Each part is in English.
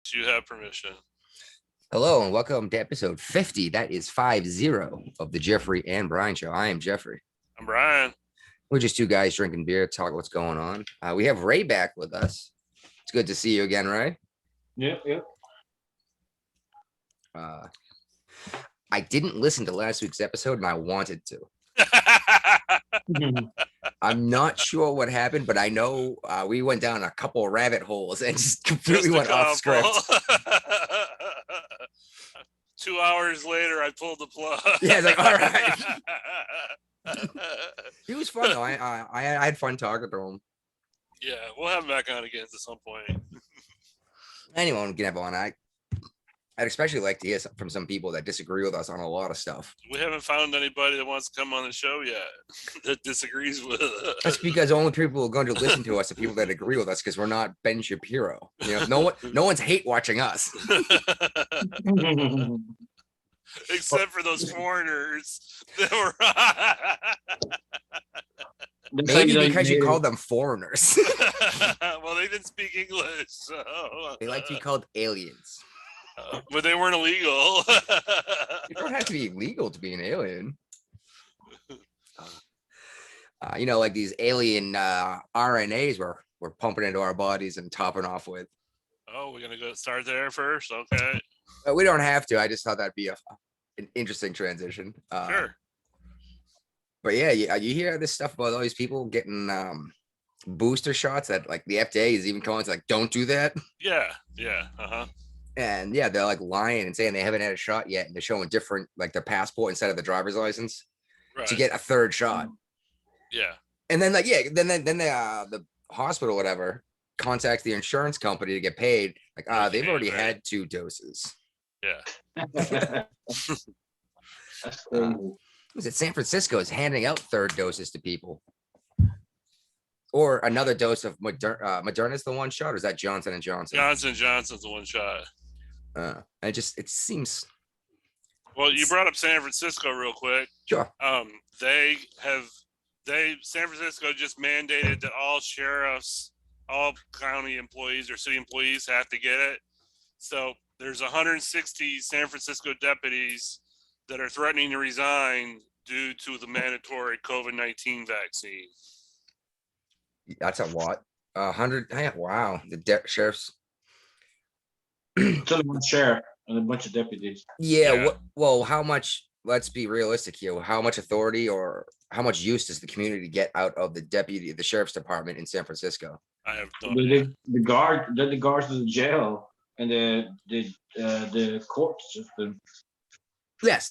You have permission. Hello and welcome to episode 50. That is 50 of the Jeffrey and Brian Show. I am Jeffrey. I'm Brian. We're just two guys drinking beer, talk what's going on. We have Ray back with us. It's good to see you again, Ray. Yep. I didn't listen to last week's episode and I wanted to. I'm not sure what happened, but I know we went down a couple of rabbit holes and just completely went off script. 2 hours later, I pulled the plug. Yeah, it's like, all right. He was fun though. I had fun talking to him. Yeah, we'll have him back on again at some point. Anyone can have on. I'd especially like to hear from some people that disagree with us on a lot of stuff. We haven't found anybody that wants to come on the show yet that disagrees with us. That's because only people who are going to listen to us are people that agree with us, because we're not Ben Shapiro. You know, no one's hate watching us. Except for those foreigners that were maybe because you called them foreigners. Well, they didn't speak English, so They like to be called aliens. But they weren't illegal. You don't have to be legal to be an alien. Like these alien RNAs we're pumping into our bodies and topping off with. Oh, we're gonna go start there first, okay? We don't have to. I just thought that'd be an interesting transition. Sure. But yeah, you hear this stuff about all these people getting booster shots that like the FDA is even calling to like, don't do that. Yeah. And yeah, they're like lying and saying they haven't had a shot yet, and they're showing different, like their passport instead of the driver's license, right, to get a third shot. Yeah. And then the hospital, whatever, contacts the insurance company to get paid. Like, they've already had 2 doses. Yeah. That's crazy. Was it San Francisco is handing out third doses to people? Or another dose of Moderna's the one shot, or is that Johnson & Johnson? Johnson's the one shot. It seems. Well, you brought up San Francisco real quick. Sure. San Francisco just mandated that all sheriffs, all county employees or city employees have to get it. So there's 160 San Francisco deputies that are threatening to resign due to the mandatory COVID-19 vaccine. That's a lot. 100. Wow. The sheriffs. It's only one sheriff and a bunch of deputies. Yeah. Well, how much? Let's be realistic here. How much authority or how much use does the community get out of the sheriff's department in San Francisco? I have no idea. The guards to the jail and the court system. Yes,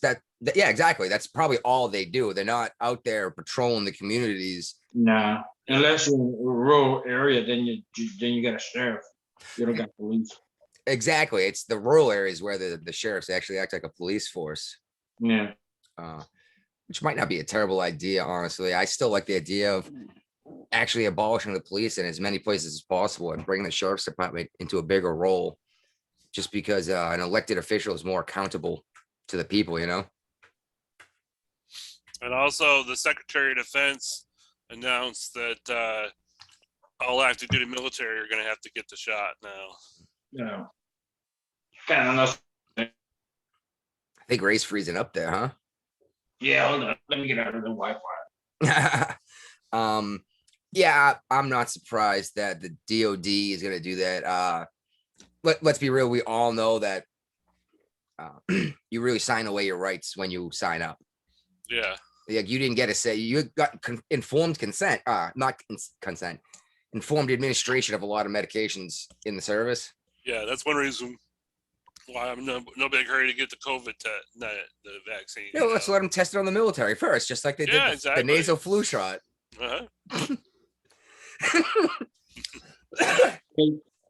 yeah, exactly. That's probably all they do. They're not out there patrolling the communities. Nah, unless you're in a rural area, then you got a sheriff. You don't got police. Exactly. It's the rural areas where the sheriffs actually act like a police force. Yeah. Which might not be a terrible idea, honestly. I still like the idea of actually abolishing the police in as many places as possible and bringing the sheriff's department into a bigger role, just because an elected official is more accountable to the people, you know? And also the Secretary of Defense announced that all active duty military are going to have to get the shot now. Yeah. Kind of. I think Ray's freezing up there, huh? Yeah, hold on. Let me get out of the Wi-Fi. Yeah, I'm not surprised that the DOD is going to do that. Let's be real. We all know that you really sign away your rights when you sign up. Yeah. Like you didn't get a say. You got informed consent, not consent, informed administration of a lot of medications in the service. Yeah, that's one reason why I'm no big hurry to get the COVID the vaccine. Yeah, let's let them test it on the military first, just like they did the nasal flu shot. Uh-huh.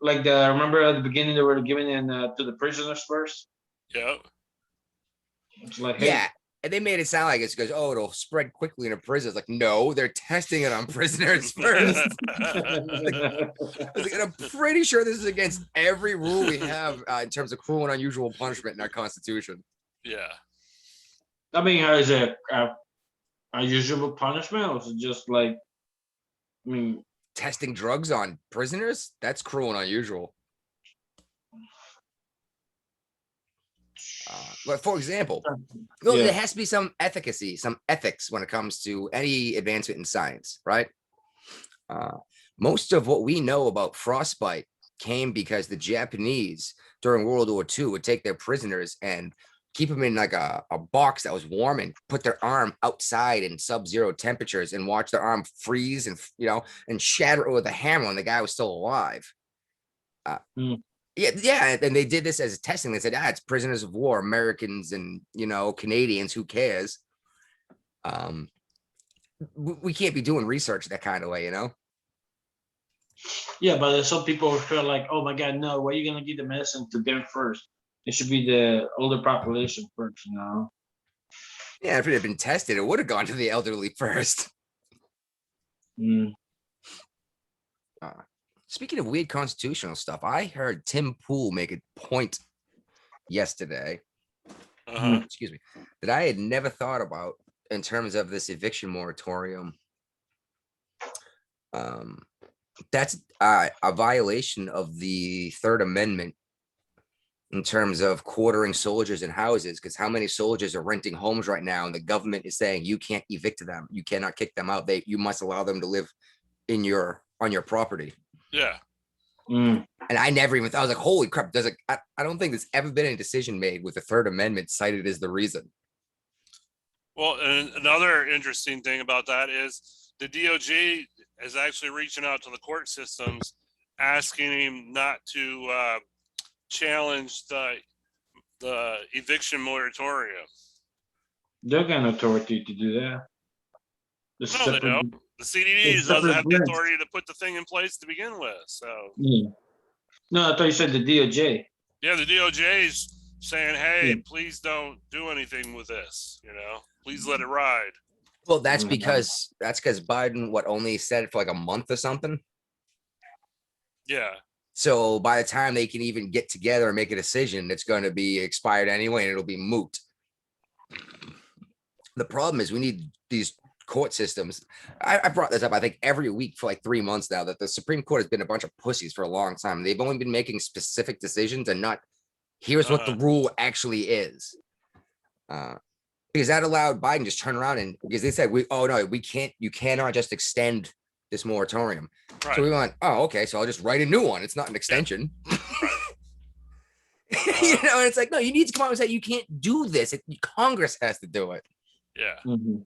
Like remember at the beginning they were giving in to the prisoners first. Yeah. It's like, hey. Yeah, and they made it sound like it's because it'll spread quickly into prisons. Like, no, they're testing it on prisoners first. I'm pretty sure this is against every rule we have in terms of cruel and unusual punishment in our Constitution. Yeah. I mean, is it unusual punishment, or is it just like, I mean, testing drugs on prisoners? That's cruel and unusual. But for example, no, Yeah. there has to be some efficacy, some ethics when it comes to any advancement in science, right? Most of what we know about frostbite came because the Japanese during World War II would take their prisoners and keep them in like a box that was warm and put their arm outside in sub-zero temperatures and watch their arm freeze and and shatter it with a hammer when the guy was still alive. Mm. Yeah, and they did this as a testing. They said, it's prisoners of war, Americans and Canadians. Who cares? We can't be doing research that kind of way, Yeah, but some people feel like, oh my God, no, why are you gonna give the medicine to them first? It should be the older population first, Yeah, if it had been tested, it would have gone to the elderly first. Mm. Speaking of weird constitutional stuff, I heard Tim Pool make a point yesterday, excuse me, that I had never thought about in terms of this eviction moratorium. That's a violation of the Third Amendment in terms of quartering soldiers in houses, because how many soldiers are renting homes right now, and the government is saying you can't evict them, you cannot kick them out. You must allow them to live on your property. Yeah. Mm. And I never even thought, I was like, holy crap, I don't think there's ever been a decision made with the Third Amendment cited as the reason. Well, and another interesting thing about that is the DOJ is actually reaching out to the court systems, asking him not to challenge the eviction moratorium. They're got authority to do that. No, they don't. The CDD doesn't have the authority to put the thing in place to begin with. So. Yeah. No, I thought you said the DOJ. Yeah, the DOJ is saying, hey, please don't do anything with this, please let it ride. Well, that's because Biden only said it for like a month or something. Yeah. So by the time they can even get together and make a decision, it's going to be expired anyway, and it'll be moot. The problem is we need these court systems. I brought this up, I think, every week for like 3 months now, that the Supreme Court has been a bunch of pussies for a long time. They've only been making specific decisions and not here's what the rule actually is. Because that allowed Biden just turn around, and because they said you cannot just extend this moratorium. Right. So we went, oh, okay, so I'll just write a new one. It's not an extension. Yeah. And it's like, no, you need to come out and say you can't do this. Congress has to do it. Yeah. Mm-hmm.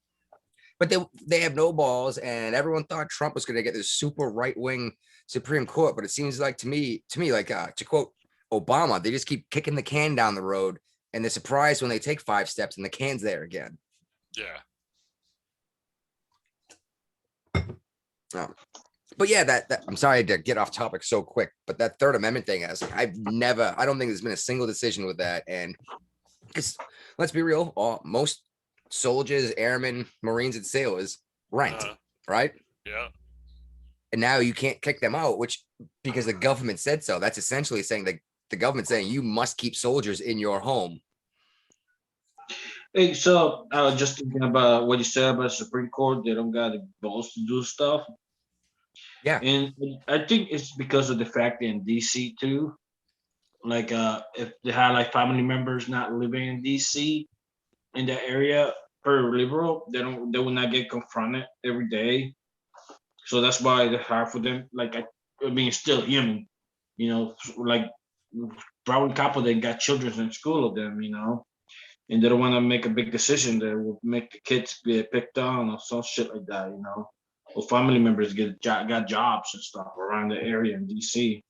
But they have no balls, and everyone thought Trump was going to get this super right-wing Supreme Court. But it seems like to me, like to quote Obama, they just keep kicking the can down the road, and they're surprised when they take 5 steps and the can's there again. Yeah. But yeah, that I'm sorry to get off topic so quick, but that Third Amendment thing, I don't think there's been a single decision with that. And because let's be real, most soldiers, airmen, Marines, and sailors rent, right? Yeah. And now you can't kick them out, because the government said so. That's essentially saying that the government saying you must keep soldiers in your home. Hey, so I was just thinking about what you said about the Supreme Court. They don't got the balls to do stuff. Yeah. And I think it's because of the fact that in DC too, like if they had like family members not living in DC in that area per liberal, they will not get confronted every day. So that's why it's hard for them. Like I mean, it's still human, like Brown couple they got children in school of them, and they don't want to make a big decision that will make the kids get picked on or some shit like that, or family members got jobs and stuff around the area in DC.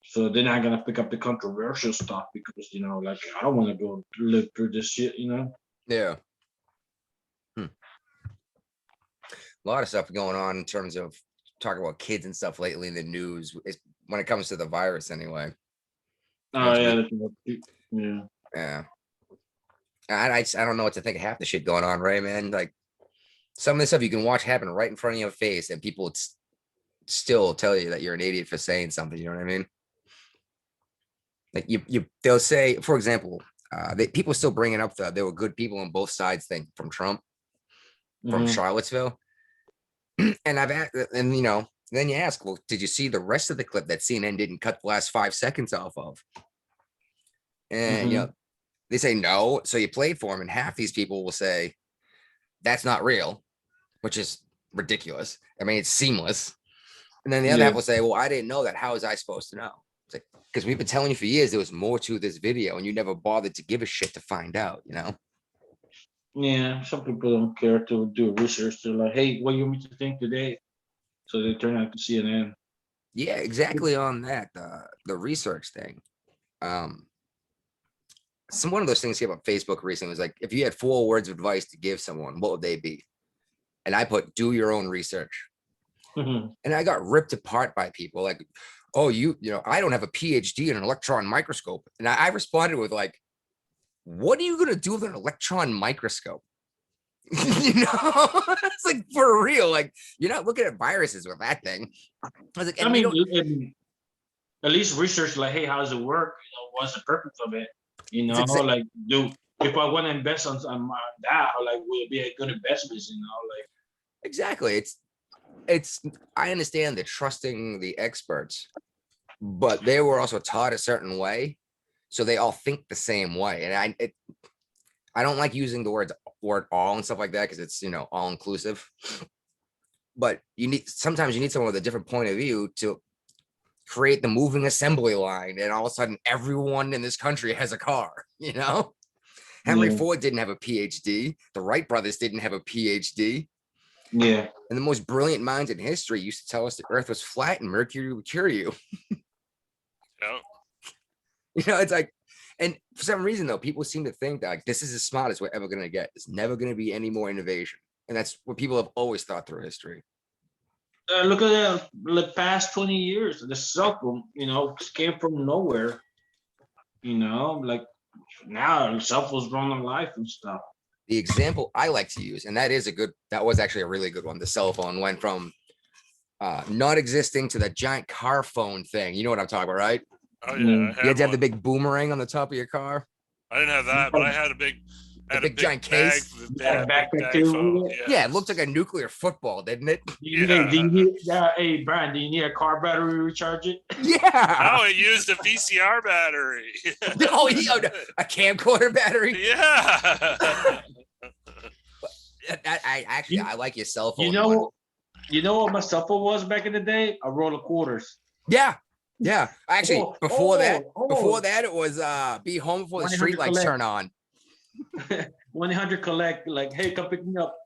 So they're not gonna pick up the controversial stuff because like I don't want to go live through this shit, Yeah. A lot of stuff going on in terms of talking about kids and stuff lately in the news, when it comes to the virus anyway. Oh yeah, yeah. Yeah. I don't know what to think of half the shit going on, right, man? Like some of the stuff you can watch happen right in front of your face, and people still tell you that you're an idiot for saying something. You know what I mean? Like they'll say, for example, people still bringing up there were good people on both sides thing from Trump, from Charlottesville, and then you ask, well, did you see the rest of the clip that CNN didn't cut the last 5 seconds off of? And They say no. So you played for them, and half these people will say that's not real, which is ridiculous. I mean, it's seamless. And then the other Yeah. half will say, well, I didn't know that. How was I supposed to know? It's like, because we've been telling you for years there was more to this video and you never bothered to give a shit to find out, you know? Yeah, some people don't care to do research. They're like, hey, what you want me to think today? So they turn out to CNN. Yeah, exactly on that. The research thing. One of those things came up Facebook recently was like, if you had 4 words of advice to give someone, what would they be? And I put, do your own research. Mhm. And I got ripped apart by people like, oh, you know, I don't have a PhD in an electron microscope. And I responded with like, what are you going to do with an electron microscope? You know, it's like for real. Like, you're not looking at viruses with that thing. I was like, I and you mean, don't, at least research like, hey, how does it work? You know, what's the purpose of it? You it's know, exa- like, do if I want to invest on that, like, will it be a good investment? You know, like, exactly. It's, I understand the trusting the experts, but they were also taught a certain way. So they all think the same way. And I don't like using the word all and stuff like that because it's, you know, all inclusive. But sometimes you need someone with a different point of view to create the moving assembly line, and all of a sudden everyone in this country has a car, you know? Henry yeah, Ford didn't have a PhD. The Wright brothers didn't have a PhD. yeah. And the most brilliant minds in history used to tell us the earth was flat and Mercury would cure you. Yeah. You know, it's like, and for some reason though, people seem to think that like this is as smart as we're ever going to get. There's never going to be any more innovation. And that's what people have always thought through history. Look at the past 20 years. The cell phone, you know, came from nowhere. You know, like now cell phones run on life and stuff. The example I like to use, and that was actually a really good one. The cell phone went from not existing to the giant car phone thing. You know what I'm talking about, right? Oh yeah, Yeah. I You had had to have the one. big boomerang on the top of your car, I didn't have that, but I had a the big giant bag. case. Yeah, Big backpack bag too. phone. Yeah. Yeah, it looked like a nuclear football, didn't it? Yeah. Hey, Brian, do you need a car battery to recharge it? Yeah. No, it used a VCR battery. Oh, a camcorder battery. Yeah. I like your cell You phone one. know, you know what my cell phone was back in the day? A roll of quarters. Yeah. Yeah. Actually, Oh, before oh. that, it was be home before the 100 streetlights collect. turn on. 100 collect, like, hey, come pick me up.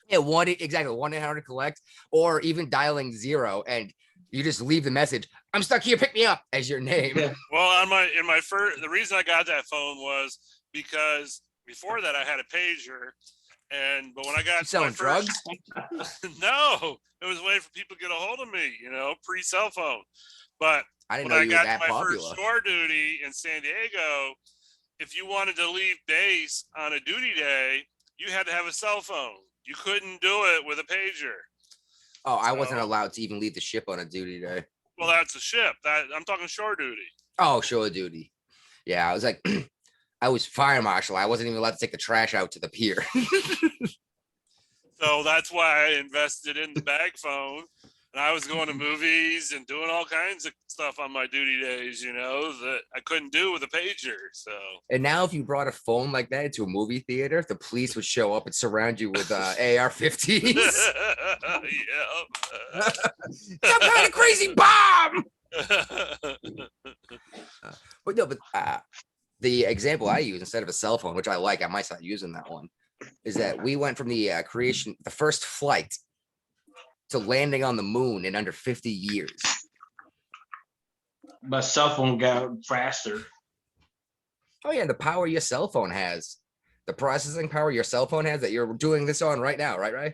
Yeah, exactly 1-800 collect, or even dialing 0 and you just leave the message, I'm stuck here, pick me up as your name. Yeah. Well, the reason I got that phone was because before that I had a pager, but when I got Selling my first, drugs. no, it was waiting for people to get a hold of me, pre cell phone. But I didn't when know I you were got that my popular. first shore duty in San Diego, if you wanted to leave base on a duty day, you had to have a cell phone. You couldn't do it with a pager. Oh, I wasn't allowed to even leave the ship on a duty day. Well, that's a ship. That I'm talking shore duty. Oh, shore duty. Yeah, I was like, I was fire marshal. I wasn't even allowed to take the trash out to the pier. So that's why I invested in the bag phone. And I was going to movies and doing all kinds of stuff on my duty days, that I couldn't do with a pager. So And now if you brought a phone like that into a movie theater, the police would show up and surround you with AR-15s. yeah. Some kind of crazy bomb. But no, the example I use instead of a cell phone, which I like, I might start using that one, is that we went from the first flight to landing on the moon in under 50 years. My cell phone got faster. Oh yeah, the power your cell phone has, the processing power your cell phone has that you're doing this on right now, right?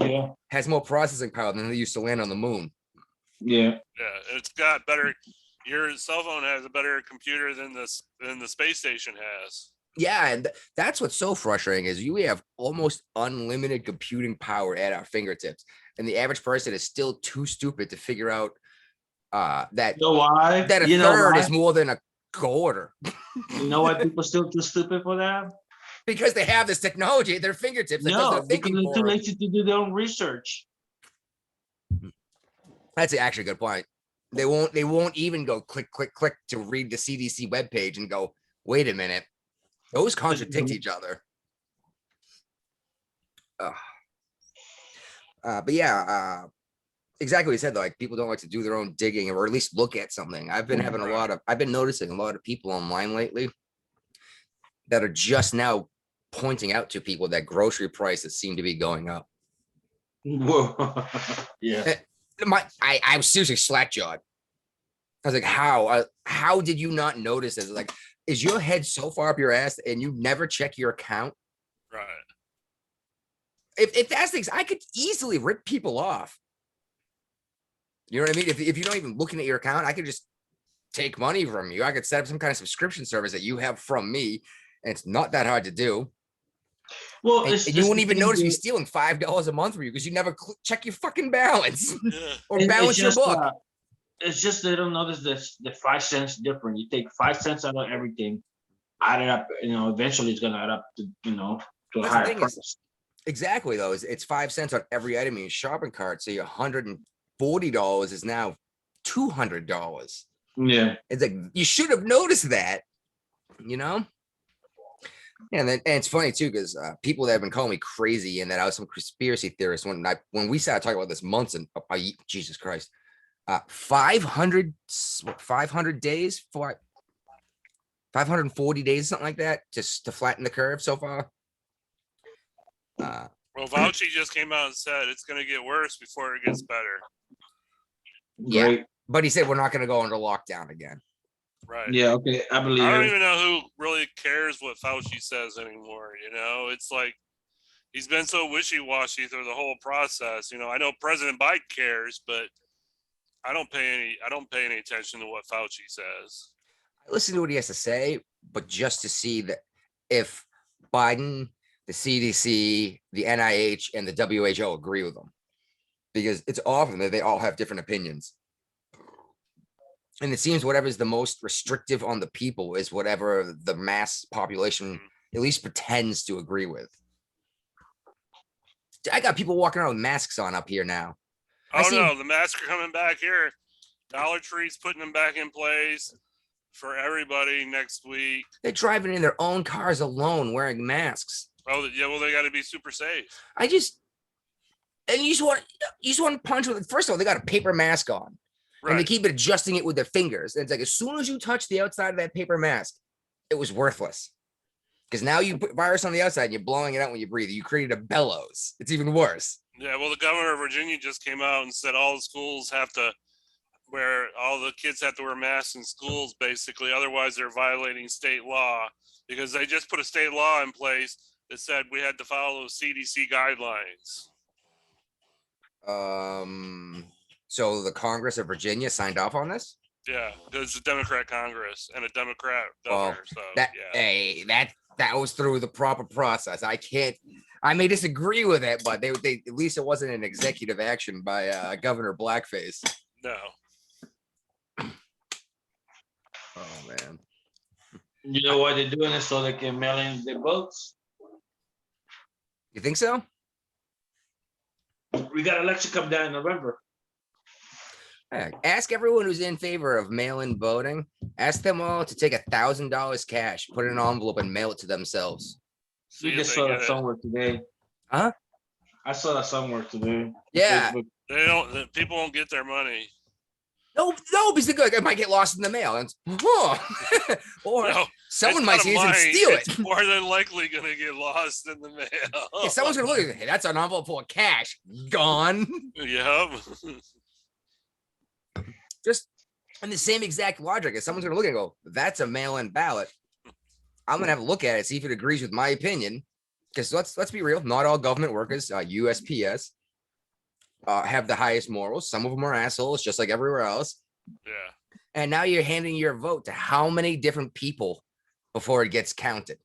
Yeah. Has more processing power than they used to land on the moon. Yeah. Yeah, it's got better. Your cell phone has a better computer than the space station has. Yeah, and that's what's so frustrating is we have almost unlimited computing power at our fingertips, and the average person is still too stupid to figure out that You know why? that a You know third why? is more than a quarter. You know why people still too stupid for that? Because they have this technology at their fingertips that does No, their because thinking they're for too them. lazy to do their own research. That's actually a good point. They won't even go click to read the CDC webpage and go, wait a minute. Those contradict each other. But yeah, exactly what you said, though. Like, people don't like to do their own digging or at least look at something. I've been having I've been noticing a lot of people online lately that are just now pointing out to people that grocery prices seem to be going up. Whoa. Yeah. I was seriously slack-jawed. I was like, how did you not notice this? Like, is your head so far up your ass and you never check your account? Right. If that's things, I could easily rip people off. You know what I mean? If you're not even looking at your account, I could just take money from you. I could set up some kind of subscription service that you have from me, and it's not that hard to do. Well, And, it's and you won't even notice me me stealing $5 a month from you because you never check your fucking balance Yeah. or balance your book. It's just they don't notice this the 5 cents different. You take 5 cents out of everything, add it up, eventually it's gonna add up to to a That's the higher thing price. Exactly, though. It's 5 cents on every item in your shopping cart. So your $140 is now $200. Yeah. It's like, you should have noticed that, Yeah, and it's funny too, because people that have been calling me crazy and that I was some conspiracy theorist when we started talking about this months and Jesus Christ, 500 days for 540 days, something like that, just to flatten the curve so far. Well, Fauci just came out and said it's going to get worse before it gets better. Yeah. Great. But he said we're not going to go into lockdown again. Right. Yeah. Okay. I believe I don't it. even know who really cares what Fauci says anymore. It's like he's been so wishy-washy through the whole process. I know President Biden cares, but I don't pay any attention to what Fauci says. I listen to what he has to say, but just to see that if Biden, the CDC, the NIH, and the WHO agree with him, because it's often that they all have different opinions. And it seems whatever is the most restrictive on the people is whatever the mass population at least pretends to agree with. I got people walking around with masks on up here now. No, the masks are coming back here. Dollar Tree's putting them back in place for everybody next week. They're driving in their own cars alone wearing masks. Oh, yeah, well, they got to be super safe. And you just want to punch with. First of all, they got a paper mask on. Right. And they keep adjusting it with their fingers. And it's like, as soon as you touch the outside of that paper mask, it was worthless. Because now you put virus on the outside and you're blowing it out when you breathe. You created a bellows. It's even worse. Yeah, well, the governor of Virginia just came out and said all the schools have to all the kids have to wear masks in schools, basically. Otherwise, they're violating state law, because they just put a state law in place that said we had to follow CDC guidelines. So the Congress of Virginia signed off on this? Yeah, there's a Democrat Congress and a Democrat governor. That was through the proper process. I may disagree with it, but they at least it wasn't an executive action by Governor Blackface. No. Oh man. You know why they're doing it? So they can mail in their votes. You think so? We got election come down in November. Ask everyone who's in favor of mail-in voting. Ask them all to take $1,000 cash, put it in an envelope, and mail it to themselves. We just saw that somewhere today. Huh? I saw that somewhere today. Yeah. People won't get their money. No, because it might get lost in the mail. Or No, someone might see it and steal it. It's more than likely going to get lost in the mail. Yeah, someone's going to look at it. Hey, that's an envelope full of cash. Gone. Yep. Just in the same exact logic, as someone's going to look at it and go, that's a mail-in ballot. I'm going to have a look at it, see if it agrees with my opinion. Because let's be real, not all government workers, USPS, have the highest morals. Some of them are assholes, just like everywhere else. Yeah. And now you're handing your vote to how many different people before it gets counted?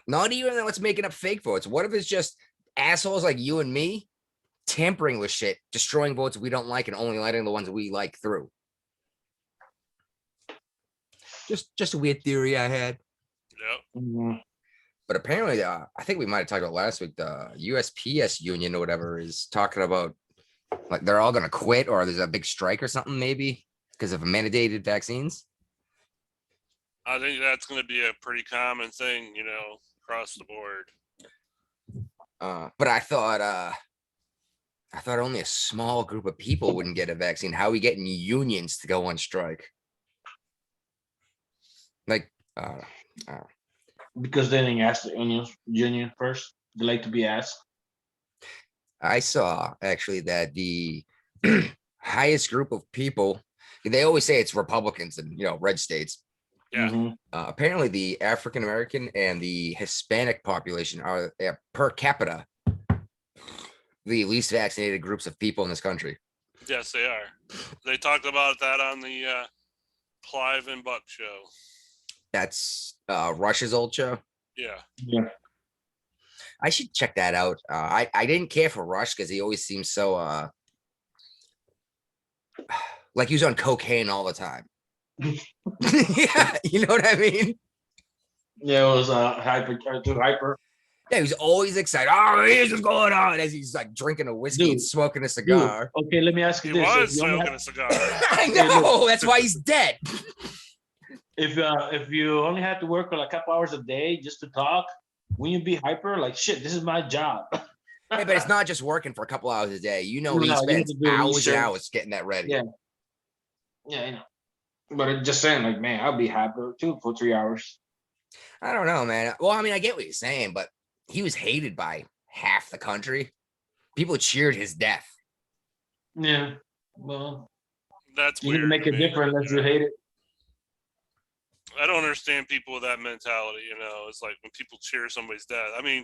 Not even let's making up fake votes. What if it's just assholes like you and me tampering with shit, destroying votes we don't like and only letting the ones we like through? Just a weird theory I had. Yep. Mm-hmm. But apparently, I think we might have talked about last week, the USPS union or whatever is talking about like they're all going to quit, or there's a big strike or something, maybe because of mandated vaccines. I think that's going to be a pretty common thing, across the board. But I thought only a small group of people wouldn't get a vaccine. How are we getting unions to go on strike? Like, Because they didn't ask the union first. They like to be asked. I saw actually that the highest group of people, they always say it's Republicans in red states. Yeah. Mhm. Apparently, the African American and the Hispanic population are per capita the least vaccinated groups of people in this country. Yes, they are. They talked about that on the Clive and Buck show. That's Rush's old show. Yeah. Yeah. I should check that out. I didn't care for Rush because he always seems so like he was on cocaine all the time. Yeah, you know what I mean? Yeah, it was too hyper. Yeah, he was always excited. Oh, here's what's going on as he's like drinking a whiskey and Dude, smoking a cigar. Okay, let me ask He you this. was If you only smoking have- a cigar. I know. That's why he's dead. if you only have to work like a couple hours a day just to talk, when you be hyper, like shit, this is my job. Hey, but it's not just working for a couple hours a day. You know, No, he you have spends to do hours research. and hours getting that ready. Yeah. Yeah, I know. But I'm just saying, like, man, I'll be hyper too for 3 hours. I don't know, man. Well, I mean, I get what you're saying, but he was hated by half the country. People cheered his death. Yeah. Well, That's you weird. can make to it me. different unless you hate it. I don't understand people with that mentality. It's like when people cheer somebody's death. I mean,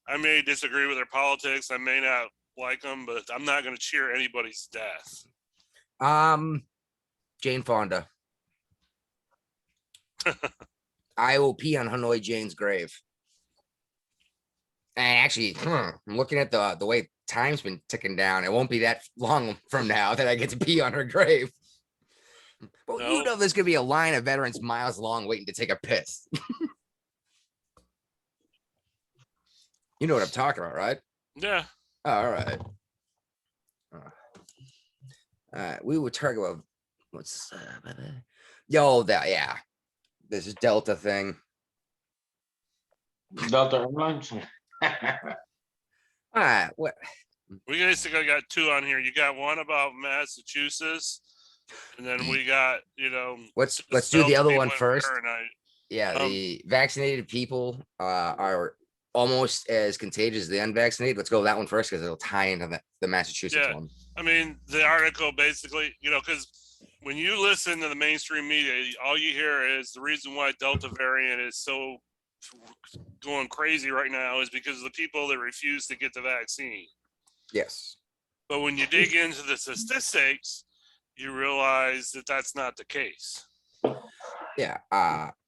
I may disagree with their politics. I may not like them, but I'm not going to cheer anybody's death. Jane Fonda. I will pee on Hanoi Jane's grave. And actually, I'm looking at the way time's been ticking down. It won't be that long from now that I get to pee on her grave. But you No. know there's gonna be a line of veterans miles long waiting to take a piss. You know what I'm talking about, right? Yeah. All right. All right. We were talking about what's yeah. This Delta thing. Delta Airlines. All right. What? We basically got two on here. You got one about Massachusetts, and then we got, Let's just do the Delta other people one in first. Fahrenheit. Yeah, the vaccinated people are almost as contagious as the unvaccinated. Let's go with that one first because it'll tie into the Massachusetts Yeah. one. I mean, the article basically, because when you listen to the mainstream media, all you hear is the reason why Delta variant is so going crazy right now is because of the people that refuse to get the vaccine. Yes. But when you dig into the statistics, you realize that that's not the case. Yeah.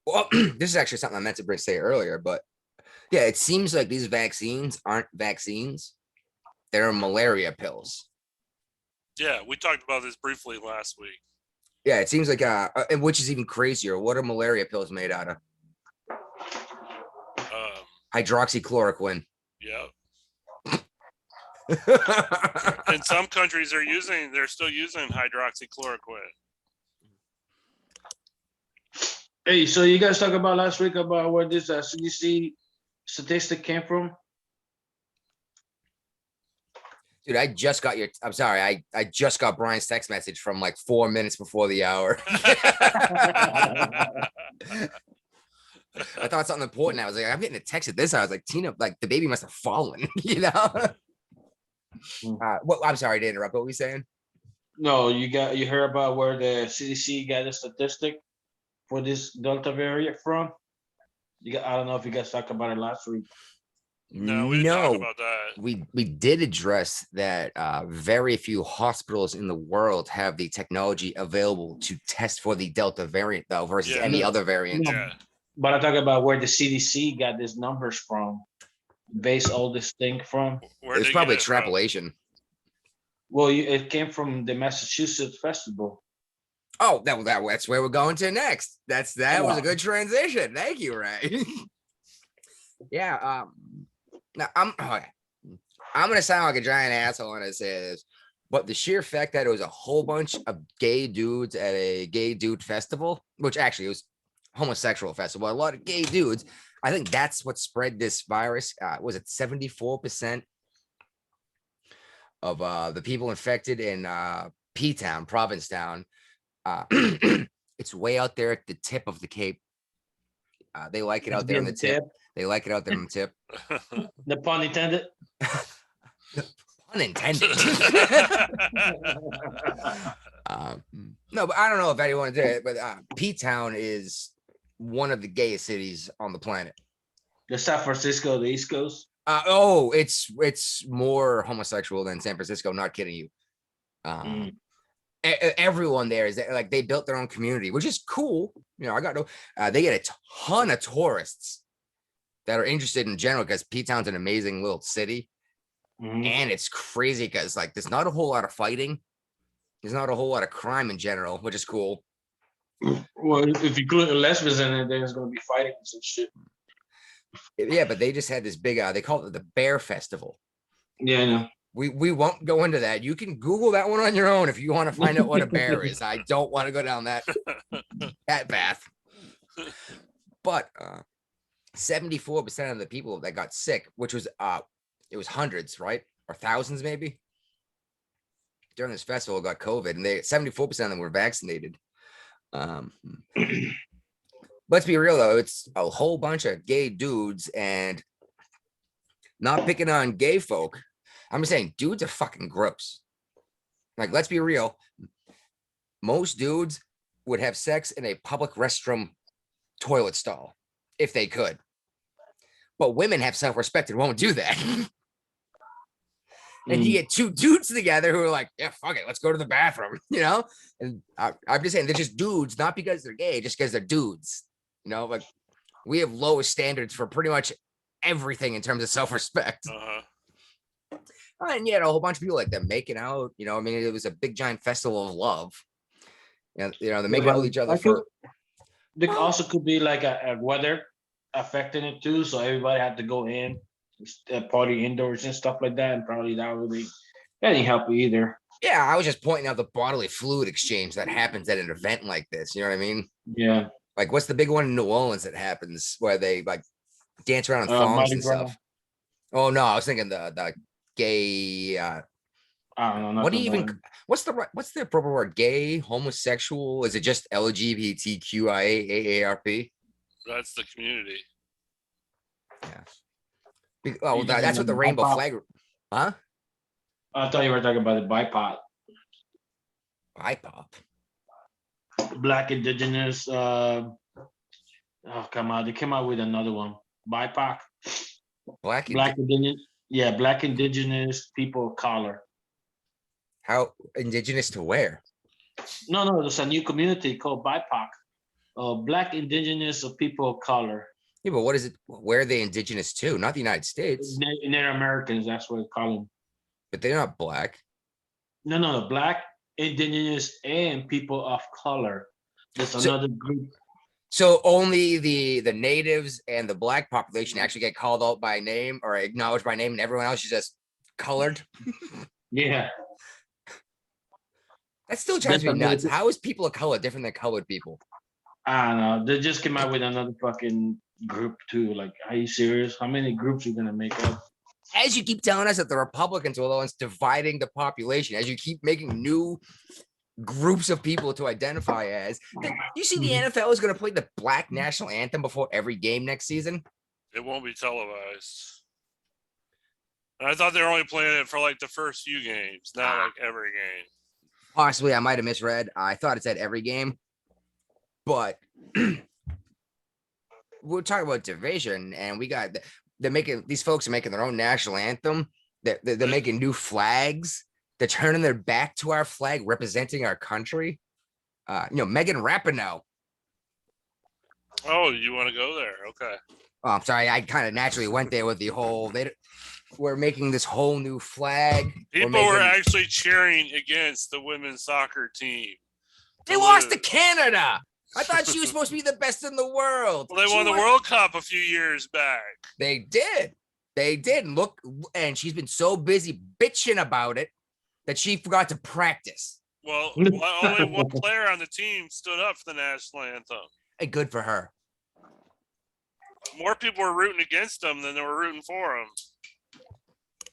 Well, this is actually something I meant to say earlier, but yeah, it seems like these vaccines aren't vaccines. They're malaria pills. Yeah, we talked about this briefly last week. Yeah, it seems like and which is even crazier. What are malaria pills made out of? Hydroxychloroquine. Yeah. In some countries, they're still using hydroxychloroquine. Hey, so you guys talked about last week about where this CDC statistic came from? Dude, I just got I'm sorry. I just got Brian's text message from like 4 minutes before the hour. I thought something important. I was like, I'm getting a text at this hour. I was like, Tina, like the baby must have fallen, you know? Well, I'm sorry to interrupt. What were we saying? No, you heard about where the CDC got the statistic for this Delta variant from? I don't know if you guys talked about it last week. No, we didn't talk about that. We did address that very few hospitals in the world have the technology available to test for the Delta variant, though, versus any other variant. Yeah. But I'm talking about where the CDC got these numbers from, based all this thing from. It's probably extrapolation. Well, it came from the Massachusetts Festival. Oh, that's where we're going to next. That was a good transition. Thank you, Ray. Yeah. Now I'm gonna sound like a giant asshole when I say this, but the sheer fact that it was a whole bunch of gay dudes at a gay dude festival, which actually was homosexual festival, a lot of gay dudes. I think that's what spread this virus. Was it 74% of the people infected in Ptown, Provincetown? It's way out there at the tip of the Cape. They like it out there on the tip. They like it out there on the tip. The pun intended. Unintended. No, but I don't know if anyone did it, but Ptown is one of the gayest cities on the planet. The San Francisco, the East Coast. It's more homosexual than San Francisco. Not kidding you. Everyone there is like they built their own community, which is cool. You know, I got no. They get a ton of tourists that are interested in general because Ptown's an amazing little city. And it's crazy because like there's not a whole lot of fighting. There's not a whole lot of crime in general, which is cool. Well, if you include the lesbians in it, then it's gonna be fighting and some shit. Yeah, but they just had this big they call it the Bear Festival. Yeah, I know. We won't go into that. You can Google that one on your own if you want to find out what a bear is. I don't want to go down that path. But 74% of the people that got sick, which was it was hundreds, right? Or thousands maybe. During this festival got COVID, and 74% of them were vaccinated. Let's be real though, it's a whole bunch of gay dudes, and not picking on gay folk. I'm just saying dudes are fucking gross. Like, let's be real. Most dudes would have sex in a public restroom toilet stall if they could. But women have self-respect and won't do that. And you get two dudes together who are like, yeah, fuck it, let's go to the bathroom, you know? And I'm just saying they're just dudes, not because they're gay, just because they're dudes. You know, like we have lowest standards for pretty much everything in terms of self-respect. And yet a whole bunch of people like them making out, you know, I mean, it was a big giant festival of love. And you know, they're making out with each other for there also could be like a weather affecting it too. So everybody had to go in, party indoors and stuff like that. And probably that really didn't help either. Yeah, I was just pointing out the bodily fluid exchange that happens at an event like this. You know what I mean? Yeah. Like, what's the big one in New Orleans that happens where they like dance around in thongs and stuff? Oh no, I was thinking the gay. I don't know. What do you even? What's the appropriate word? Gay, homosexual? Is it just LGBTQIA? That's the community. Yeah. Oh, that's what the rainbow flag. Huh? I thought you were talking about the BIPOC. BIPOC. Black Indigenous. Oh come on! They came out with another one. BIPOC. Black Indigenous. Yeah, Black Indigenous people of color. How indigenous to where? No, there's a new community called BIPOC. Black Indigenous of people of color. Yeah, but what is it? Where are they indigenous to? Not the United States. Native Americans, that's what they call them. But they're not black. No. Black, Indigenous, and people of color. There's another group. So only the natives and the black population actually get called out by name or acknowledged by name, and everyone else is just colored. Yeah. That still drives me nuts. How is people of color different than colored people? I don't know. They just came out with another fucking group too. Like, are you serious? How many groups are you gonna make up? As you keep telling us that the Republicans are the ones dividing the population, as you keep making new groups of people to identify as, you see the NFL is going to play the black national anthem before every game next season? It won't be televised. And I thought they were only playing it for like the first few games, not like every game. Possibly, I might have misread. I thought it said every game, but we're talking about division, and these folks are making their own national anthem. They're making new flags. They're turning their back to our flag, representing our country. Megan Rapinoe. Oh, you want to go there? Okay. Oh, I'm sorry. I kind of naturally went there with the whole. We're making this whole new flag. People were actually cheering against the women's soccer team. They lost to Canada. I thought she was supposed to be the best in the world. Well, they won the World Cup a few years back. They did. Look, and she's been so busy bitching about it that she forgot to practice. Well, only one player on the team stood up for the national anthem. Hey, good for her. More people were rooting against them than they were rooting for them.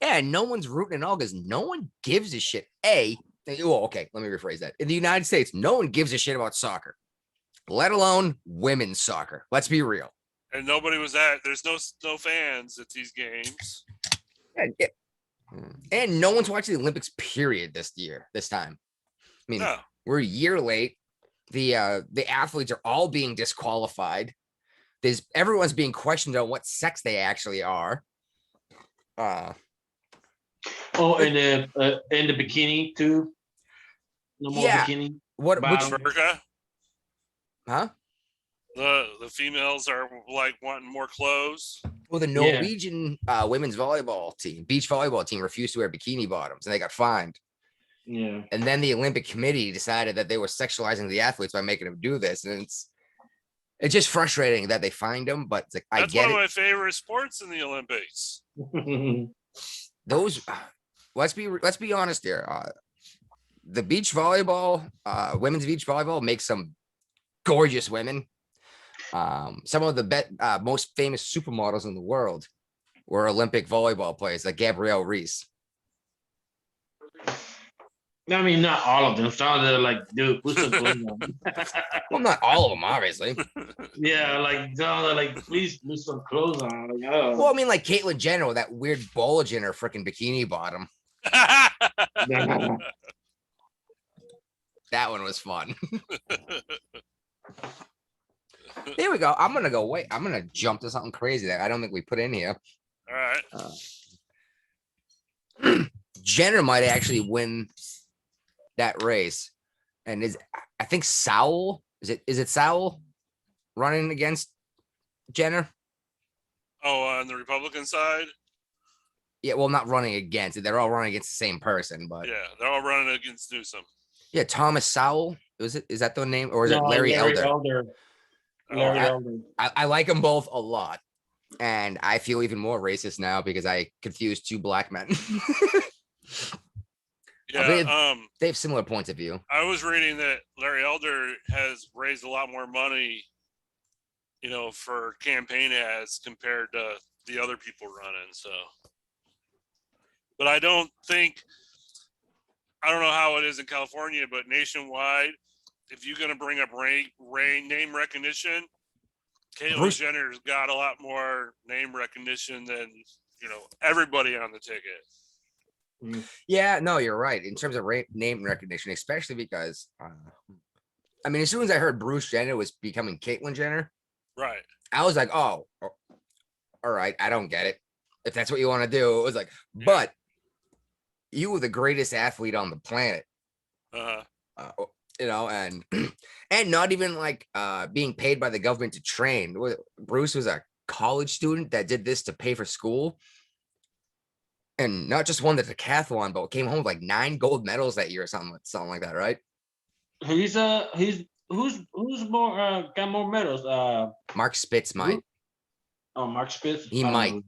Yeah, and no one's rooting at all because no one gives a shit. Well, okay, let me rephrase that. In the United States, no one gives a shit about soccer, let alone women's soccer. Let's be real. And nobody was at. There's no fans at these games. And no one's watching the Olympics, period, this time. I mean, No. we're a year late. The athletes are all being disqualified. Everyone's being questioned on what sex they actually are. Oh, and the bikini too. No more Yeah. bikini. Which Burqa. Huh? The females are like wanting more clothes. Well, the Norwegian women's volleyball team, beach volleyball team, refused to wear bikini bottoms, and they got fined. Yeah. And then the Olympic Committee decided that they were sexualizing the athletes by making them do this, and it's just frustrating that they fined them. But it's like, That's one of my favorite sports in the Olympics. Those, let's be honest here. The beach volleyball, women's beach volleyball makes some gorgeous women. Some of the most famous supermodels in the world were Olympic volleyball players, like Gabrielle Reese. I mean, not all of them. Some of them are like, dude, put some clothes on. Well, not all of them, obviously. Yeah, like, some are like, please put some clothes on. Like, oh. Well, I mean, like Caitlyn Jenner with that weird bulge in her freaking bikini bottom. That one was fun. Here we go. I'm gonna jump to something crazy that I don't think we put in here. All right. Jenner might actually win that race, and I think Sowell is it Sowell running against Jenner? Oh, on the Republican side? Yeah, well, not running against. They're all running against the same person, but yeah, they're all running against Newsom. Yeah, Thomas Sowell. Is that the name, or is it Larry Elder? Larry Elder. I like them both a lot, and I feel even more racist now because I confused two black men. Yeah, they have similar points of view. I was reading that Larry Elder has raised a lot more money, for campaign ads compared to the other people running. So, but I don't know how it is in California, but nationwide, if you're going to bring up name recognition, Caitlyn Jenner's got a lot more name recognition than, everybody on the ticket. Yeah, no, you're right. In terms of name recognition, especially because, I mean, as soon as I heard Bruce Jenner was becoming Caitlyn Jenner, right, I was like, oh, all right, I don't get it. If that's what you want to do, it was like, but you were the greatest athlete on the planet. And and not even like being paid by the government to train. Bruce was a college student that did this to pay for school, and not just won the decathlon, but came home with like 9 gold medals that year or something like that, right? Who's more got more medals? Mark Spitz might. Oh, Mark Spitz. He might.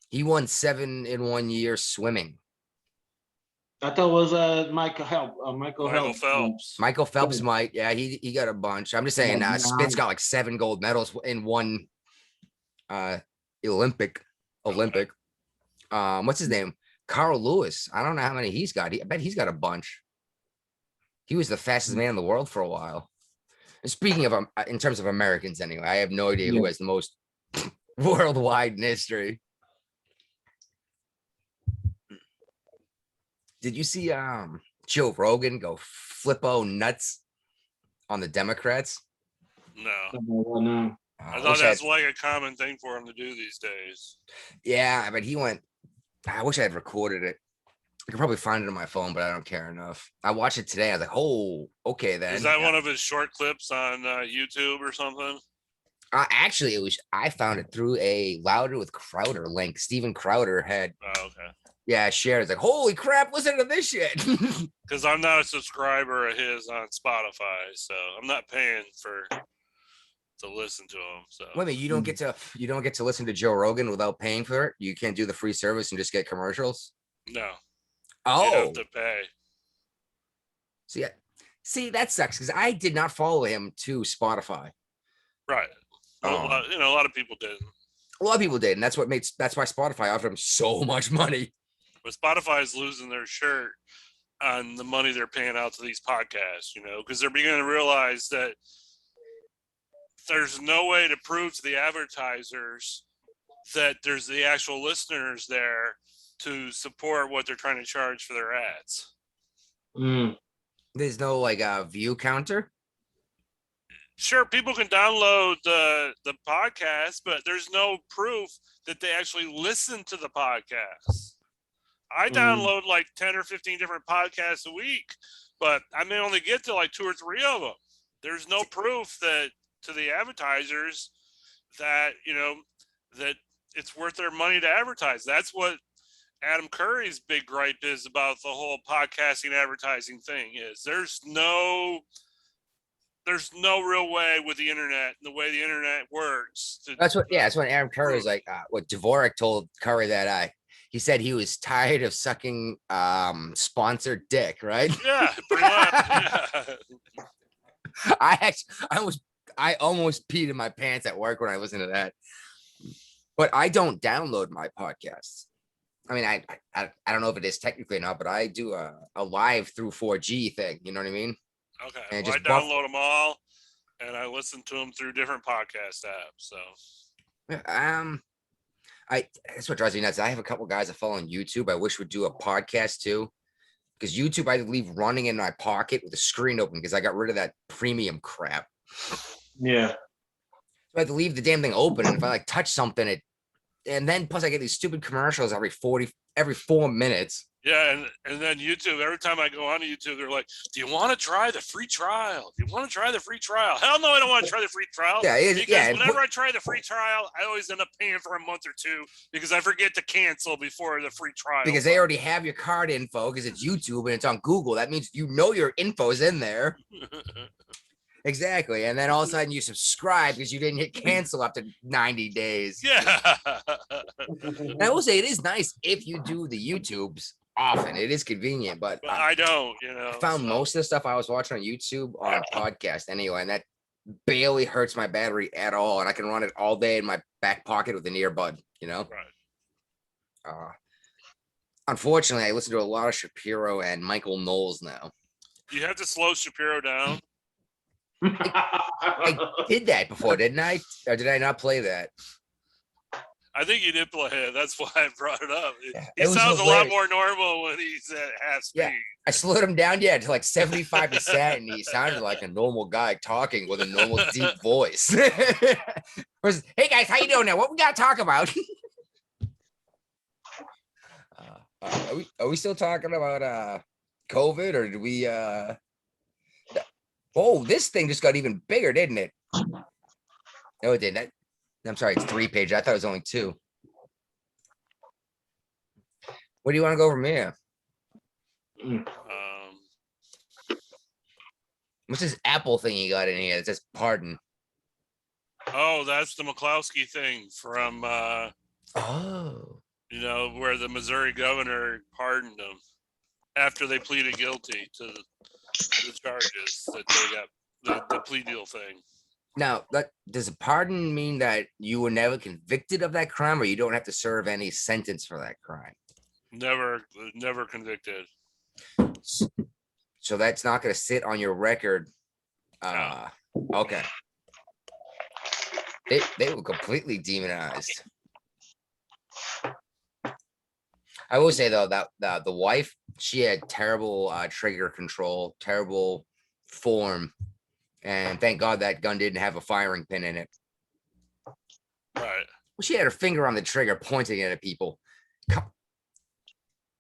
He won 7 in 1 year swimming. I thought it was Michael Phelps. Michael Phelps might. Yeah, he got a bunch. I'm just saying, Spitz got like 7 gold medals in one Olympic. What's his name? Carl Lewis. I don't know how many he's got. I bet he's got a bunch. He was the fastest man in the world for a while. And speaking of, in terms of Americans, anyway, I have no idea who has the most worldwide in history. Did you see Joe Rogan go flippo nuts on the Democrats? No. I thought that's like a common thing for him to do these days. Yeah, but he went. I wish I had recorded it. I could probably find it on my phone, but I don't care enough. I watched it today. I was like, oh, okay then. Is that one of his short clips on YouTube or something? Actually, I found it through a Louder with Crowder link. Steven Crowder had. Oh, okay. Yeah, shared. It's like, holy crap, listen to this shit. Because I'm not a subscriber of his on Spotify, so I'm not paying to listen to him. So wait a minute, you don't get to listen to Joe Rogan without paying for it? You can't do the free service and just get commercials? No. Oh, you have to pay. See, that sucks because I did not follow him to Spotify. Right. Well, a lot of people didn't. A lot of people did, and that's why Spotify offered them so much money. But Spotify is losing their shirt on the money they're paying out to these podcasts, because they're beginning to realize that there's no way to prove to the advertisers that there's the actual listeners there to support what they're trying to charge for their ads. There's no view counter. Sure, people can download the podcast, but there's no proof that they actually listen to the podcast. I download like 10 or 15 different podcasts a week, but I may only get to like 2 or 3 of them. There's no proof that to the advertisers that, that it's worth their money to advertise. That's what Adam Curry's big gripe is about the whole podcasting advertising thing is there's no real way with the internet, the way the internet works. That's what Adam Curry was like. What Dvorak told Curry that he said he was tired of sucking sponsored dick, right? Yeah, pretty much. Yeah. I almost peed in my pants at work when I listened to that. But I don't download my podcasts. I mean, I don't know if it is technically or not, but I do a live through 4G thing. You know what I mean? Okay. And I download them all, and I listen to them through different podcast apps. So. That's what drives me nuts. I have a couple guys that follow on YouTube. I wish would do a podcast too, because YouTube I leave running in my pocket with the screen open because I got rid of that premium crap. Yeah. So I had to leave the damn thing open, and if I touch something, and then plus I get these stupid commercials every 4 minutes. Yeah, and then YouTube, every time I go on to YouTube, they're like, do you want to try the free trial? Do you want to try the free trial? Hell no, I don't want to try the free trial. Whenever I try the free trial, I always end up paying for a month or two because I forget to cancel before the free trial. Because they already have your card info because it's YouTube and it's on Google. That means your info is in there. Exactly. And then all of a sudden you subscribe because you didn't hit cancel after 90 days. Yeah. And I will say it is nice if you do the YouTubes often. It is convenient, but I don't, I found most of the stuff I was watching on YouTube on a podcast anyway, and that barely hurts my battery at all. And I can run it all day in my back pocket with an earbud, Right. Unfortunately, I listen to a lot of Shapiro and Michael Knowles now. You have to slow Shapiro down. I did that before, didn't I? Or did I not play that? I think you did play it. That's why I brought it up. He It was sounds hilarious. a lot more normal when he's at half speed. Yeah. I slowed him down, to like 75%, and he sounded like a normal guy talking with a normal deep voice. Versus, hey guys, how you doing now? What we gotta talk about? Are we still talking about COVID, or did we oh, this thing just got even bigger, didn't it? No, it didn't. I'm sorry, it's 3 pages. I thought it was only 2. Where do you want to go from here? What's this Apple thing you got in here? It says pardon. Oh, that's the McCloskey thing from where the Missouri governor pardoned them after they pleaded guilty to the charges that they got, the plea deal thing. Now, does a pardon mean that you were never convicted of that crime, or you don't have to serve any sentence for that crime? Never convicted. So that's not going to sit on your record. No. Okay. They were completely demonized. I will say though that the wife, she had terrible trigger control, terrible form, and thank God that gun didn't have a firing pin in it. Right. Well, she had her finger on the trigger, pointing it at people.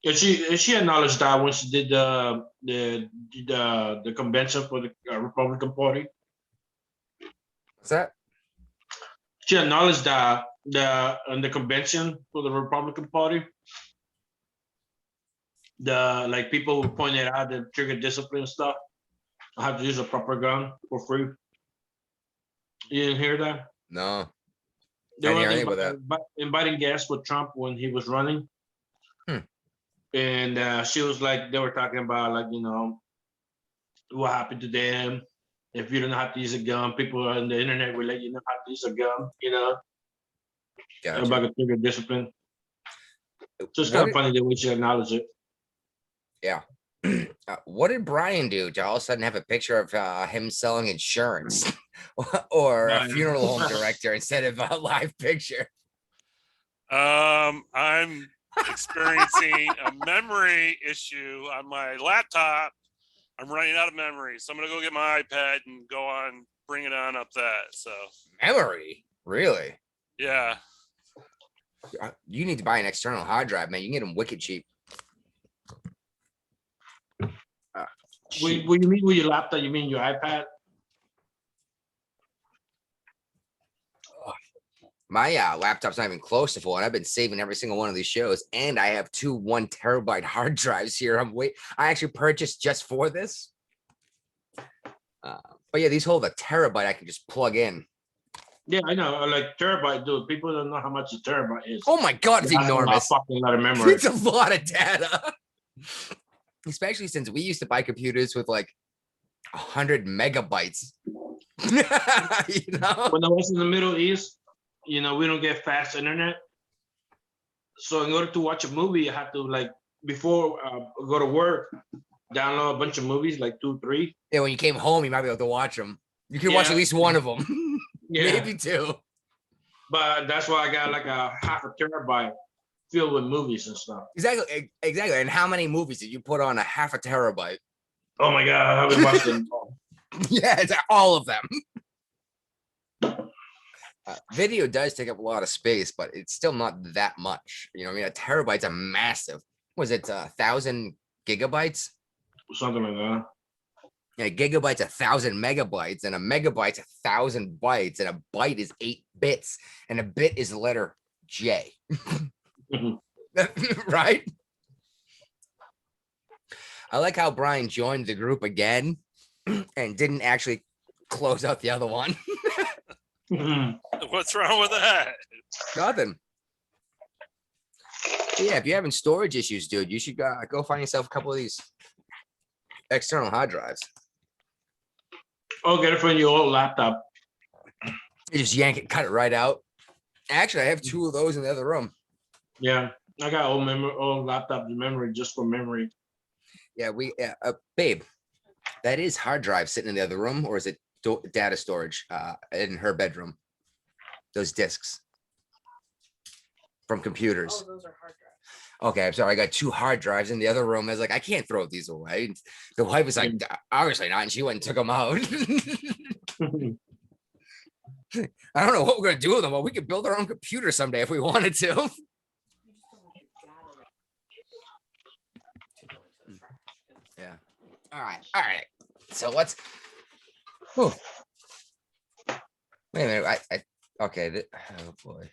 Yeah, she acknowledged that when she did the convention for the Republican Party. What's that? She acknowledged that the convention for the Republican Party, people who pointed out the trigger discipline stuff, I have to use a proper gun for free. You didn't hear that? No. They I were didn't hear anything about inviting guests with Trump when he was running. And she was like, they were talking about what happened to them If you don't know how to use a gun, people on the internet will let you know how to use a gun. Gotcha. Everybody can trigger discipline. So it's What kind of did- funny the way you acknowledge it. Yeah. What did Brian do to all of a sudden have a picture of him selling insurance or a Brian. funeral home director instead of a live picture? I'm experiencing a memory issue on my laptop. I'm running out of memory, so I'm gonna go get my iPad and go on, bring it on up that. So Memory? Really? yeah, You need to buy an external hard drive, man. You can get them wicked cheap. What you mean with your laptop? You mean your iPad? My laptop's not even close to full, and I've been saving every single one of these shows. And I have two 1 terabyte hard drives here. I actually purchased just for this. But yeah, these hold a terabyte I can just plug in. Yeah, I know. Like terabyte, dude. People don't know how much a terabyte is. Oh my god, it's That's enormous. A fucking lot of memory. It's a lot of data. Especially since we used to buy computers with like 100 megabytes. You know? When I was in the Middle East, we don't get fast internet. So in order to watch a movie, you have to like before go to work, download a bunch of movies, like 2, 3. Yeah, when you came home, you might be able to watch them. You can watch Yeah. at least one of them. Yeah, Maybe two. but that's why I got like a half a terabyte filled with movies and stuff. Exactly. And how many movies did you put on a half a terabyte? Oh my god, I haven't watched them all. Yeah, it's all of them. Video does take up a lot of space, but it's still not that much. You know what I mean? A terabyte's a massive. Was it 1,000 gigabytes? Something like that. Yeah, gigabyte's 1,000 megabytes, and a megabyte's 1,000 bytes, and a byte is 8 bits, and a bit is the letter J. Right? I like how Brian joined the group again and didn't actually close out the other one. what's wrong with that? Nothing. Yeah, if you're having storage issues, dude, you should go find yourself a couple of these external hard drives. Oh, get it from your old laptop. You just yank it, cut it right out. Actually, I have 2 of those in the other room. Yeah, I got old laptop memory just for memory. Yeah, babe, that is hard drive sitting in the other room, or is it data storage in her bedroom? Those discs from computers. Oh, those are hard drives. Okay, I'm sorry. I got 2 hard drives in the other room. I was like, I can't throw these away. The wife was like, obviously not, and she went and took them out. I don't know what we're gonna do with them, but we could build our own computer someday if we wanted to. You just don't want your data to Yeah. All right. So let's. Whew. Wait a minute. Okay. Oh boy.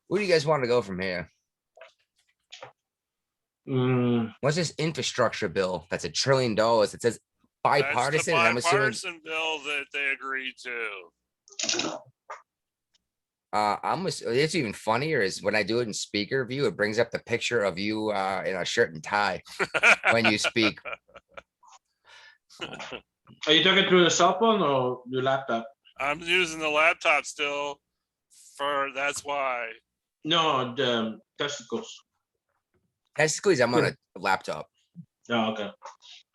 Where do you guys want to go from here? What's this infrastructure bill? That's $1 trillion. It says That's the bipartisan. And I'm assuming bipartisan bill that they agreed to. it's even funnier is when I do it in speaker view, it brings up the picture of you in a shirt and tie when you speak. Are you talking through the cell phone or your laptop? I'm using the laptop still. That's why. No, the testicles. Technically, I'm on a laptop. Oh, okay.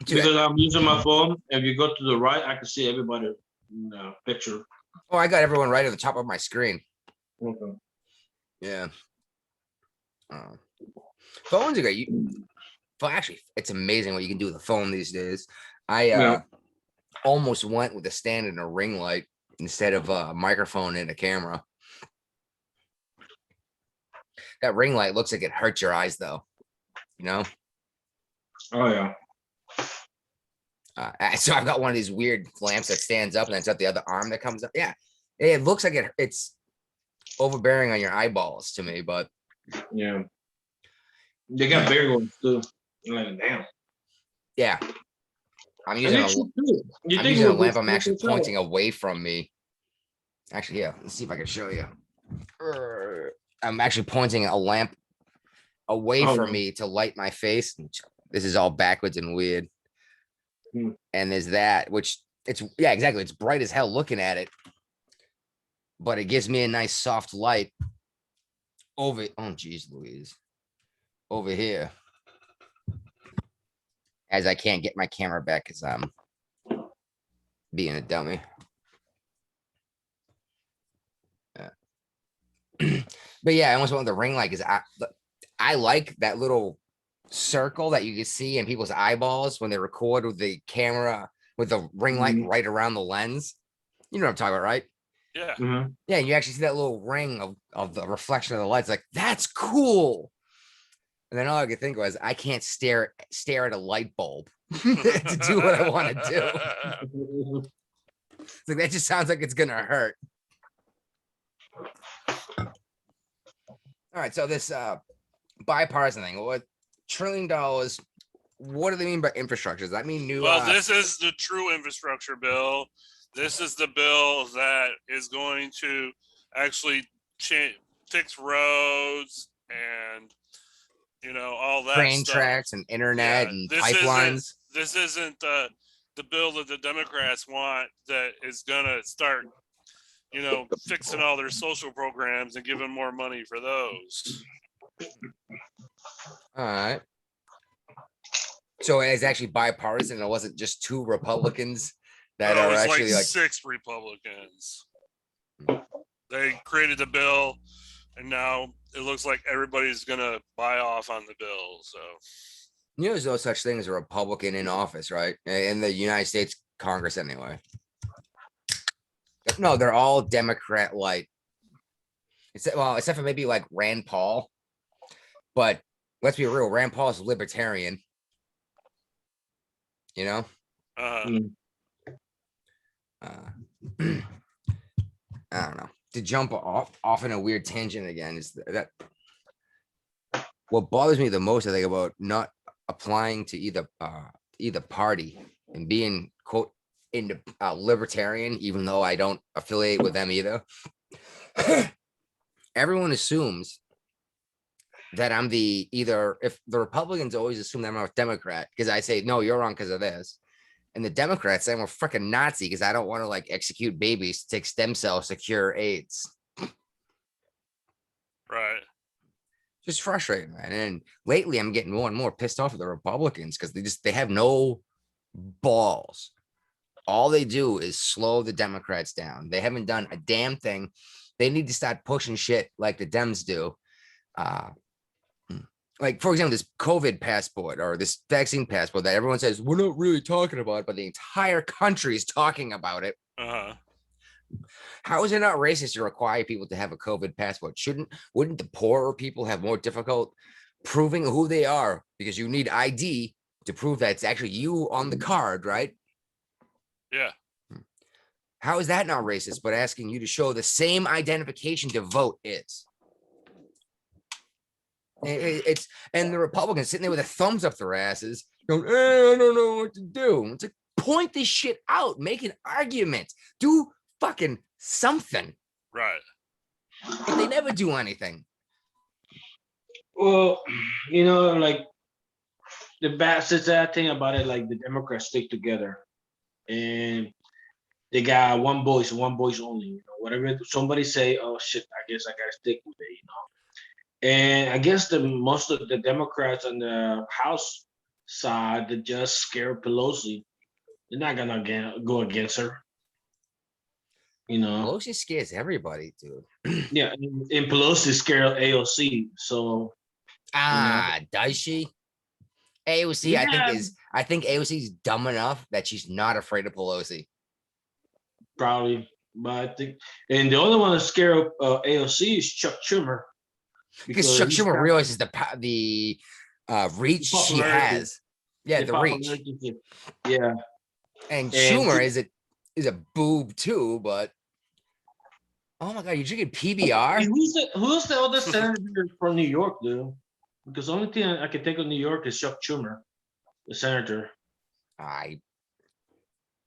Dude, Because I'm using my phone. If you go to the right, I can see everybody in the picture. oh, I got everyone right at the top of my screen. Okay. Yeah. Phones are great. Actually, it's amazing what you can do with a phone these days. I Yeah. almost went with a stand and a ring light instead of a microphone and a camera. That ring light looks like it hurts your eyes, though. You know. Oh yeah. So I've got one of these weird lamps that stands up and it's got the other arm that comes up. Yeah, it looks like it's overbearing on your eyeballs to me, but Yeah. They got bigger ones too. You're like, damn. yeah, I'm And using it's a, cheap, too. You I'm think using a it would be lamp. I'm actually cheaper, so- pointing away from me. Actually, yeah. Let's see if I can show you. I'm actually pointing a lamp away Oh, from yeah. me to light my face. This is all backwards and weird. Hmm. And there's that, which It's yeah, exactly. It's bright as hell looking at it, but it gives me a nice soft light over. Oh, geez, Louise, over here. As I can't get my camera back because I'm being a dummy. But yeah, I almost want the ring light because I like that little circle that you can see in people's eyeballs when they record with the camera with the ring light Mhm. right around the lens. You know what I'm talking about, right? Yeah. Mhm. Yeah, and you actually see that little ring of the reflection of the lights. Like, that's cool. And then all I could think was, I can't stare at a light bulb to do what I want to do. It's like, that just sounds like it's gonna hurt. All right, so this bipartisan thing, what $1 trillion? What do they mean by infrastructure? Does that mean new? Well, this is the true infrastructure bill. This is the bill that is going to actually fix roads and all that train stuff. tracks and internet Yeah, and this pipelines. isn't the bill that the Democrats want that is gonna start fixing all their social programs and giving more money for those. All right. So it's actually bipartisan. It wasn't just two Republicans that No, are it's actually like 6 Republicans. They created the bill, and now it looks like everybody's gonna buy off on the bill. So there's no such thing as a Republican in office, right? In the United States Congress, anyway. No, they're all Democrat light. Except for maybe like Rand Paul. But let's be real, Rand Paul is libertarian. You know? Mm. I don't know. To jump off in a weird tangent again is that what bothers me the most, I think, about not applying to either party and being quote into libertarian, even though I don't affiliate with them either. Everyone assumes that I'm if the Republicans always assume that I'm a Democrat because I say, no, you're wrong because of this. And the Democrats say I'm a freaking Nazi because I don't want to like execute babies to take stem cells to cure AIDS. right. Just frustrating, man. And lately I'm getting more and more pissed off at the Republicans because they have no balls. All they do is slow the Democrats down. They haven't done a damn thing. They need to start pushing shit like the Dems do. Like, for example, this COVID passport or this vaccine passport that everyone says we're not really talking about it, but the entire country is talking about it. Uh-huh. How is it not racist to require people to have a COVID passport? Wouldn't the poorer people have more difficult proving who they are because you need ID to prove that it's actually you on the card, right? Yeah. How is that not racist? But asking you to show the same identification to vote is. It's and the Republicans sitting there with a thumbs up their asses, going, I don't know what to do. It's like, point this shit out, make an argument, do fucking something. Right. But they never do anything. Well, like the sad thing about it, like the Democrats stick together, and they got one voice only. Whatever somebody say, oh shit, I guess I gotta stick with it. And I guess most of the Democrats on the House side that just scared Pelosi. They're not gonna go against her. Pelosi scares everybody, dude. Yeah, and Pelosi scared AOC. So does she? AOC, yeah, I think AOC is dumb enough that she's not afraid of Pelosi. probably. But I think, and the only one that's scared of AOC is Chuck Schumer. Because Chuck Schumer realizes the reach she has. Yeah, the reach. Yeah. And Schumer is a boob too, but oh my god, you're drinking PBR? Who's the other senator from New York, dude? Because the only thing I can think of New York is Chuck Schumer, the senator. I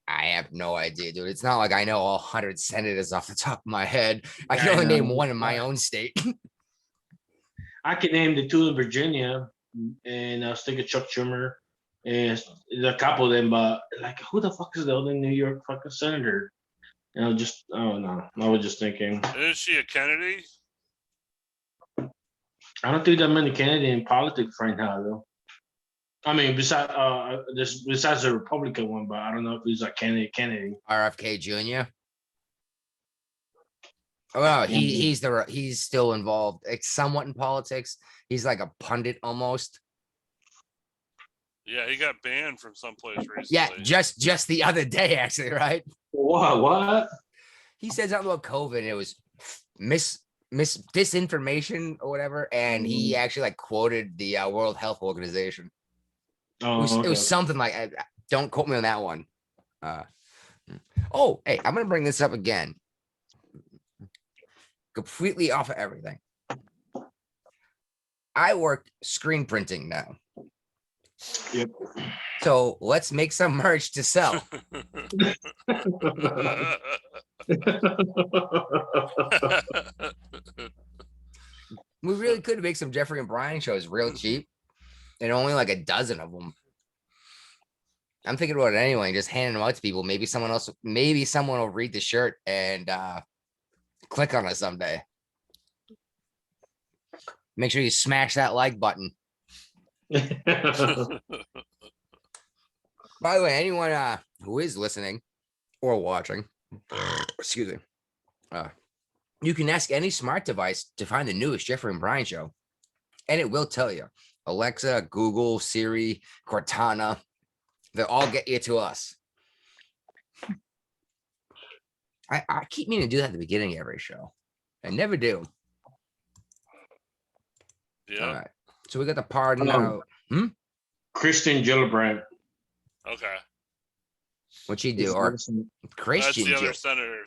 have no idea, dude. It's not like I know all 100 senators off the top of my head. I can only name one in my own state. I can name the two in Virginia, and I was thinking Chuck Schumer. And there's a couple of them, but like, who the fuck is the other New York fucking senator? And I was just, oh no, I was just thinking, Isn't she a Kennedy? I don't think that many Canadian politics right now though. I mean, besides the Republican one, but I don't know if he's a Kennedy. RFK Jr. Well, he's still involved, like, somewhat in politics. He's like a pundit almost. Yeah, he got banned from someplace recently. Yeah, just the other day, actually, right? What? He said something about COVID. And it was disinformation or whatever, and he actually like quoted the World Health Organization. Oh, It was okay. something like, don't quote me on that one. Oh, hey, I'm gonna bring this up again. Completely off of everything. I work screen printing now. Yep. So let's make some merch to sell. We really could make some Jeffrey and Brian shows real cheap, and only like a dozen of them. I'm thinking about it anyway, just handing them out to people. Maybe someone will read the shirt and click on it someday. Make sure you smash that like button. By the way, anyone who is listening or watching, excuse me, you can ask any smart device to find the newest Jeffrey and Brian show, and it will tell you. Alexa, Google, Siri, Cortana, they'll all get you to us. I keep meaning to do that at the beginning of every show. I never do. Yeah. All right. So we got the pardon now. Christian Gillibrand. Okay. What'd she do? Or That's Christian the other Jill. senator.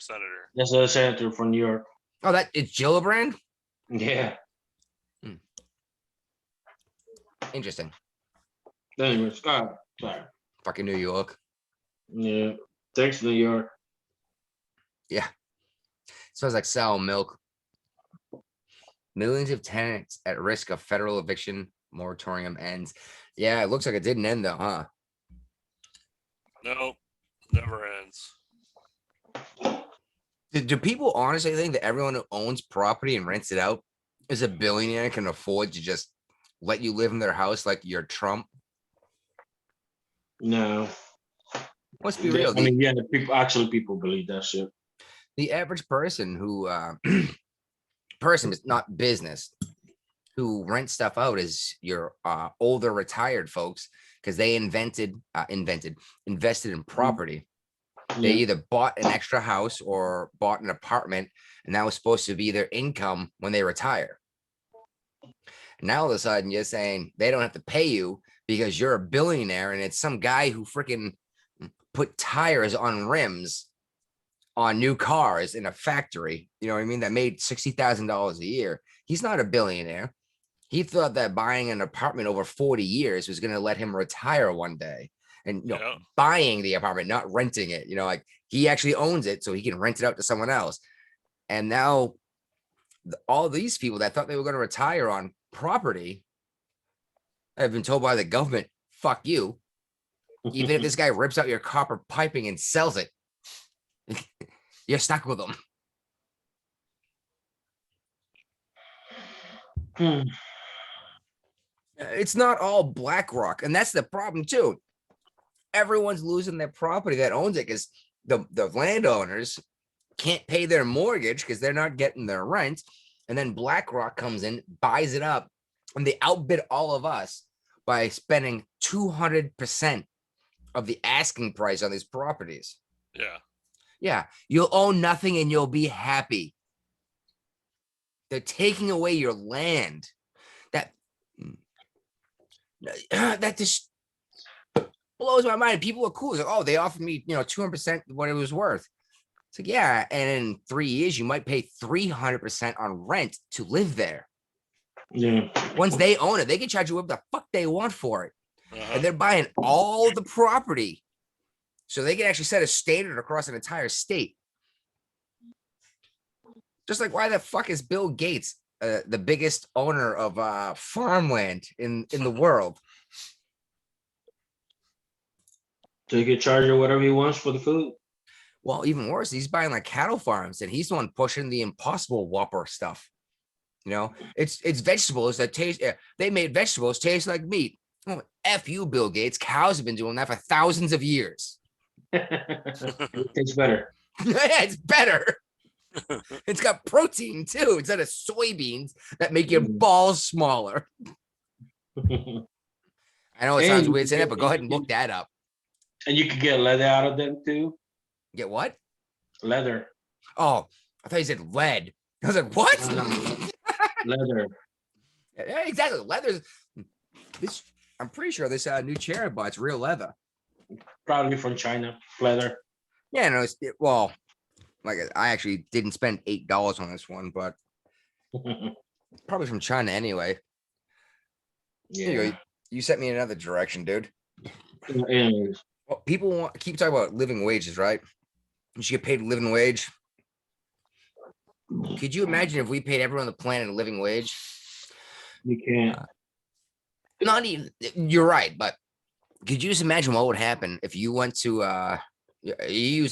That's the senator from New York. Oh, that it's Gillibrand? Yeah. Interesting. Anyways, sorry. Fucking New York. Yeah. Thanks, New York. Yeah. Smells like sour milk. Millions of tenants at risk of federal eviction moratorium ends. Yeah, it looks like it didn't end though, huh? No, never ends. Do people honestly think that everyone who owns property and rents it out is a billionaire and can afford to just let you live in their house like you're Trump? No. Let's be real. I mean, yeah, people believe that shit. The average person who person is not business who rents stuff out is your older retired folks because they invested in property. They either bought an extra house or bought an apartment, and that was supposed to be their income when they retire. Now all of a sudden you're saying they don't have to pay you because you're a billionaire and it's some guy who freaking put tires on rims on new cars in a factory, you know what I mean, that made $60,000 a year. He's not a billionaire. He thought that buying an apartment over 40 years was going to let him retire one day. And buying the apartment, not renting it, like he actually owns it so he can rent it out to someone else. And now all these people that thought they were going to retire on property have been told by the government, fuck you. Even if this guy rips out your copper piping and sells it, you're stuck with them. It's not all BlackRock, and that's the problem too. Everyone's losing their property that owns it because the landowners can't pay their mortgage because they're not getting their rent. And then BlackRock comes in, buys it up, and they outbid all of us by spending 200% of the asking price on these properties. Yeah. Yeah, you'll own nothing and you'll be happy. They're taking away your land. That just blows my mind. People are cool. It's like, oh, they offered me, 200% what it was worth. It's like, yeah, and in 3 years, you might pay 300% on rent to live there. Yeah. Once they own it, they can charge you what the fuck they want for it. And they're buying all the property. So they can actually set a standard across an entire state. Just like, why the fuck is Bill Gates the biggest owner of farmland in the world? So he can charge her whatever he wants for the food. Well, even worse, he's buying like cattle farms, and he's the one pushing the Impossible Whopper stuff. You know, it's vegetables that taste. They made vegetables taste like meat. Oh, F you, Bill Gates. Cows have been doing that for thousands of years. It tastes better. Yeah, it's better. It's got protein too, instead of soybeans that make your balls smaller. I know it sounds And weird saying that, but go ahead and look that up. And you can get leather out of them too. Get what? Leather. Oh, I thought you said lead. I was like, what? Leather. Yeah, exactly. Leather's this. I'm pretty sure this new chair I bought, it's real leather. Probably from China. Leather. Yeah, no, well, like I actually didn't spend $8 on this one, but probably from China anyway. Here you Yeah. go. You sent me in another direction, dude. Anyways. Well, people keep talking about living wages, right? You should get paid a living wage. Could you imagine if we paid everyone on the planet a living wage? You can't. Not even, you're right, but could you just imagine what would happen if you went to you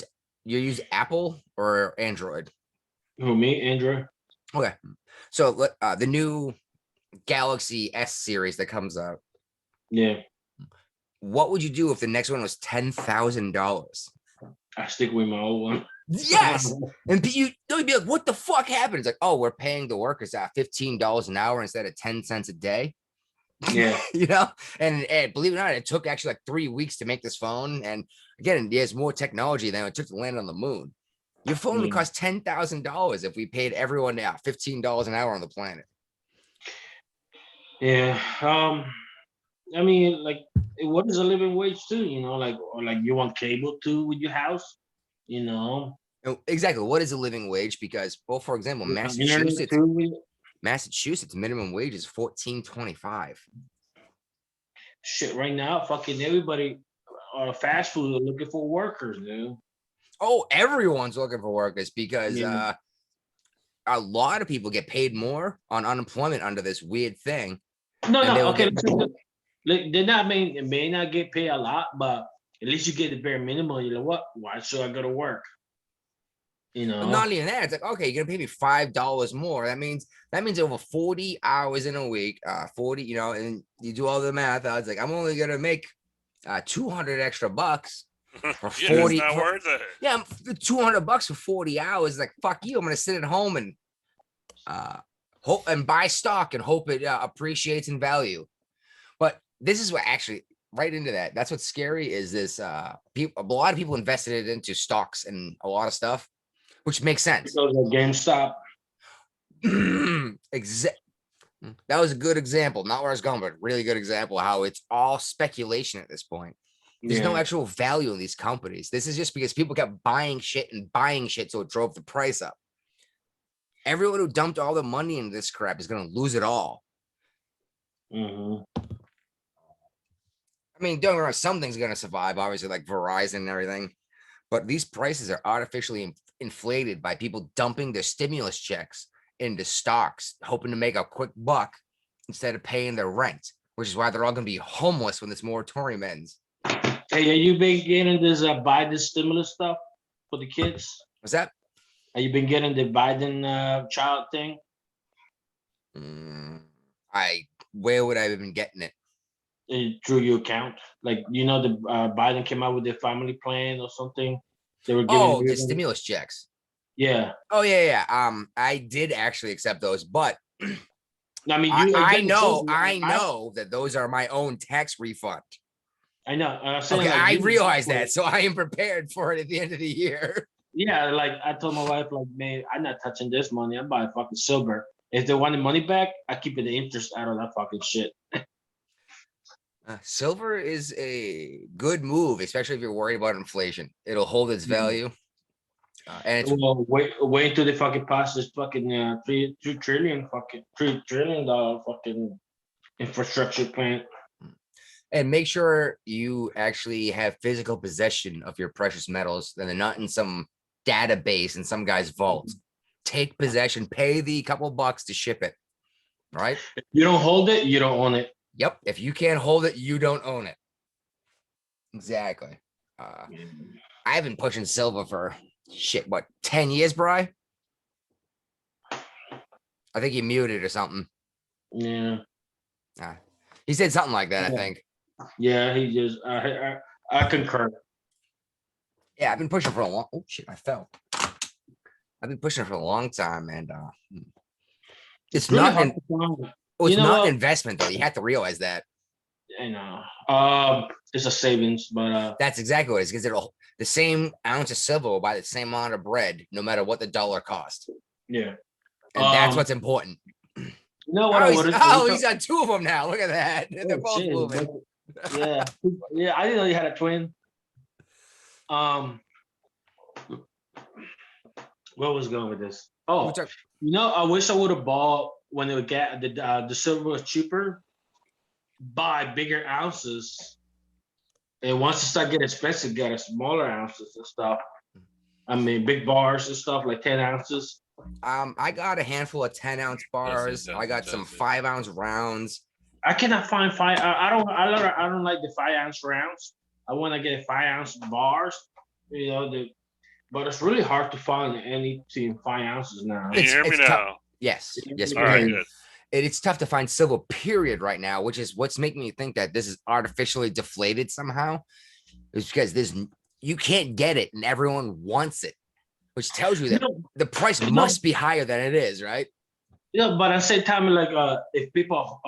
use Apple or Android? Who, me, Andrew? Okay. So the new Galaxy S series that comes out, Yeah. what would you do if the next one was $10,000? I stick with my old one. Yes. And you'd be like, what the fuck happened? It's like, oh, we're paying the workers $15 an hour instead of 10 cents a day. Yeah. You know, and believe it or not, it took actually like 3 weeks to make this phone. And again, there's more technology than it took to land on the moon. Your phone would Yeah. cost $10,000 if we paid everyone $15 an hour on the planet. Yeah. I mean, like, what is a living wage too? You know, like, or like you want cable too with your house? You know, Exactly. What is a living wage? Because, well, for example, internet too. Massachusetts minimum wage is $14.25. Shit, right now, fucking everybody, fast food are looking for workers, dude. Oh, everyone's looking for workers because Yeah. a lot of people get paid more on unemployment under this weird thing. No, And they no, will okay. get- Like, they're not may not get paid a lot, but at least you get the bare minimum. You know what? Why should I go to work? You But know, not even that. It's like, okay, you're gonna pay me $5 more. That means over 40 hours in a week. 40, you know, and you do all the math. I was like, I'm only gonna make 200 extra bucks for Yeah, 40. it's not worth it. Yeah, $200 for 40 hours. Like, fuck you. I'm gonna sit at home and hope and buy stock and hope it appreciates in value. But this is what actually right into that. That's what's scary is this a lot of people invested it into stocks and a lot of stuff, which makes sense. because of GameStop. That was a good example, not where I was going, but really good example of how it's all speculation at this point. There's no Yeah. actual value in these companies. This is just because people kept buying shit, so it drove the price up. Everyone who dumped all the money into this crap is going to lose it all. Mhm. I mean, don't get me wrong, something's going to survive, obviously, like Verizon and everything. But these prices are artificially inflated by people dumping their stimulus checks into stocks, hoping to make a quick buck instead of paying their rent, which is why they're all going to be homeless when this moratorium ends. Hey, have you been getting this Biden stimulus stuff for the kids? What's that? Have you been getting the Biden child thing? Where would I have been getting it? Through your account? Like, you know, the Biden came out with the family plan or something. They were giving. Oh, the everything- stimulus checks. Yeah. Oh, yeah. I did actually accept those, but I mean, I you know said- that those are my own tax refund. I know. I'm saying, Okay, like, I you realize asked for that, it. so I am prepared for it at the end of the year. Yeah, like I told my wife, like, man, I'm not touching this money. I'm buying fucking silver. If they want the money back, I keep the interest out of that fucking shit. Silver is a good move, especially if you're worried about inflation. It'll hold its Mhm. value. And it's Well, wait until they fucking pass this fucking $3 trillion fucking infrastructure plan. and make sure you actually have physical possession of your precious metals, and they're not in some database in some guy's vault. Take possession, pay the couple bucks to ship it. Right? If you don't hold it, you don't own it. Yep. If you can't hold it, you don't own it. Exactly. I've been pushing silver for shit, what, 10 years, Bri? I think you muted or something. Yeah. He said something like that, I think. Yeah, he just I concur. Yeah, I've been pushing for a long. Oh shit, I fell. I've been pushing for a long time, and it's Really not hard an. to find. Oh, it's You know not what? an investment though. You have to realize that. I know. It's a savings, but That's exactly what it is. Because it'll the same ounce of silver will buy the same amount of bread, no matter what the dollar cost, yeah. and that's what's important. You know what Oh, I he's, would oh, he's on two of them now. Look at that. They're Oh, both shit, moving. yeah. Yeah, I didn't know you had a twin. Where was I going with this? Oh, What's up? I wish I would have bought when it would get the silver was cheaper, buy bigger ounces. And once it start getting expensive, get a smaller ounces and stuff. I mean, big bars and stuff like 10 ounces. I got a handful of 10-ounce bars. I got some 5-ounce rounds. I cannot find five. I don't like the 5-ounce rounds. I want to get 5-ounce bars. But it's really hard to find anything 5 ounces now. Can you hear me It's tough. now? Yes, yes, All we right, can. good. It's tough to find silver, period, right now, which is what's making me think that this is artificially deflated somehow. It's because you can't get it and everyone wants it, which tells you that the price must be higher than it is, right? Yeah, but at the same time, like if people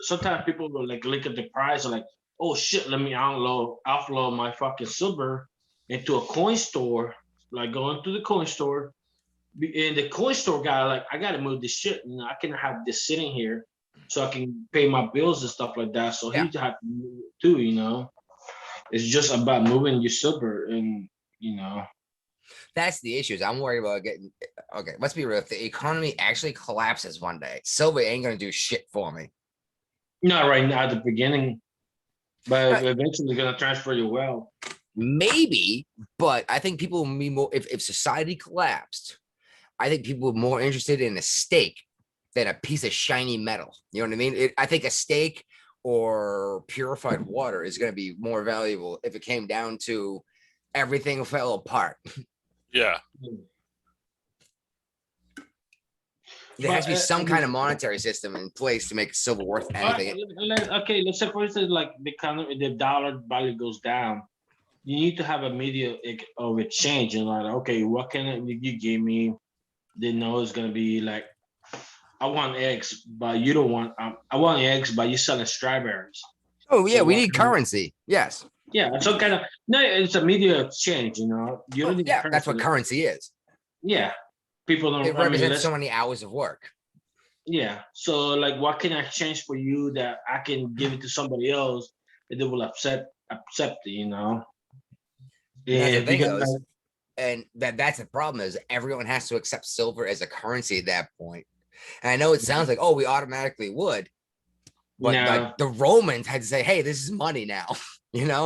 sometimes people will like look at the price and like, oh shit, let me offload my fucking silver into a coin store, like going to the coin store. And the coin store guy, like, I gotta move this shit. I can have this sitting here so I can pay my bills and stuff like that. So he have to move it too. It's just about moving your silver and That's the issues. I'm worried about getting. Okay, let's be real. If the economy actually collapses one day, silver ain't gonna do shit for me. not right now at the beginning, but eventually gonna transfer your wealth. Maybe, but I think people will be more if society collapsed. I think people are more interested in a steak than a piece of shiny metal. You know what I mean? I think a steak or purified water is going to be more valuable if it came down to everything fell apart. Yeah. There has to be some kind of monetary system in place to make silver worth anything. Okay, let's say for instance, like the dollar value goes down. You need to have a media of exchange and like, okay, what can you give me? They know it's gonna be like, I want eggs, but you don't want. I want eggs, but you're selling strawberries. Oh yeah, So we what need can you- currency. Yes. Yeah, some kind of no. It's a media exchange. You don't need Yeah, that's what currency. currency is. Yeah, people don't. It represents so many hours of work. Yeah. So like, what can I exchange for you that I can give it to somebody else and they will accept it? And that's the And thing, because though, and that's the problem is everyone has to accept silver as a currency at that point. And I know it sounds like, oh, we automatically would, but No. like the Romans had to say, hey, this is money now, Yeah.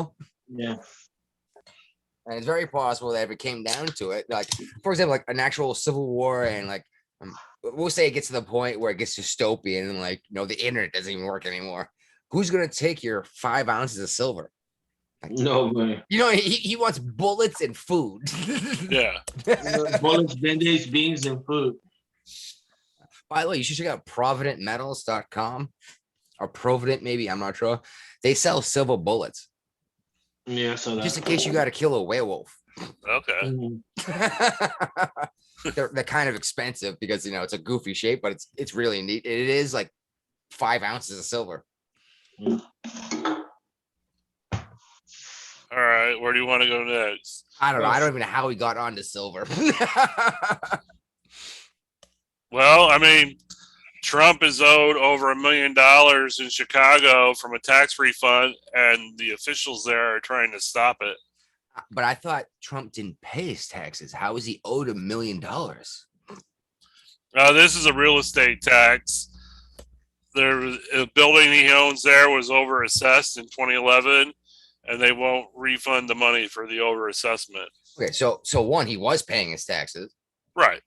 And it's very possible that if it came down to it, like for example, like an actual civil war, and like we'll say it gets to the point where it gets dystopian, and like the internet doesn't even work anymore. Who's gonna take your 5 ounces of silver? No way. He wants bullets and food. Yeah. Bullets, band-aids, beans, and food. By the way, you should check out providentmetals.com or Provident, maybe. I'm not sure. They sell silver bullets Yeah, so just in case you got to kill a werewolf. Okay. They're kind of expensive because it's a goofy shape, but it's really neat. It is like 5 ounces of silver. All right. Where do you want to go next? I don't know. I don't even know how he got onto silver. Well, I mean, Trump is owed over $1 million in Chicago from a tax refund, and the officials there are trying to stop it. But I thought Trump didn't pay his taxes. How is he owed $1 million? This is a real estate tax. A building he owns there was overassessed in 2011, and they won't refund the money for the overassessment. Okay, so one, he was paying his taxes. Right.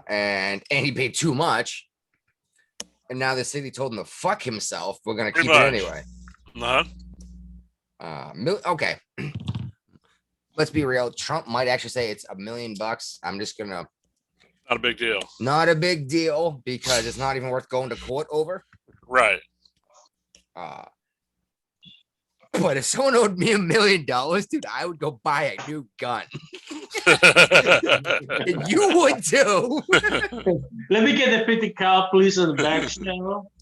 And he paid too much. And now the city told him to fuck himself. We're gonna Pretty keep it much. anyway. Uh-huh. Okay. let's be real. Trump might actually say it's $1 million. I'm just gonna Not a big deal. not a big deal because it's not even worth going to court over. Right. But if someone owed me $1 million, dude, I would go buy a new gun. And you would too. Let me get the 50 cal, please, on the back channel.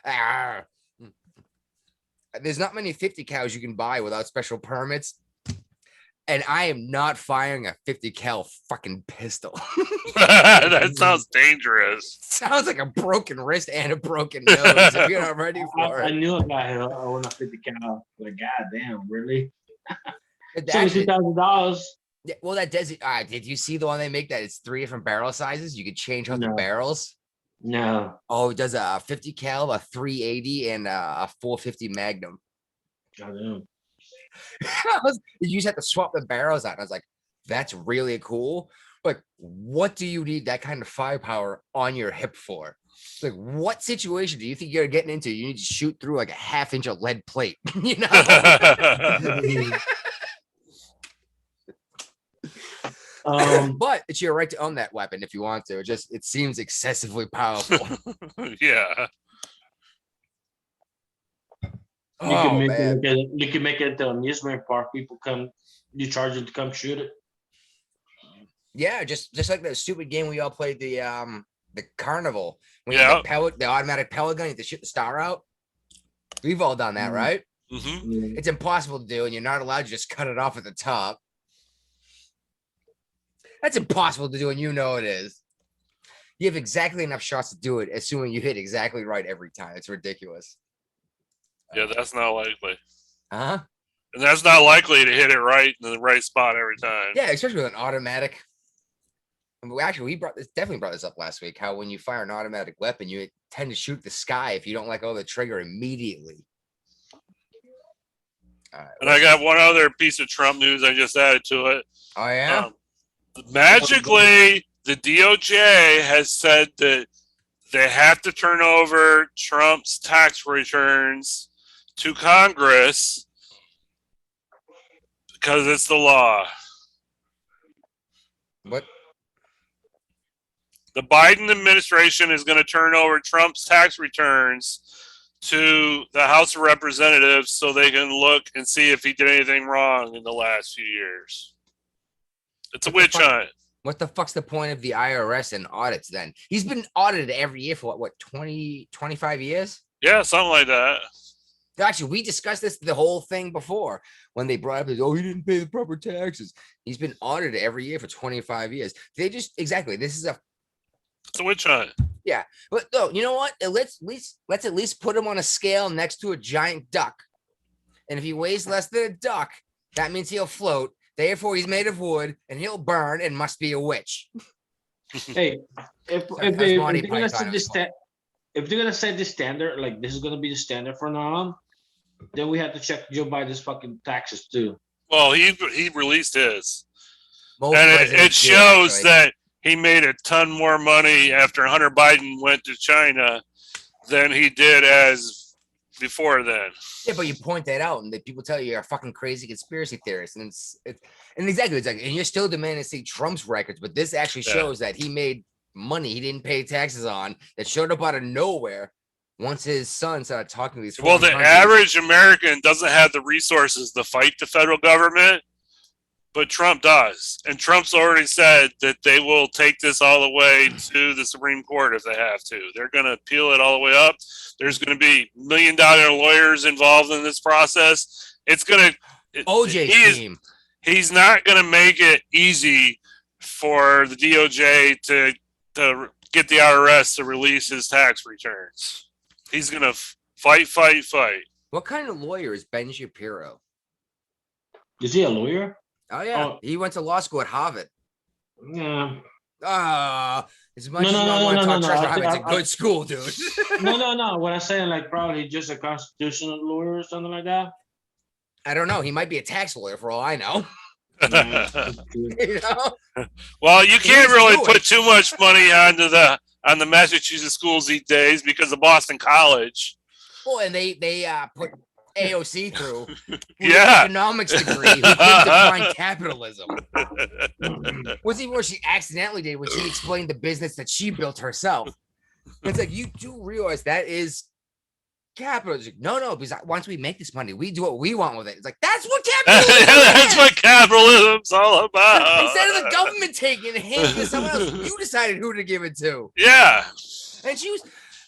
Ah. There's not many 50 cows you can buy without special permits. And I am not firing a 50 cal fucking pistol. That sounds dangerous. Sounds like a broken wrist and a broken nose if you're not ready for I it. knew a guy who owned a 50 cal. Like, goddamn, really? Actually, $72,000. yeah, well, that does it. Did you see the one they make that it's 3 different barrel sizes? You could change out the No. barrels. No. Oh, it does a 50 cal, a 380, and a 450 Magnum. Goddamn. You just have to swap the barrels out. I was like, that's really cool. Like, what do you need that kind of firepower on your hip for? Like, what situation do you think you're getting into? You need to shoot through like a 1/2 inch of lead plate, you know? But it's your right to own that weapon if you want to. It seems excessively powerful. Yeah. You can Oh, make man. you can make it to amusement park. People come, you charge them to come shoot it. Yeah, just like the stupid game we all played, the carnival. When you Yeah. have the automatic pellet gun, you have to shoot the star out. We've all done that, Mhm. right? Hmm. Yeah. It's impossible to do, and you're not allowed to just cut it off at the top. That's impossible to do, and you know it is. You have exactly enough shots to do it, assuming you hit exactly right every time. It's ridiculous. Yeah, that's not likely. Huh? And that's not likely to hit it right in the right spot every time. Yeah, especially with an automatic. We definitely brought this up last week. How when you fire an automatic weapon, you tend to shoot the sky if you don't let go of the trigger immediately. All right, And I got one other piece of Trump news I just added to it. oh yeah. Magically, the DOJ has said that they have to turn over Trump's tax returns to Congress because it's the law. What? The Biden administration is going to turn over Trump's tax returns to the House of Representatives so they can look and see if he did anything wrong in the last few years. It's a What the witch fuck? hunt. What the fuck's the point of the IRS and audits then? He's been audited every year for what 20, 25 years? Yeah, something like that. Actually, we discussed the whole thing before when they brought up this, oh, he didn't pay the proper taxes. He's been audited every year for 25 years. This is a It's a witch hunt. but no, you know what? Let's at least put him on a scale next to a giant duck. And if he weighs less than a duck, that means he'll float. Therefore, he's made of wood and he'll burn and must be a witch. Hey, if That's they're Monty gonna Python set as this well. if they're gonna set this standard, like this is gonna be the standard for now on, then we have to check Joe Biden's fucking taxes too. Well, he released his. Most And it presidents do, shows actually. that he made a ton more money after Hunter Biden went to China than he did as before then. Yeah, but you point that out, and the people tell you you're a fucking crazy conspiracy theorist, and exactly, it's like, and you're still demanding to see Trump's records, but this actually Yeah. shows that he made money he didn't pay taxes on that showed up out of nowhere once his son started talking to these. Well, the foreign countries. average American doesn't have the resources to fight the federal government, but Trump does. And Trump's already said that they will take this all the way to the Supreme Court if they have to. They're going to appeal it all the way up. There's going to be $1 million lawyers involved in this process. It's going to OJ scheme. He's not going to make it easy for the DOJ to get the IRS to release his tax returns. He's going to fight. What kind of lawyer is Ben Shapiro? Is he a lawyer? Oh yeah, Oh. he went to law school at Harvard. Yeah. As much No, as no, you don't no, want no, to talk no, trash I about Harvard, think it's a good school, dude. No. What I'm saying, like probably just a constitutional lawyer or something like that. I don't know. He might be a tax lawyer for all I know. Yeah. You know? Well, you can't He's really doing- put too much money on the Massachusetts schools these days because of Boston College. Well, and they put AOC through. With Yeah. an economics degree who couldn't define capitalism. What's even worse, she accidentally did when she explained the business that she built herself. It's like, you do realize that is capitalism. No, because once we make this money, we do what we want with it. It's like, that's what capitalism That's is. what capitalism's all about. Instead of the government taking it and handing it to someone else, you decided who to give it to. Yeah. And she was,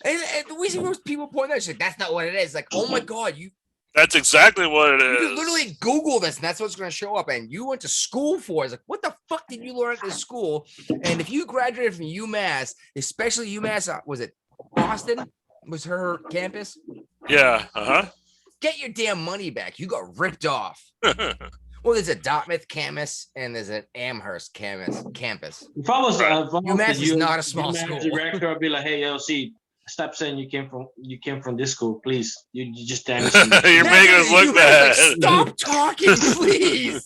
and the reason most people point out, she's like, that's not what it is. Like, oh my God, you That's exactly what it can is. literally Google this, and that's what's going to show up. And you went to school for it. It's like, what the fuck did you learn at this school? And if you graduated from UMass, especially UMass, was it Boston? Was her campus? Yeah. Uh Get your damn money back. You got ripped off. huh. Well, there's a Dartmouth campus and there's an Amherst campus. If I was, UMass is not a small school. director, I'd be like, hey, LC, stop saying you came from this school, please. You just damaged You're making us look bad. Stop talking, please.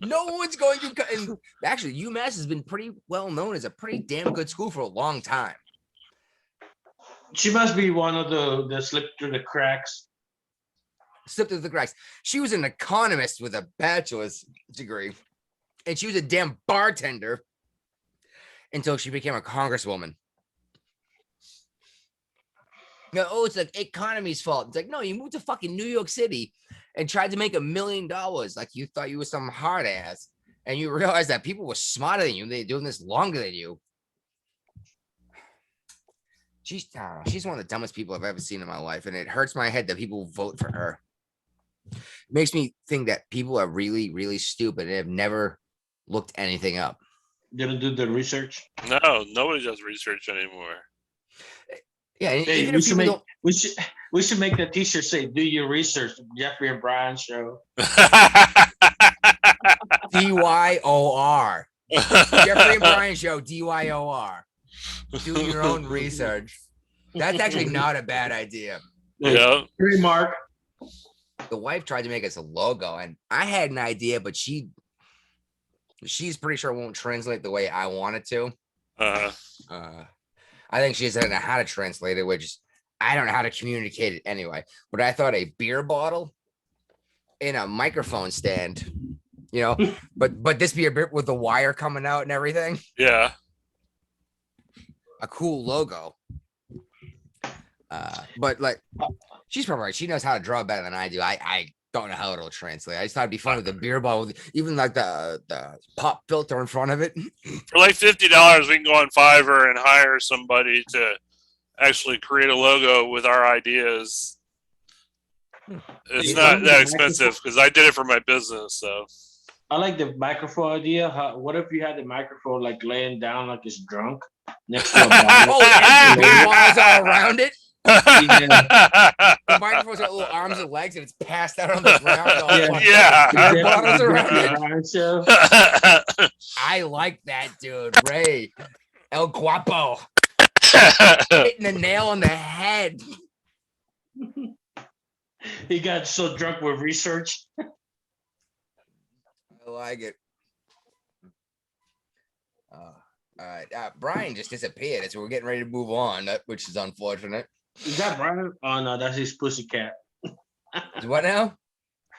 No one's going to. And actually, UMass has been pretty well known as a pretty damn good school for a long time. She must be one of the slip through the cracks. Slipped through the cracks. She was an economist with a bachelor's degree, and she was a damn bartender until she became a congresswoman. No, oh, it's like economy's fault. It's like, no, you moved to fucking New York City and tried to make $1 million. Like you thought you were some hard ass, and you realized that people were smarter than you. They're doing this longer than you. She's one of the dumbest people I've ever seen in my life, and it hurts my head that people vote for her. It makes me think that people are really, really stupid and have never looked anything up. Didn't do the research. No, nobody does research anymore. Yeah, and Hey, even we if should people make don't, we should make that T-shirt say "Do your research." Jeffrey and Brian show. DYOR. Jeffrey and Brian show, DYOR. Do your own research. That's actually not a bad idea. Yeah. Remark. The wife tried to make us a logo, and I had an idea, but she's pretty sure it won't translate the way I want it to. I think she doesn't know how to translate it, which I don't know how to communicate it anyway. But I thought a beer bottle in a microphone stand, but this be a bit with the wire coming out and everything. Yeah. A cool logo. But like, she's probably right. She knows how to draw better than I do. I don't know how it'll translate. I just thought it'd be fun with the beer bottle, even like the pop filter in front of it. For like $50, we can go on Fiverr and hire somebody to actually create a logo with our ideas. It's not that expensive because I did it for my business. So I like the microphone idea. What if you had the microphone like laying down like it's drunk next to a bottle? Oh, and the walls all around it. Yeah. The microphone's got little arms and legs, and it's passed out on the ground. All Yeah. fucked Yeah. up. Beer bottles around it. Brian show. I like that, dude. Ray El Guapo hitting the nail on the head. He got so drunk with research. I like it. All right, Brian just disappeared, so we're getting ready to move on, which is unfortunate. Is that Brian? Oh no, that's his pussycat. What now?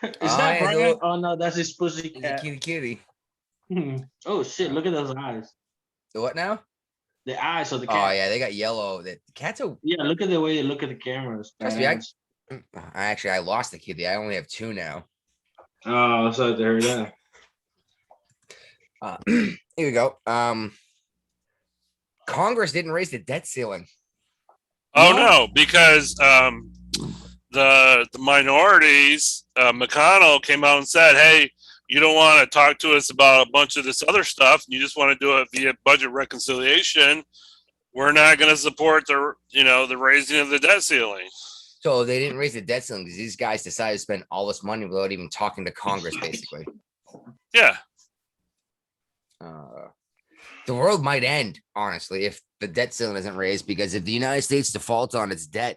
Is Oh, that yeah, Brian? little- Oh no, that's his He's a pussycat. kitty. Oh shit! Look at those eyes. The what now? The eyes of the Oh cat. yeah, they got yellow. The cats are. Yeah, look at the way they look at the cameras. Trust me, I lost the kitty. I only have 2 now. Oh, sorry to hear that. Here we go. Congress didn't raise the debt ceiling. Oh no, because the minorities, McConnell came out and said, "Hey, you don't want to talk to us about a bunch of this other stuff. You just want to do it via budget reconciliation. We're not going to support the raising of the debt ceiling." So they didn't raise the debt ceiling because these guys decided to spend all this money without even talking to Congress, basically. Yeah. The world might end, honestly, if the debt ceiling isn't raised, because if the United States defaults on its debt,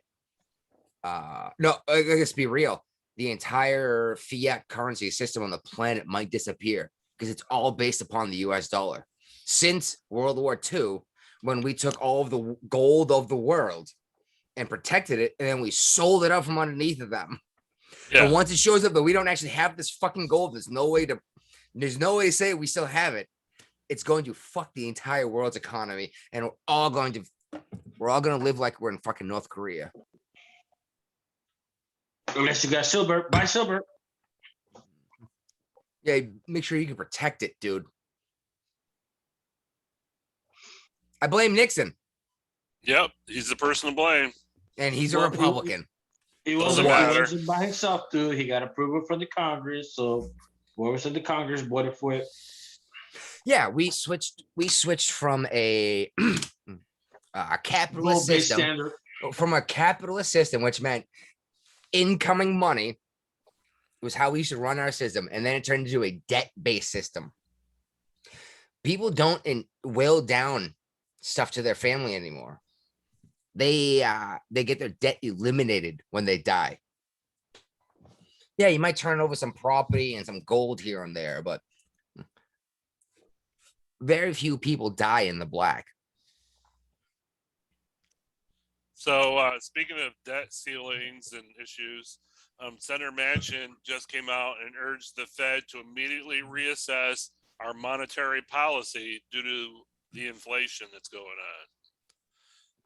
let's be real, the entire fiat currency system on the planet might disappear because it's all based upon the US dollar. Since World War II, when we took all of the gold of the world and protected it, and then we sold it out from underneath of them. Yeah. And once it shows up that we don't actually have this fucking gold, there's no way to say we still have it. It's going to fuck the entire world's economy, and we're all gonna live like we're in fucking North Korea. Unless you got silver, buy silver. Yeah, make sure you can protect it, dude. I blame Nixon, Yep. He's the person to blame. and he's a Well, Republican. He Doesn't wasn't, matter. by himself too. He got approval from the Congress. So whoever's in the Congress voted for it. Yeah, we switched from a capitalist Gold-based system, standard. which meant incoming money was how we should run our system, and then it turned into a debt-based system. People don't will down stuff to their family anymore. They get their debt eliminated when they die. Yeah, you might turn over some property and some gold here and there, but very few people die in the black. So speaking of debt ceilings and issues, Senator Manchin just came out and urged the Fed to immediately reassess our monetary policy due to the inflation that's going on.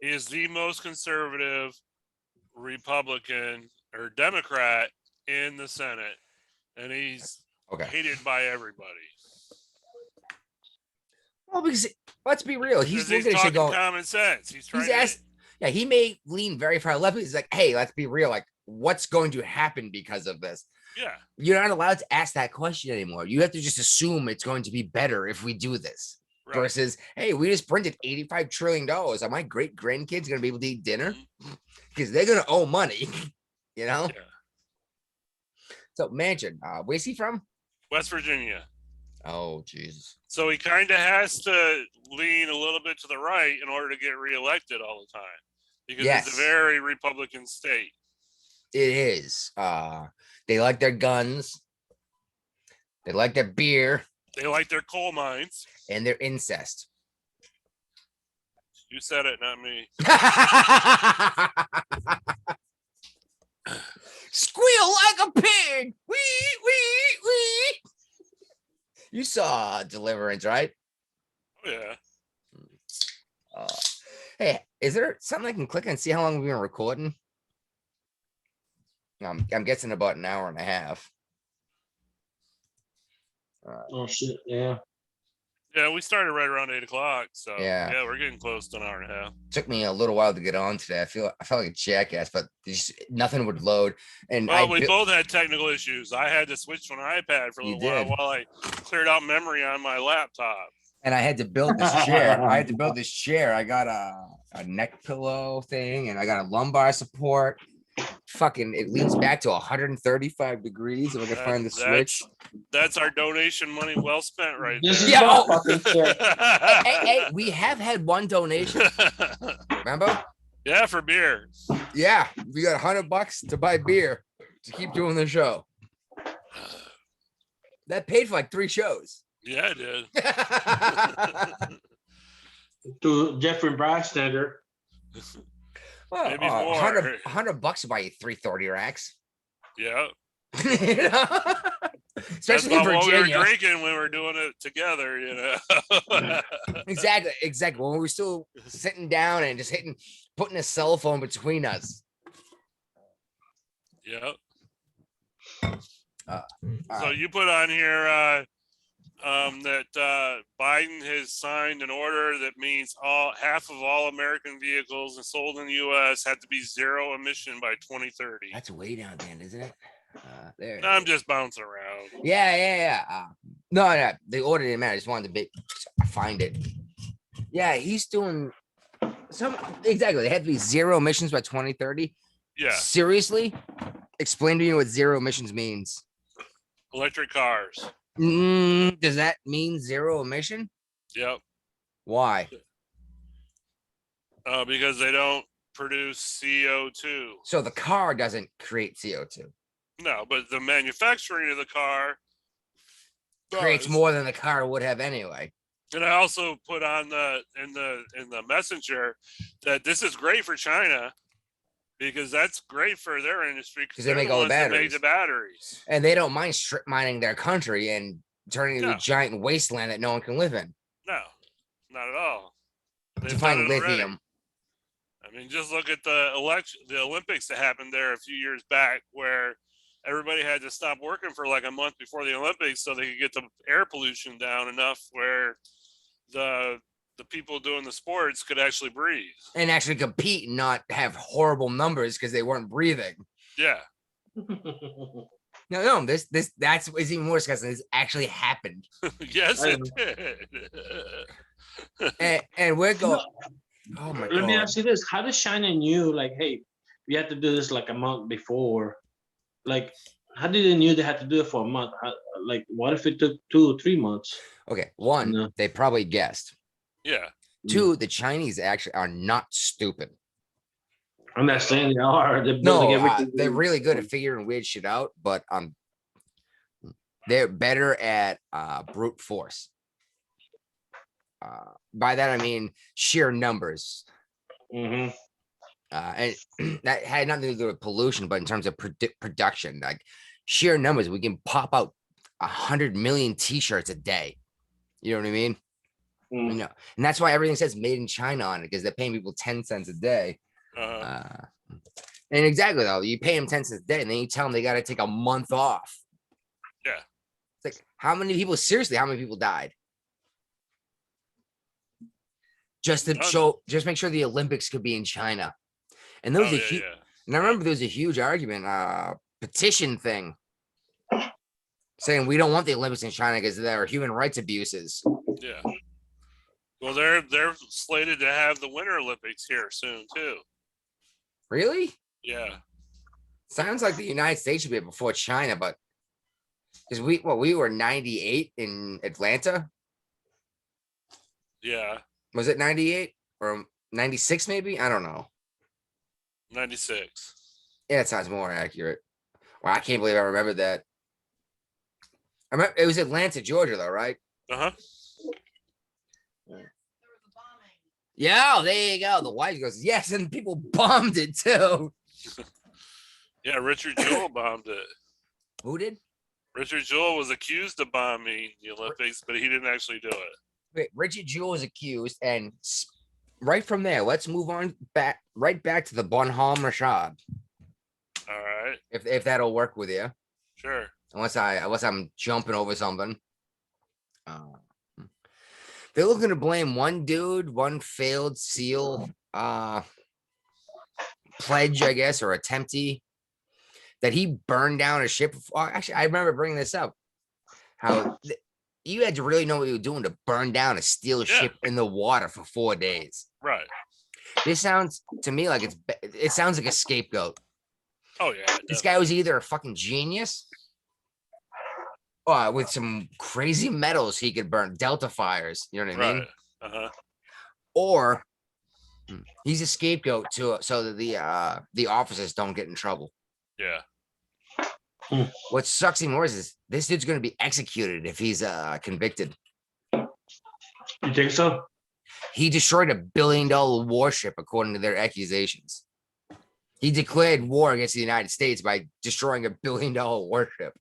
He is the most conservative Republican or Democrat in the Senate, and he's Okay. hated by everybody. Well, because let's be real, he's Because looking at shit talking going. common sense. He's trying Asked, yeah, he may lean very far left. He's like, hey, let's be real. Like, what's going to happen because of this? yeah. You're not allowed to ask that question anymore. You have to just assume it's going to be better if we do this. Right. Versus, hey, we just printed $85 trillion. Are my great grandkids going to be able to eat dinner? Because they're going to owe money, you know? Yeah. So, Manchin, where's he from? West Virginia. Oh, Jesus. So he kind of has to lean a little bit to the right in order to get reelected all the time, because it's Yes. a very Republican state. It is. They like their guns. They like their beer They like their coal mines. and their incest. You said it, not me. Squeal like a pig. Wee, wee, wee. You saw Deliverance, right? Oh, yeah. Hey, is there something I can click and see how long we've been recording? I'm guessing about an hour and a half. Oh shit! Yeah. Yeah, we started right around 8 o'clock. So Yeah. we're getting close to an hour and a half. Took me a little while to get on today. I felt like a jackass, but nothing would load. And Well, we both had technical issues. I had to switch to an iPad for a You little while did. while I cleared out memory on my laptop. and I had to build this chair. I got a neck pillow thing, and I got a lumbar support. Fucking, it leans back to 135 degrees. If I can find the switch. That's our donation money well spent right This is there. Yeah, my oh. fucking chair. Hey, we have had one donation. Remember? Yeah, for beer. Yeah, we got $100 to buy beer to keep doing the show. That paid for like 3 shows. Yeah, it did. To Jeffrey Bystander. Well, Maybe more. $100 to buy you 330 racks. Yeah. You know? That's Especially in about what we were Virginia. drinking when we were doing it together, you know. Exactly. When we were still sitting down and just putting a cell phone between us. Yep. All So right. you put on here that Biden has signed an order that means half of all American vehicles sold in the U.S. have to be zero emission by 2030. That's way down there, isn't it? There. it I'm is. just bouncing around. Yeah. No, the order didn't matter. I just wanted to find it. Yeah, he's doing exactly. They had to be zero emissions by 2030. Yeah, Seriously? Explain to me what zero emissions means. electric cars. Does that mean zero emission? Yep. Why? Because they don't produce CO2. So the car doesn't create CO2. No, but the manufacturing of the car Creates does. more than the car would have anyway. And I also put on in the messenger that this is great for China because that's great for their industry because 'Cause they they're make the all the ones that make the batteries. And they don't mind strip mining their country and turning it into No. a giant wasteland that no one can live in No, not at all. to They've done find it already. lithium. I mean, just look at the Olympics that happened there a few years back, where everybody had to stop working for like a month before the Olympics so they could get the air pollution down enough where the people doing the sports could actually breathe. And actually compete and not have horrible numbers because they weren't breathing. Yeah, No, that's is even worse because this actually happened. yes, I it know. did. And we're going. Oh my Let me god! ask you this: how does China knew, like, hey, we had to do this like a month before? Like, how did they knew they had to do it for a month? Like, what if it took 2 or 3 months? Okay, one, No. they probably guessed. Yeah, Two, the Chinese actually are not stupid. I'm not saying they are. They're No, building everything. they're really good at figuring weird shit out, but they're better at brute force. By that I mean sheer numbers. Hmm. And that had nothing to do with pollution, but in terms of production, like sheer numbers, we can pop out 100 million t-shirts a day. You know what I mean? Mm. You know, and that's why everything says made in China on it, because they're paying people 10 cents a day. And exactly though, you pay them 10 cents a day, and then you tell them they got to take a month off. yeah. It's like, how many people died? Just to just make sure the Olympics could be in China. And Oh, those are yeah, huge. yeah. And I remember there was a huge argument, petition thing, saying we don't want the Olympics in China because there are human rights abuses. Yeah. Well, they're slated to have the Winter Olympics here soon too. Really? Yeah. Sounds like the United States should be before China, but because we were 98 in Atlanta. Yeah. Was it 98 or 96 maybe? I don't know. 96. Yeah, it sounds more accurate. Wow, I can't believe I remembered that. I remember it was Atlanta, Georgia, though, right? Uh-huh. There was a bombing. Yeah, there you go. The wife goes, yes, and people bombed it too. Yeah, Richard Jewell bombed it. Who did? Richard Jewell was accused of bombing the Olympics, but he didn't actually do it. Wait, Richard Jewell was accused, and right from there, let's move on back to the Bonhomme Rashad. All right. If that'll work with you. Sure. Unless I'm jumping over something. They're looking to blame one dude, one failed SEAL pledge, I guess, or attemptee, that he burned down a ship. Actually, I remember bringing this up. How you had to really know what you were doing to burn down a steel ship in the water for 4 days. Right. This sounds to me like it sounds like a scapegoat. Oh yeah. This guy was either a fucking genius, or with some crazy metals he could burn, delta fires. You know what I mean? Right. Uh-huh. Or he's a scapegoat so that the officers don't get in trouble. Yeah. What sucks even worse is this dude's going to be executed if he's convicted. You think so? He destroyed $1 billion warship, according to their accusations. He declared war against the United States by destroying $1 billion warship.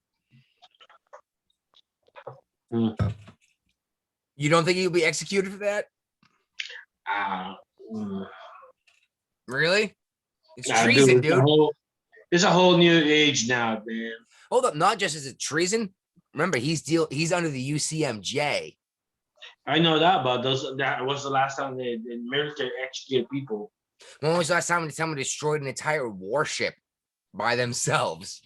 Hmm. You don't think he'll be executed for that? Really? It's Nah, treason, dude. It's a whole new age now, man. Hold up, not just as a treason. Remember, he's under the UCMJ. I know that, but that was the last time the military executed people. When was the last time someone destroyed an entire warship by themselves?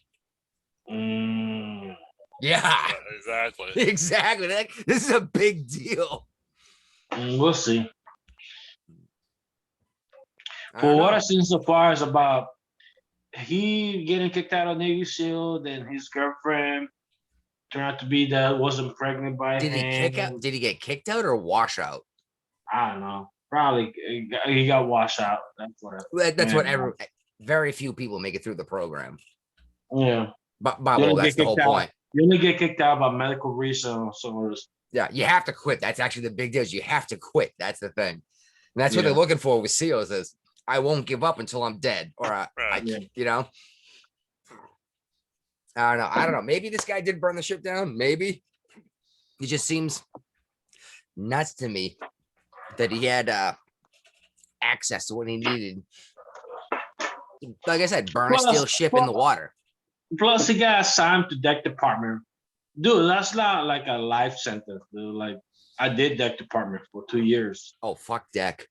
Mm. Yeah, Exactly. exactly. This is a big deal. We'll see. I For don't what know. I've seen so far is about he getting kicked out of Navy SEAL, then his girlfriend turned out to be that wasn't pregnant by Did he him. kick out? Did he get kicked out or wash out? I don't know. Probably he got washed out. That's what Yeah. very few people make it through the program. Yeah. But You well, don't that's get the whole kicked out. point. You only get kicked out by medical reasons. So Yeah, you have to quit. That's actually the big deal. Is you have to quit. That's the thing. And that's what they're Yeah. looking for with SEALs. Is I won't give up until I'm dead, or Right. Yeah. you know. I don't know. Maybe this guy did burn the ship down. Maybe he just seems nuts to me that he had access to what he needed. Like I said, burn a steel ship in the water. Plus, he got assigned to deck department. Dude, that's not like a life sentence, dude. Like, I did deck department for 2 years. Oh, fuck deck.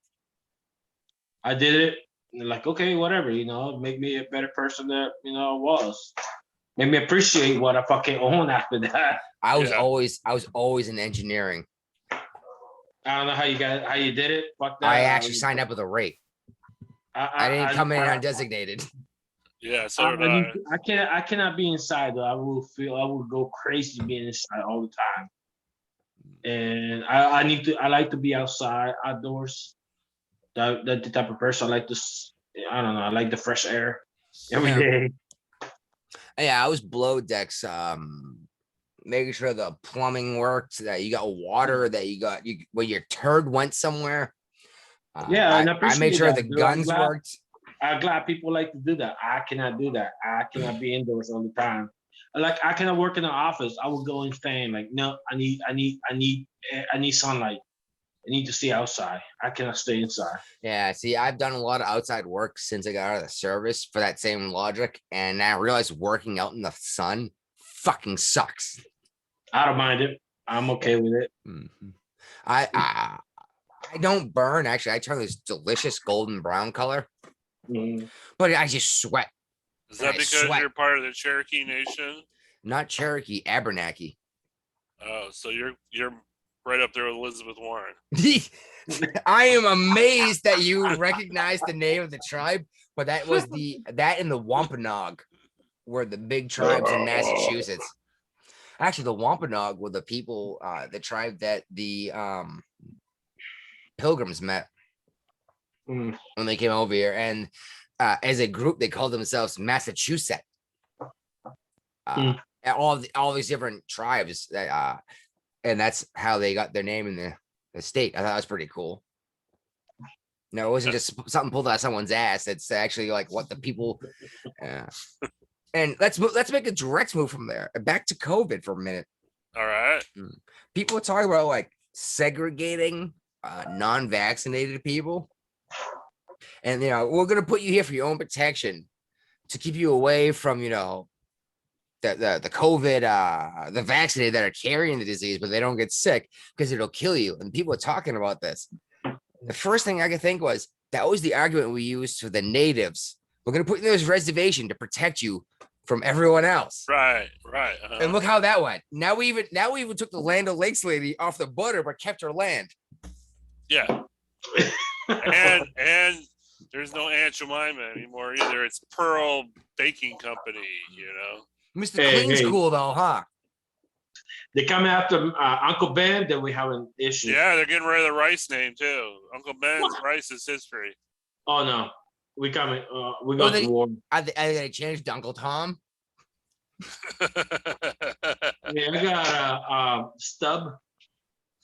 I did it. And like, okay, whatever, make me a better person that, I was. Made me appreciate what I fucking own after that. I was Yeah. always in engineering. I don't know how you did it. Fuck that. I actually signed up with a rate. I didn't come in undesignated. Yeah, so did I. I cannot be inside though. I will go crazy being inside all the time. And I like to be outside, outdoors. That the type of person I like to. I don't know. I like the fresh air every Yeah. day. Yeah, I was below decks, making sure the plumbing worked, that you got water, that when your turd went somewhere. Yeah, and I I made appreciate sure that, the dude. guns worked. I'm glad people like to do that. I cannot do that. I cannot be indoors all the time. Like I cannot work in the office. I will go insane. Like no, I need sunlight. I need to see outside. I cannot stay inside. Yeah, see, I've done a lot of outside work since I got out of the service for that same logic, and I realized working out in the sun fucking sucks. I don't mind it. I'm okay with it. Mhm. I don't burn. Actually, I turn this delicious golden brown color, Mhm. but I just sweat. Is that I because sweat. you're part of the Cherokee Nation? Not Cherokee, Abenaki. Oh, so you're right up there with Elizabeth Warren. I am amazed that you recognize the name of the tribe, but that was that and the Wampanoag were the big tribes in Massachusetts. Actually, the Wampanoag were the people, the tribe that the Pilgrims met Mm. when they came over here, and as a group, they called themselves Massachusetts. Mm. And all these different tribes that, and that's how they got their name in the state. I thought that was pretty cool. No, it wasn't just something pulled out of someone's ass. It's actually like what the people. And let's make a direct move from there back to COVID for a minute. All right. People are talking about like segregating non-vaccinated people, and we're gonna put you here for your own protection to keep you away from the COVID, the vaccinated that are carrying the disease, but they don't get sick because it'll kill you. And people are talking about this. The first thing I could think was that was the argument we used for the natives. We're gonna put you in this reservation to protect you from everyone else. Right. And look how that went. Now we even took the Land O'Lakes lady off the border, but kept her land. Yeah. and there's no Aunt Jemima anymore either. It's Pearl Baking Company. Mr. Hey, Clean's hey. cool though, huh? They come after Uncle Ben, then we have an issue. Yeah, they're getting rid of the rice name too. Uncle Ben's rice is history. Oh no, we coming. We're Oh, going to war. Are they changed to Uncle Tom? Yeah, I got Stub,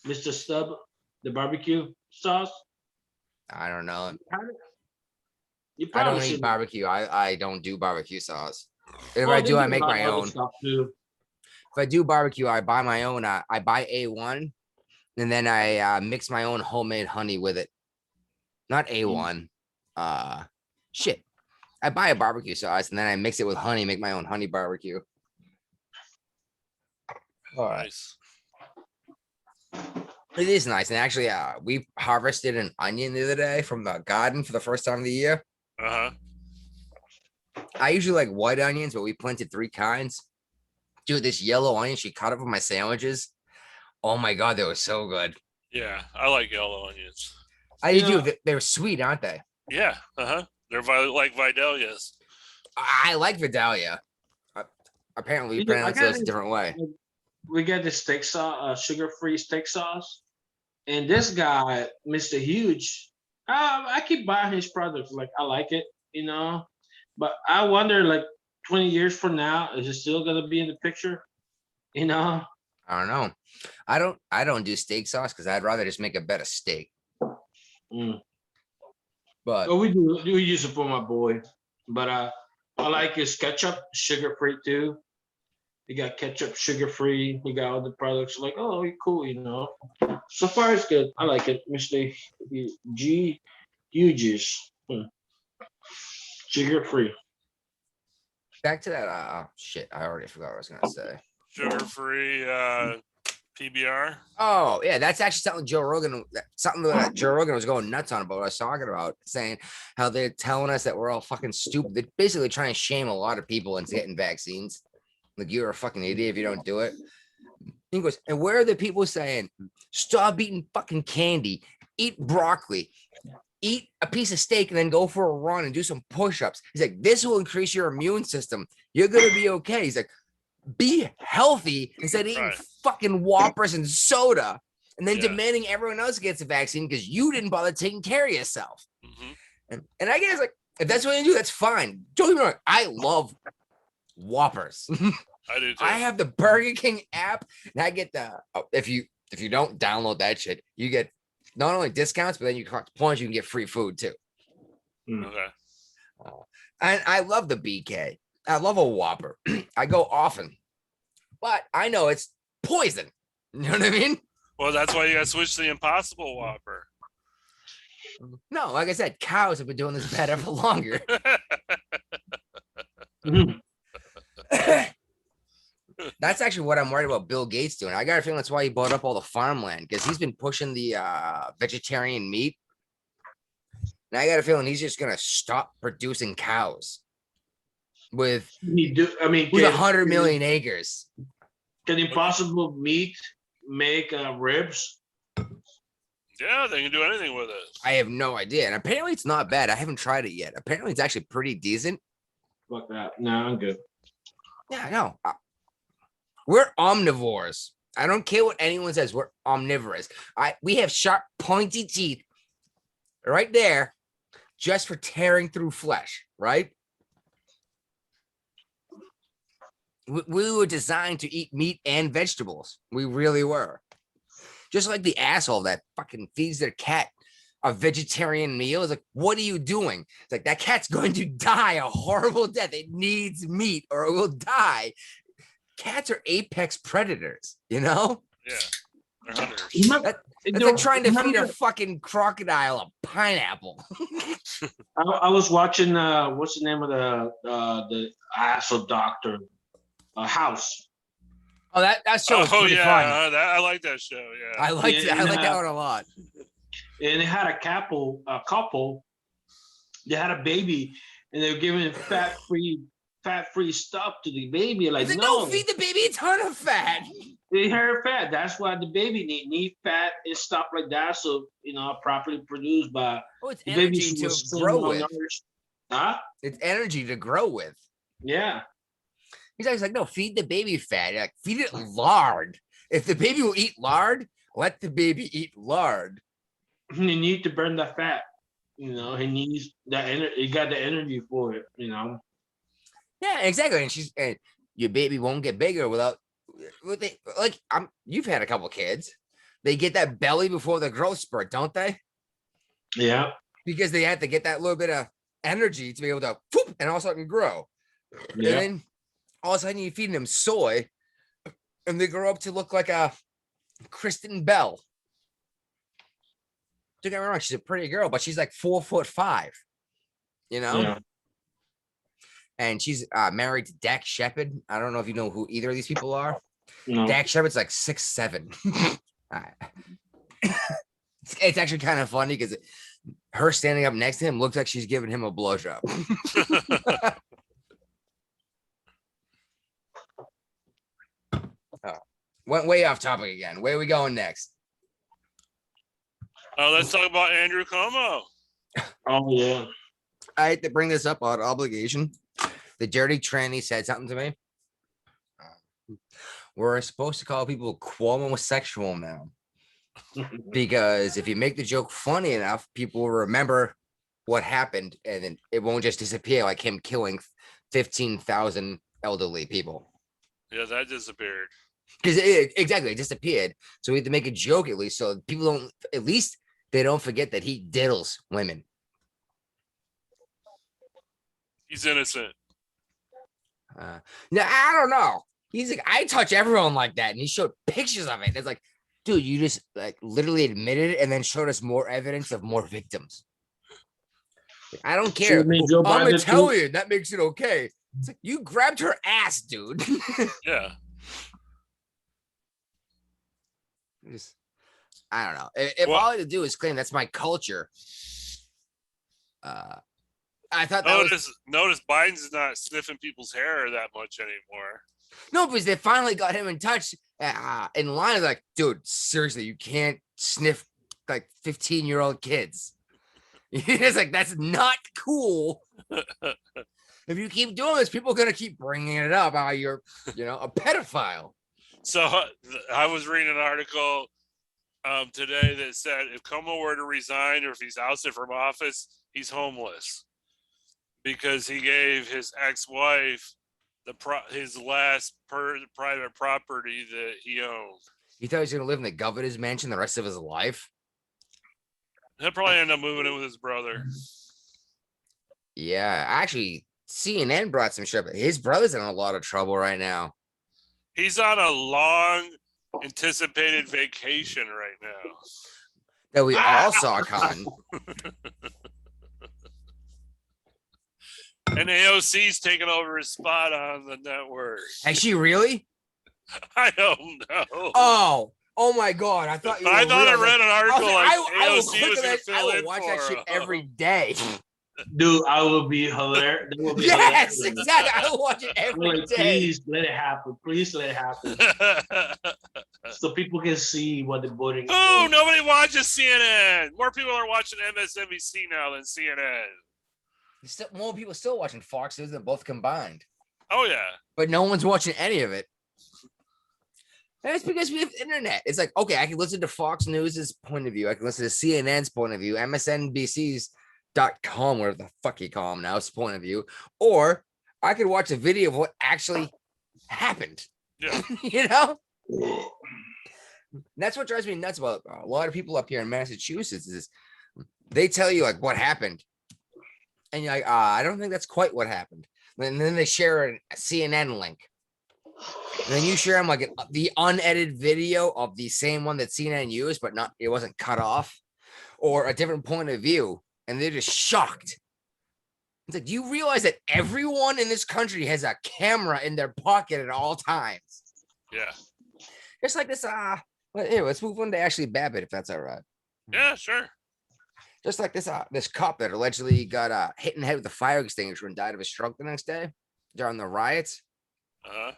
Mr. Stub, the barbecue sauce. I don't know. You I probably don't eat should. barbecue. I don't do barbecue sauce. If Well, I they do, I a make lot my of other own. stuff too. If I do barbecue, I buy my own. I buy A1, and then I mix my own homemade honey with it. Not A1. Shit. I buy a barbecue sauce and then I mix it with honey, make my own honey barbecue. All right. Nice. It is nice. And actually, we harvested an onion the other day from the garden for the first time of the year. Uh-huh. I usually like white onions, but we planted 3 kinds. Dude, this yellow onion, she cut up with my sandwiches. Oh my God, they were so good. Yeah, I like yellow onions. I do. They're sweet, aren't they? Yeah. Uh-huh. They're like Vidalias. I like Vidalia. Apparently, we pronounce those a different way. We get the steak sauce, sugar-free steak sauce, and this guy, Mr. Huge, I keep buying his products. Like I like it, but I wonder, like 20 years from now, is it still gonna be in the picture? I don't know. I don't do steak sauce because I'd rather just make a better steak. Mm. But we use it for my boy, but I like his ketchup, sugar free too. You got ketchup, sugar free. You got all the products. Like, oh, cool, you know. So far, it's good. I like it, Mister G. Hughes. Sugar free. back to that. Shit, I already forgot what I was gonna say. Sugar-free PBR. Oh yeah, that's actually something Joe Rogan, something that Joe Rogan was going nuts on about. What I was talking about, saying how they're telling us that we're all fucking stupid. They're basically trying to shame a lot of people into getting vaccines. Like you're a fucking idiot if you don't do it. He goes, and where are the people saying stop eating fucking candy, eat broccoli, eat a piece of steak, and then go for a run and do some push-ups? He's like, this will increase your immune system. You're gonna be okay. He's like, be healthy instead of eating Right. fucking Whoppers and soda, and then Yeah. demanding everyone else gets a vaccine because you didn't bother taking care of yourself. Hmm. And I guess like if that's what you do, that's fine. Don't get me wrong, I love Whoppers. I do too. I have the Burger King app, and I get the if you don't download that shit, you get not only discounts, but then you collect points, you can get free food too. Okay. And I love the BK. I love a Whopper. I go often, but I know it's poison. You know what I mean? Well, that's why you got to switch to the Impossible Whopper. No, like I said, cows have been doing this better for longer. Mhm. That's actually what I'm worried about Bill Gates doing. I got a feeling that's why he bought up all the farmland, because he's been pushing the vegetarian meat. And I got a feeling he's just gonna stop producing cows with He do. I mean, 100 million acres. Can Impossible Meat make ribs? Yeah, they can do anything with it. I have no idea. And apparently it's not bad. I haven't tried it yet. Apparently it's actually pretty decent. Fuck that. No, I'm good. Yeah, I know. We're omnivores. I don't care what anyone says. We're omnivorous. We have sharp, pointy teeth right there just for tearing through flesh, right? We were designed to eat meat and vegetables. We really were. Just like the asshole that fucking feeds their cat a vegetarian meal. Is like, what are you doing? It's like, that cat's going to die a horrible death. It needs meat or it will die. Cats are apex predators, you know? Yeah, they're hunters. It's like trying to feed a fucking crocodile a pineapple. I was watching. What's the name of the asshole doctor? House. Oh, that show was Oh pretty yeah, fun. I like that show. Yeah. I like Yeah, that one a lot. And they had a couple. They had a baby, and they were giving fat-free stuff to the baby. Like, It's like, no, no, feed the baby a ton of fat. they her fat. That's why the baby need fat and stuff like that. So properly produced by Oh, it's the baby energy to was grow with. malnourished. Huh? It's energy to grow with. Yeah. He's always like, no, feed the baby fat. You're like, feed it lard. If the baby will eat lard, let the baby eat lard. He need to burn that fat. He needs that energy. He got the energy for it. Yeah, exactly. And your baby won't get bigger without you've had a couple kids. They get that belly before the growth spurt, don't they? Yeah. Because they have to get that little bit of energy to be able to whoop, and all of a sudden grow. Yeah. And then all of a sudden you're feeding them soy and they grow up to look like a Kristen Bell. Don't get me wrong, she's a pretty girl, but she's like 4'5", you know? Yeah. And she's married to Dak Shepard. I don't know if you know who either of these people are. No. Dak Shepard's like 6'7". It's actually kind of funny because her standing up next to him looks like she's giving him a blowjob. Went way off topic again. Where are we going next? Let's talk about Andrew Cuomo. Oh yeah. I hate to bring this up on obligation. The dirty tranny said something to me. We're supposed to call people Cuomosexual now, because if you make the joke funny enough, people will remember what happened, and then it won't just disappear like him killing 15,000 elderly people. Yeah, that disappeared. Because exactly, it disappeared. So we have to make a joke at least, so people don't. At least they don't forget that he diddles women. He's innocent. No, I don't know. He's like, I touch everyone like that, and he showed pictures of it. It's like, dude, you just like literally admitted it and then showed us more evidence of more victims. Like, I don't So care. you mean Joe I'm Biden too? Italian. That makes it okay. It's like you grabbed her ass, dude. Yeah. Just, I don't know. If Well- all I had to do is claim that's my culture, I thought that was Notice Biden's not sniffing people's hair that much anymore. no, because they finally got him in touch in line. Like, dude, seriously, you can't sniff like 15-year-old kids. It's like that's not cool. If you keep doing this, people are gonna keep bringing it up. How you're, a pedophile. So I was reading an article today that said if Cuomo were to resign or if he's ousted from office, he's homeless because he gave his ex-wife his last private property that he owned. You thought he was gonna live in the governor's mansion the rest of his life? He'll probably end up moving in with his brother. Yeah, actually, CNN brought some shit, but his brother's in a lot of trouble right now. He's on a long anticipated vacation right now. That we all saw coming. And AOC's taking over his spot on the network. Has she really? I don't know. Oh my God! I thought you. But I were thought I real. read an article like I will AOC click was on going that. to I fill will in watch for that shit every him. day. Dude, I will be hilarious. That will be Yes, hilarious. exactly. I will watch it I'm every like, day. please let it happen. Please let it happen. So people can see what the voting is. Oh, nobody watches CNN. More people are watching MSNBC now than CNN. More people still watching Fox News than both combined, Oh yeah. but no one's watching any of it. And it's because we have internet. It's like, okay, I can listen to Fox News's point of view. I can listen to CNN's point of view, MSNBC's.com, whatever the fuck you call them now, it's point of view. Or I could watch a video of what actually happened. Yeah. That's what drives me nuts about a lot of people up here in Massachusetts is they tell you like what happened. And you're like, I don't think that's quite what happened. And then they share a CNN link. And then you share them like the unedited video of the same one that CNN used, but it wasn't cut off, or a different point of view, and they're just shocked. It's like, do you realize that everyone in this country has a camera in their pocket at all times? Yeah. Just like this. But anyway, let's move on to Ashley Babbitt, if that's all right. Yeah, sure. Just like this cop that allegedly got hit in the head with a fire extinguisher and died of a stroke the next day during the riots. Uh-huh.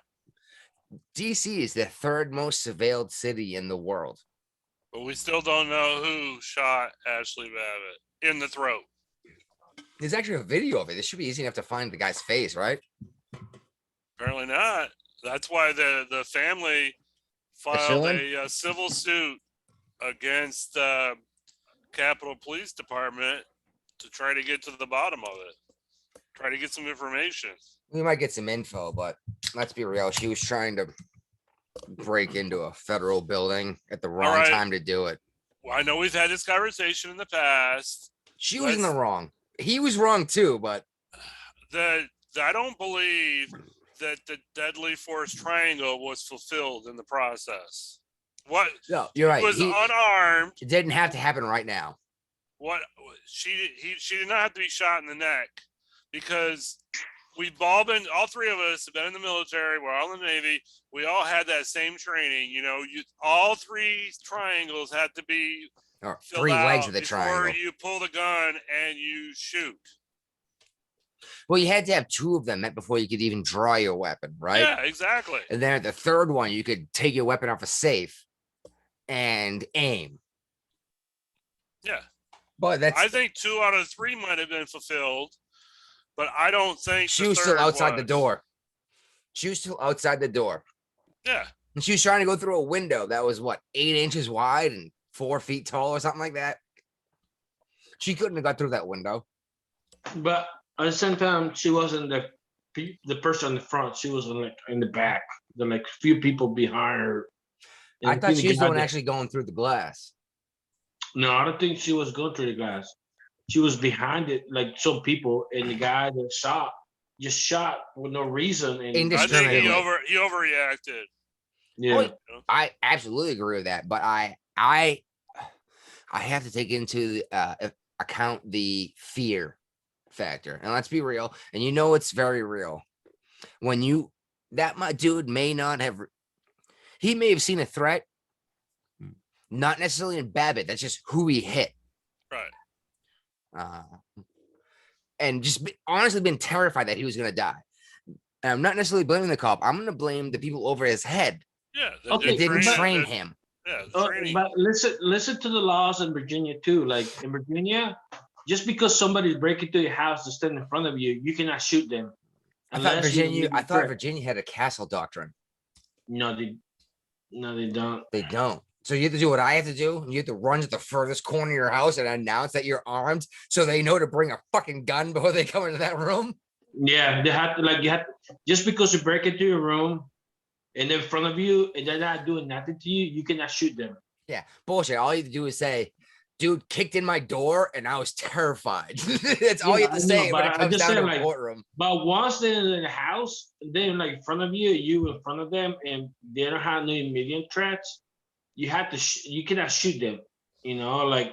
DC is the third most surveilled city in the world. But we still don't know who shot Ashley Babbitt in the throat. There's actually a video of it. This should be easy enough to find the guy's face, right? Apparently not. That's why the family filed a civil suit against Capitol Police Department to try to get to the bottom of it. Try to get some information. We might get some info, but let's be real. She was trying to break into a federal building at the wrong time to do it. Well, I know we've had this conversation in the past. She was in the wrong. He was wrong too, but I don't believe that the deadly force triangle was fulfilled in the process. What? No, you're right. He was unarmed. It didn't have to happen right now. What? She did not have to be shot in the neck because all three of us have been in the military. We're all in the Navy. We all had that same training. All three triangles had to be Or filled three legs out of the before triangle. you pull the gun and you shoot. Well, you had to have two of them before you could even draw your weapon, right? Yeah, exactly. And then at the third one, you could take your weapon off a safe and aim. Yeah. But I think 2 out of 3 might have been fulfilled, but I don't think she the was still third outside the was. door. She was still outside the door. Yeah. And she was trying to go through a window that was 8 inches wide and 4 feet tall or something like that. She couldn't have got through that window. But at the same time, she wasn't the person in the front. She was in the back. There were few people behind her. I thought she was the one actually going through the glass. No, I don't think she was going through the glass. she was behind it, like some people, and the guy that shot just shot for no reason. And I think he Indiscriminately. overreacted. yeah, I absolutely agree with that, but I have to take into account the fear factor, and let's be real. And you know it's very real when my dude may not have. He may have seen a threat, not necessarily in Babbitt. That's just who he hit. Right. And just honestly been terrified that he was going to die. And I'm not necessarily blaming the cop. I'm going to blame the people over his head Yeah. Okay, that didn't but- train him. Yeah. The training. but listen to the laws in Virginia too. Like in Virginia, just because somebody's breaking into your house to stand in front of you, you cannot shoot them. I thought unless you Virginia. leave I thought threat. Virginia had a castle doctrine. No, they don't. They don't. So you have to do what I have to do. And you have to run to the furthest corner of your house and announce that you're armed, so they know to bring a fucking gun before they come into that room. Yeah, they have to you have just because you break into your room and in front of you and they're not doing nothing to you, you cannot shoot them. Yeah, bullshit. All you have to do is say, "Dude kicked in my door, and I was terrified." That's all you have to say when it comes down to a courtroom. But once they're in the house, they're like in front of you, you in front of them, and they don't have no immediate threats. You have to, you cannot shoot them. You know, like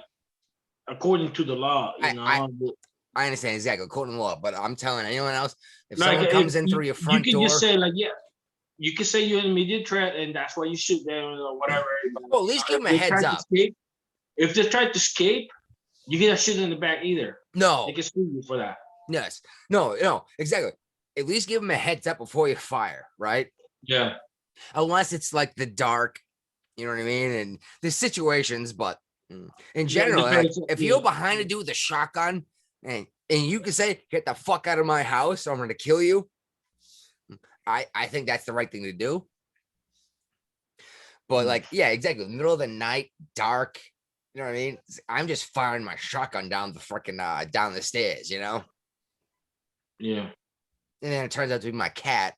according to the law. You know, I understand exactly according to law, but I'm telling anyone else, if like, someone comes in through your front you can door, just say like, yeah, you can say you're an immediate threat, and that's why you shoot them or whatever. well, at least give them a heads up. If they try to escape, you cannot shoot them in the back either. No, They can sue you for that. yes, no, exactly. At least give them a heads up before you fire, right? Yeah. Unless it's like the dark, you know what I mean? And there's situations, but in general, like, if you're behind a dude with a shotgun and you can say, "Get the fuck out of my house, or I'm gonna kill you," I think that's the right thing to do. But like, yeah, exactly. Middle of the night, dark. You know what I mean? I'm just firing my shotgun down the freaking down the stairs, you know? Yeah. And then it turns out to be my cat.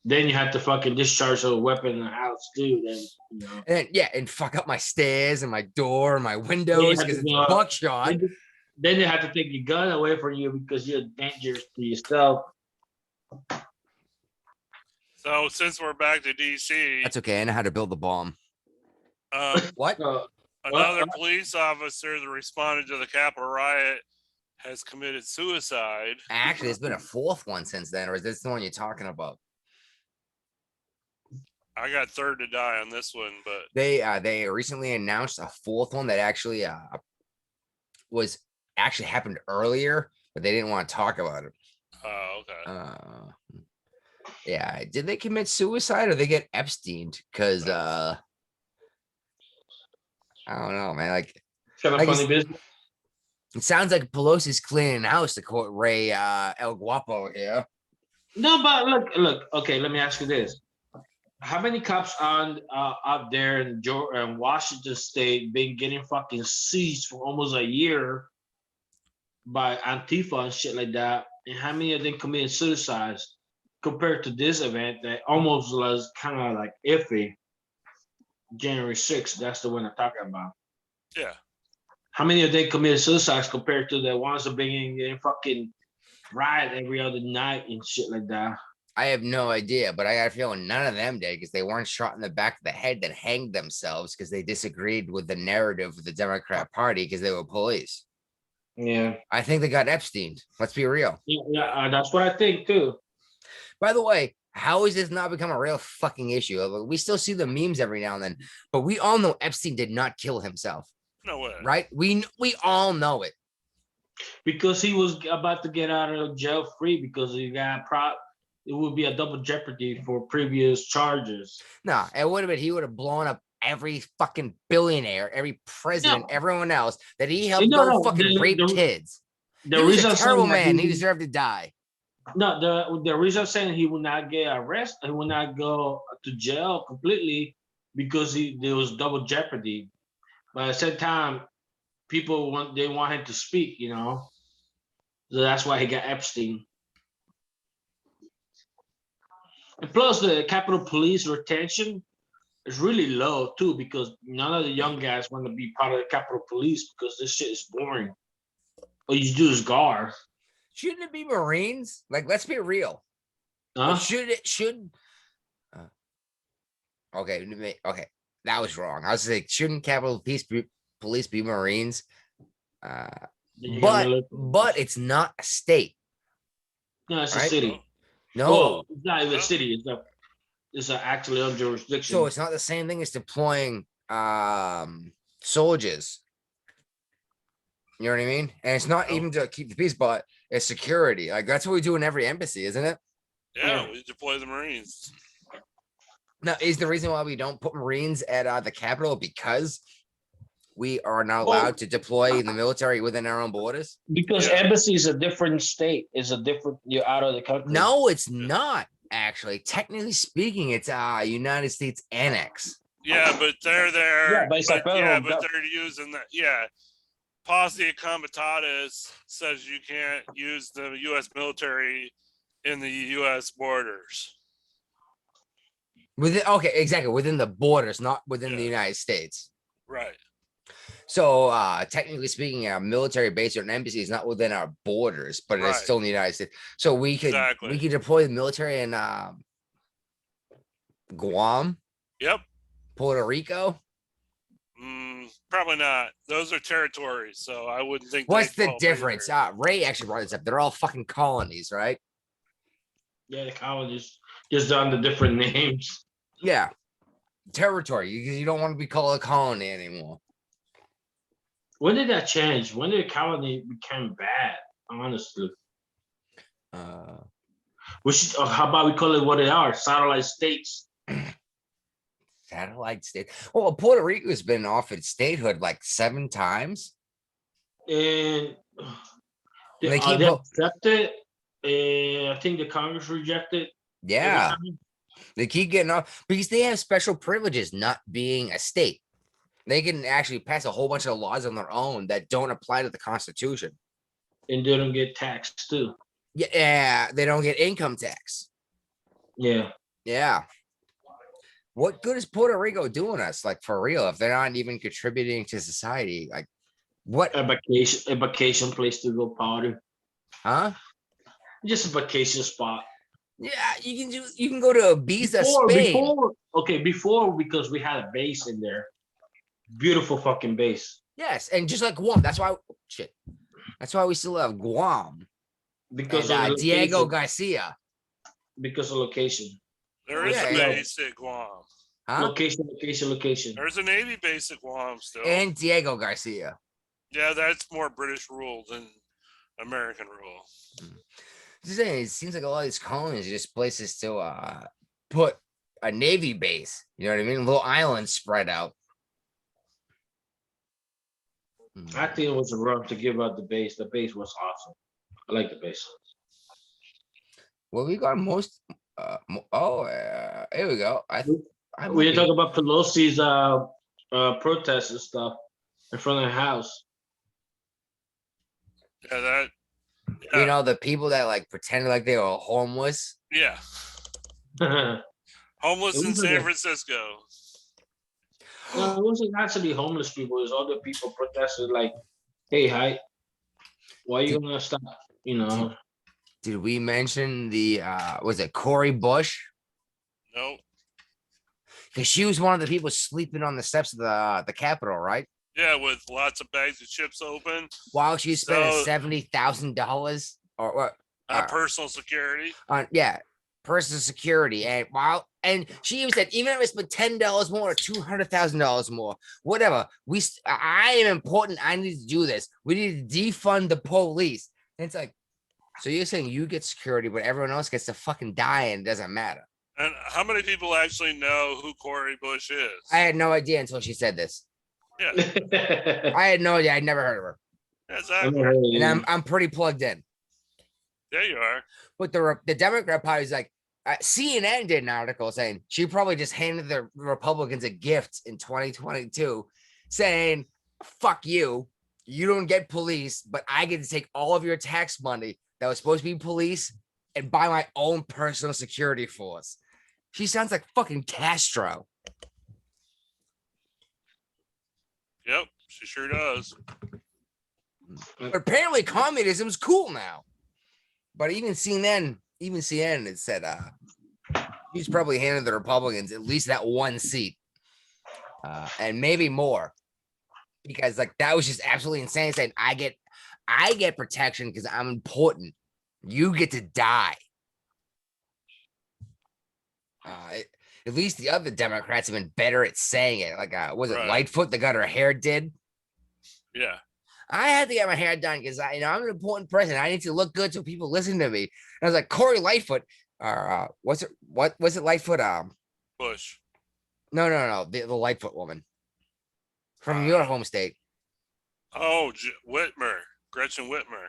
Then you have to fucking discharge a weapon in the house too. Then you know. And yeah, and fuck up my stairs and my door and my windows because it's buckshot. Then they have to take your gun away from you because you're dangerous to yourself. So since we're back to DC, That's okay. I know how to build the bomb. What? Another police officer that responded to the Capitol riot has committed suicide. Actually, there's been a fourth one since then, or is this the one you're talking about? I got third to die on this one, but They recently announced a fourth one that actually was actually happened earlier, but they didn't want to talk about it. oh, okay. Yeah, did they commit suicide or they get Epsteined? Because I don't know, man. Like, Kind of I funny guess- business. it sounds like Pelosi's cleaning house to quote Ray El Guapo here. No, but look. Okay, let me ask you this: how many cops on out there in Washington State been getting fucking seized for almost a year by Antifa and shit like that? And how many of them committed suicides compared to this event that almost was kind of like iffy? January 6th, that's the one I'm talking about. Yeah. How many of them committed suicides compared to the ones that been in fucking riot every other night and shit like that? I have no idea, but I got a feeling none of them did because they weren't shot in the back of the head that hanged themselves because they disagreed with the narrative of the Democrat Party because they were police. Yeah. I think they got Epsteined. Let's be real. Yeah, that's what I think too. By the way, how has this not become a real fucking issue? We still see the memes every now and then, but we all know Epstein did not kill himself, No way. right? We all know it. Because he was about to get out of jail free because he got it would be a double jeopardy for previous charges. No, it would have been he would have blown up every fucking billionaire, every president, everyone else that he helped fucking rape kids. The He was reason a I'm saying terrible that man. He deserved to die. No, the reason I'm saying he will not get arrested, he will not go to jail completely because there was double jeopardy. But at the same time, people want him to speak, you know. So that's why he got Epstein. And plus the Capitol Police retention It's really low too because none of the young guys want to be part of the Capitol Police because this shit is boring. All you do is guard. Shouldn't it be Marines? Like, let's be real. Huh? Should uh, okay, that was wrong. I was like, shouldn't Capitol Police be Marines? Then you got military. But it's not a state, No, it's a right? city. no. Well, it's not even a No. city. It's actually a jurisdiction. So it's not the same thing as deploying soldiers. You know what I mean? And it's not No. even to keep the peace, but it's security. Like that's what we do in every embassy, isn't it? Yeah, we deploy the Marines. Now, is the reason why we don't put Marines at the Capitol because we are not Well- allowed to deploy the military within our own borders? Because Yeah. embassy is a different state. It's a different. You're out of the country. No, it's not actually. Technically speaking, it's United States annex. Yeah, but they're there. Yeah, but it's a federal but gov- they're using that. Yeah, Posse Comitatus says you can't use the U.S. military in the U.S. borders. Within exactly within the borders, not within the Yeah. United States. Right. So technically speaking, our military base or an embassy is not within our borders, but it is Right. still in the United States. So we could Exactly. deploy the military in Guam, Yep. Puerto Rico. Probably not. Those are territories, so I wouldn't think. What's they'd the fall difference? either. Ray actually brought this up. They're all fucking colonies, right? Yeah, the colonies just under different names. Yeah. Territory. You don't want to be called a colony anymore. When did that change? When did the colony become bad? Honestly, how about we call it what they are? Satellite states. Satellite state. Well, Puerto Rico has been offered statehood like 7 times. And They they, keep they vote- accepted. And I think the Congress rejected. every Yeah. time. They keep getting off because they have special privileges not being a state. They can actually pass a whole bunch of laws on their own that don't apply to the Constitution. And they don't get taxed too. Yeah, they don't get income tax. Yeah. Yeah. What good is Puerto Rico doing us? Like for real, if they're not even contributing to society, like what? A vacation place to go party. Huh? Just a vacation spot. Yeah, you can go to Ibiza, Spain. Before because we had a base in there. Beautiful fucking base. Yes, and just like Guam, that's why That's why we still have Guam Because and of the Diego location. Garcia. Because of location. There is Yeah, a yeah. base at Guam. Huh? Location. There's a Navy base at Guam still. And Diego Garcia. Yeah, that's more British rule than American rule. Just saying, it seems like a lot of these colonies are just places to put a Navy base. You know what I mean? Little islands spread out. I think it was wrong to give out the base. The base was awesome. I like the base. Well, we got most. Here we go. We talk about Pelosi's protests and stuff in front of the house. Yeah, that. You know, the people that like pretended like they were homeless. Yeah, No, homeless It in was San like a- Francisco. it wasn't actually homeless people. It was other people protesting like, hey, hi, why are you gonna stop? You know, Did we mention the was it Corey Bush? Nope. Because she was one of the people sleeping on the steps of the Capitol, right? Yeah, with lots of bags of chips open, While she was spending So- $70,000 or what? personal security. On personal security, and she even said even if I spent $10 more or $200,000 more, whatever. I am important. I need to do this. We need to defund the police. And it's like, so you're saying you get security, but everyone else gets to fucking die and it doesn't matter. And how many people actually know who Corey Bush is? I had no idea until she said this. Yeah, I had no idea. I'd never heard of her, exactly. and I'm pretty plugged in. There you are. But the Democrat Party is like, CNN did an article saying she probably just handed the Republicans a gift in 2022 saying, fuck you. You don't get police, but I get to take all of your tax money that was supposed to be police and buy my own personal security force. She sounds like fucking Castro. Yep, she sure does. But apparently communism's cool now. But even CNN had said he's probably handed the Republicans at least that one seat. And maybe more. Because like that was just absolutely insane saying I get protection because I'm important. You get to die. At least the other Democrats have been better at saying it. Like, was it Right. Lightfoot that got her hair did? Yeah. I had to get my hair done because I'm an important person. I need to look good so people listen to me. And I was like, Corey Lightfoot, or what was it Lightfoot? Bush. No, the Lightfoot woman from your home state. Oh, Whitmer, Gretchen Whitmer.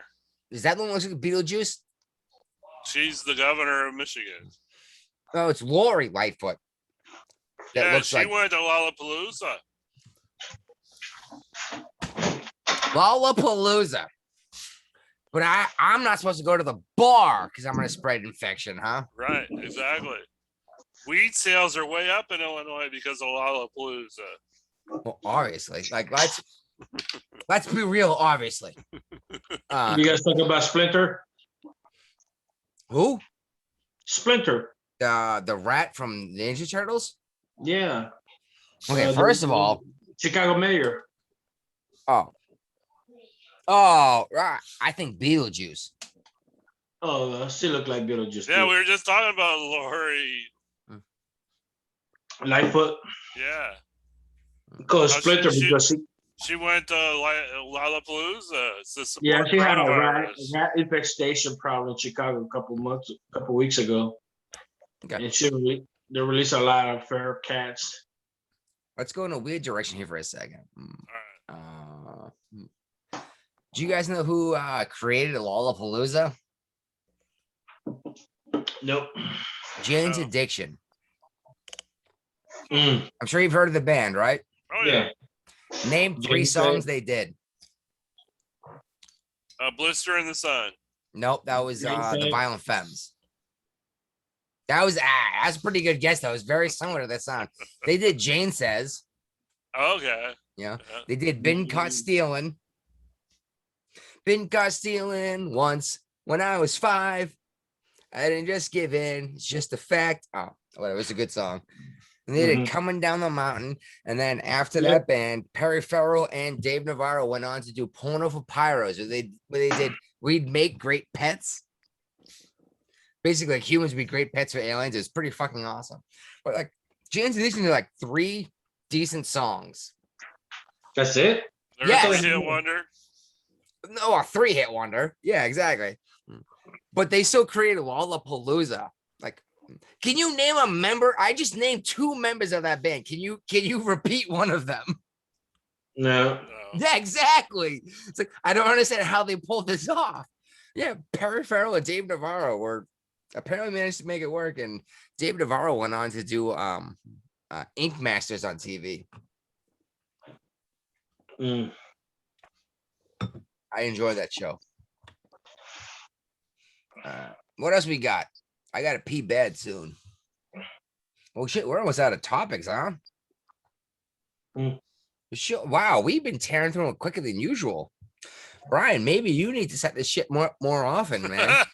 Is that the one that looks like Beetlejuice? She's the governor of Michigan. No, it's Lori Lightfoot. That Yeah, looks she like went to Lollapalooza. Lollapalooza. But I'm not supposed to go to the bar because I'm gonna spread infection, huh? Right, exactly. Weed sales are way up in Illinois because of Lollapalooza. Well, obviously, like let's be real. Obviously, You guys talk about Splinter? who Splinter. the rat from Ninja Turtles? Yeah. Okay, first of all, Chicago mayor. oh, right. I think Beetlejuice. Oh, she looked like Beetlejuice. Yeah, we were just talking about Lori. Lightfoot. Yeah. Because Oh, Splinter, she- because She went to Lollapalooza to support yeah, she had a coronavirus. rat infestation problem in Chicago a couple weeks ago. Okay. And they released a lot of feral cats. Let's go in a weird direction here for a second. All Do you guys know who created Lollapalooza? Nope. Jane's No. Addiction. Mm, I'm sure you've heard of the band, right? Oh yeah. yeah. Name 3 Jane's songs they did. Blister in the Sun. Nope, that was Jane the Says. Violent Femmes. That's a pretty good guess. That was very similar to that song. They did Jane Says. Okay. Yeah. Yeah. They did Been Caught Stealing. Been caught stealing once when I was 5. I didn't just give in. It's just a fact. Oh, whatever. It was a good song. And they did Mhm. Coming Down the Mountain. And then after Yep. that band, Perry Farrell and Dave Navarro went on to do Porno for Pyros, where they did We'd Make Great Pets. Basically, like humans would be great pets for aliens. It's pretty fucking awesome. But like Jane's Addiction did like 3 decent songs. That's it? They're Yes. a hit wonder. No, a 3-hit wonder. Yeah, exactly. But they still created Lollapalooza. Like, can you name a member? I just named 2 members of that band. Can you repeat one of them? No. No. Yeah, exactly. It's like I don't understand how they pulled this off. Yeah, Perry Farrell and Dave Navarro were apparently managed to make it work, and Dave Navarro went on to do Ink Masters on TV. Mm. I enjoy that show. What else we got? I got to pee bad soon. Oh shit, we're almost out of topics, huh? Mm. Sure. Wow, we've been tearing through them quicker than usual. Brian, maybe you need to set this shit more often, man.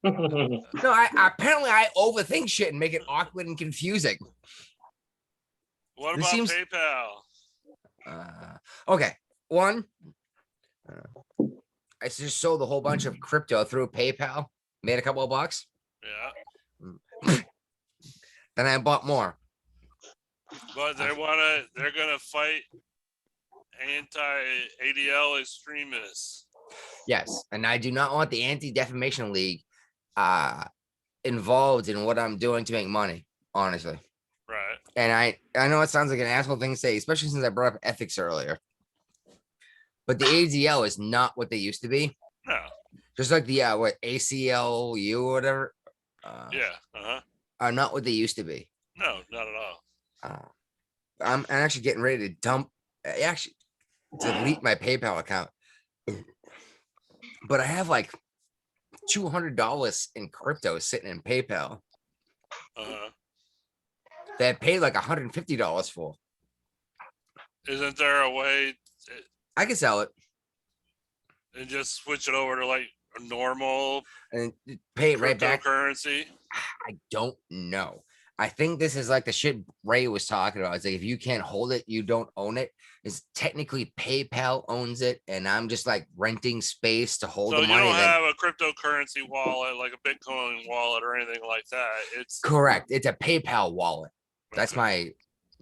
No, apparently I overthink shit and make it awkward and confusing. What This about seems- PayPal? Okay, one. I just sold a whole bunch of crypto through PayPal, made a couple of bucks. Yeah. Then I bought more. But they're gonna fight anti-ADL extremists. Yes, and I do not want the Anti-Defamation League involved in what I'm doing to make money, honestly. Right. And I know it sounds like an asshole thing to say, especially since I brought up ethics earlier. But the ADL is not what they used to be. No. Just like the ACLU or whatever. Yeah. Uh-huh. Are not what they used to be. No, not at all. I'm actually getting ready to actually delete my PayPal account. But I have like $200 in crypto sitting in PayPal Uh-huh. that I paid like $150 for. Isn't there a way I can sell it and just switch it over to like a normal and pay it right back. cryptocurrency? I don't know. I think this is like the shit Ray was talking about. It's like if you can't hold it, you don't own it. It's technically PayPal owns it, and I'm just like renting space to hold So the you money. don't Then have a cryptocurrency wallet like a Bitcoin wallet or anything like that. It's correct. It's a PayPal wallet. That's okay. my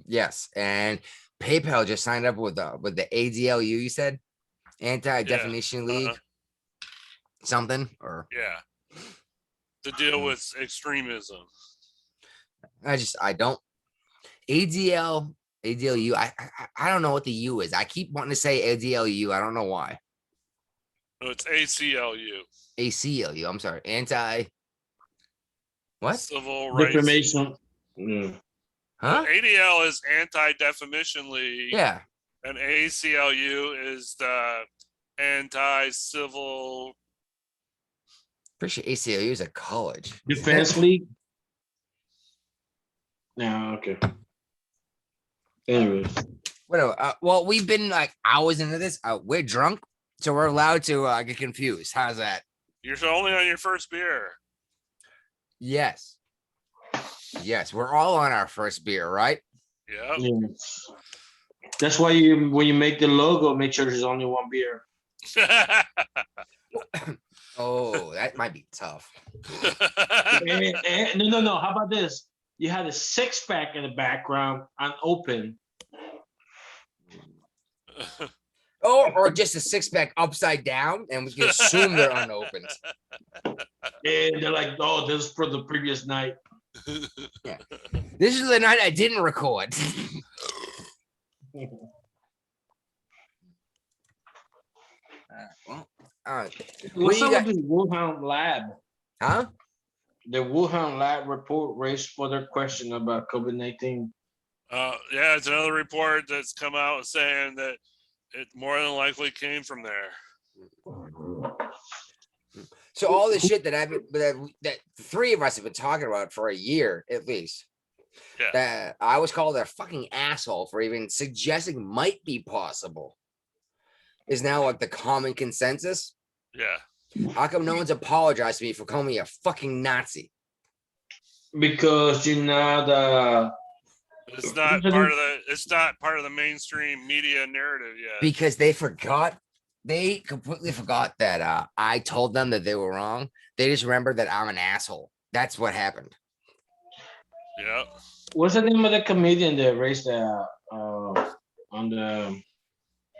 yes. And PayPal just signed up with the ADLU. You said Anti-Defamation League, something or Yeah. To deal with extremism. I don't ADLU. I don't know what the U is. I keep wanting to say ADLU. I don't know why. No, it's ACLU. ACLU. I'm sorry. Anti. What? Civil rights. Defamation. Mm. Huh? ADL is Anti-Defamation League. Yeah. And ACLU is the Anti-Civil. Pretty sure ACLU is a college. Defense League. No, okay. Anyways, Whatever. Well, we've been like hours into this. We're drunk, so we're allowed to get confused. How's that? You're only on your first beer. Yes. Yes, we're all on our first beer, right? Yep. yes. That's why when you make the logo, make sure there's only one beer. Oh, that might be tough. No. How about this? You had a 6-pack in the background, unopened. Or just a 6-pack upside down, and we can assume they're unopened. And they're like, oh, this is for the previous night. This is the night I didn't record. Well, all right. What's you up got- with this Wuhan lab? Huh? The Wuhan lab report raised further question about COVID-19. Yeah, it's another report that's come out saying that it more than likely came from there. So all the shit that that three of us have been talking about for a year at least. Yeah. That I was called a fucking asshole for even suggesting might be possible is now like the common consensus. Yeah. How come no one's apologized to me for calling me a fucking Nazi? Because you're not It's not part of the mainstream media narrative yet. Because they completely forgot that I told them that they were wrong. They just remember that I'm an asshole. That's what happened. Yeah. what's the name of the comedian that raised the on the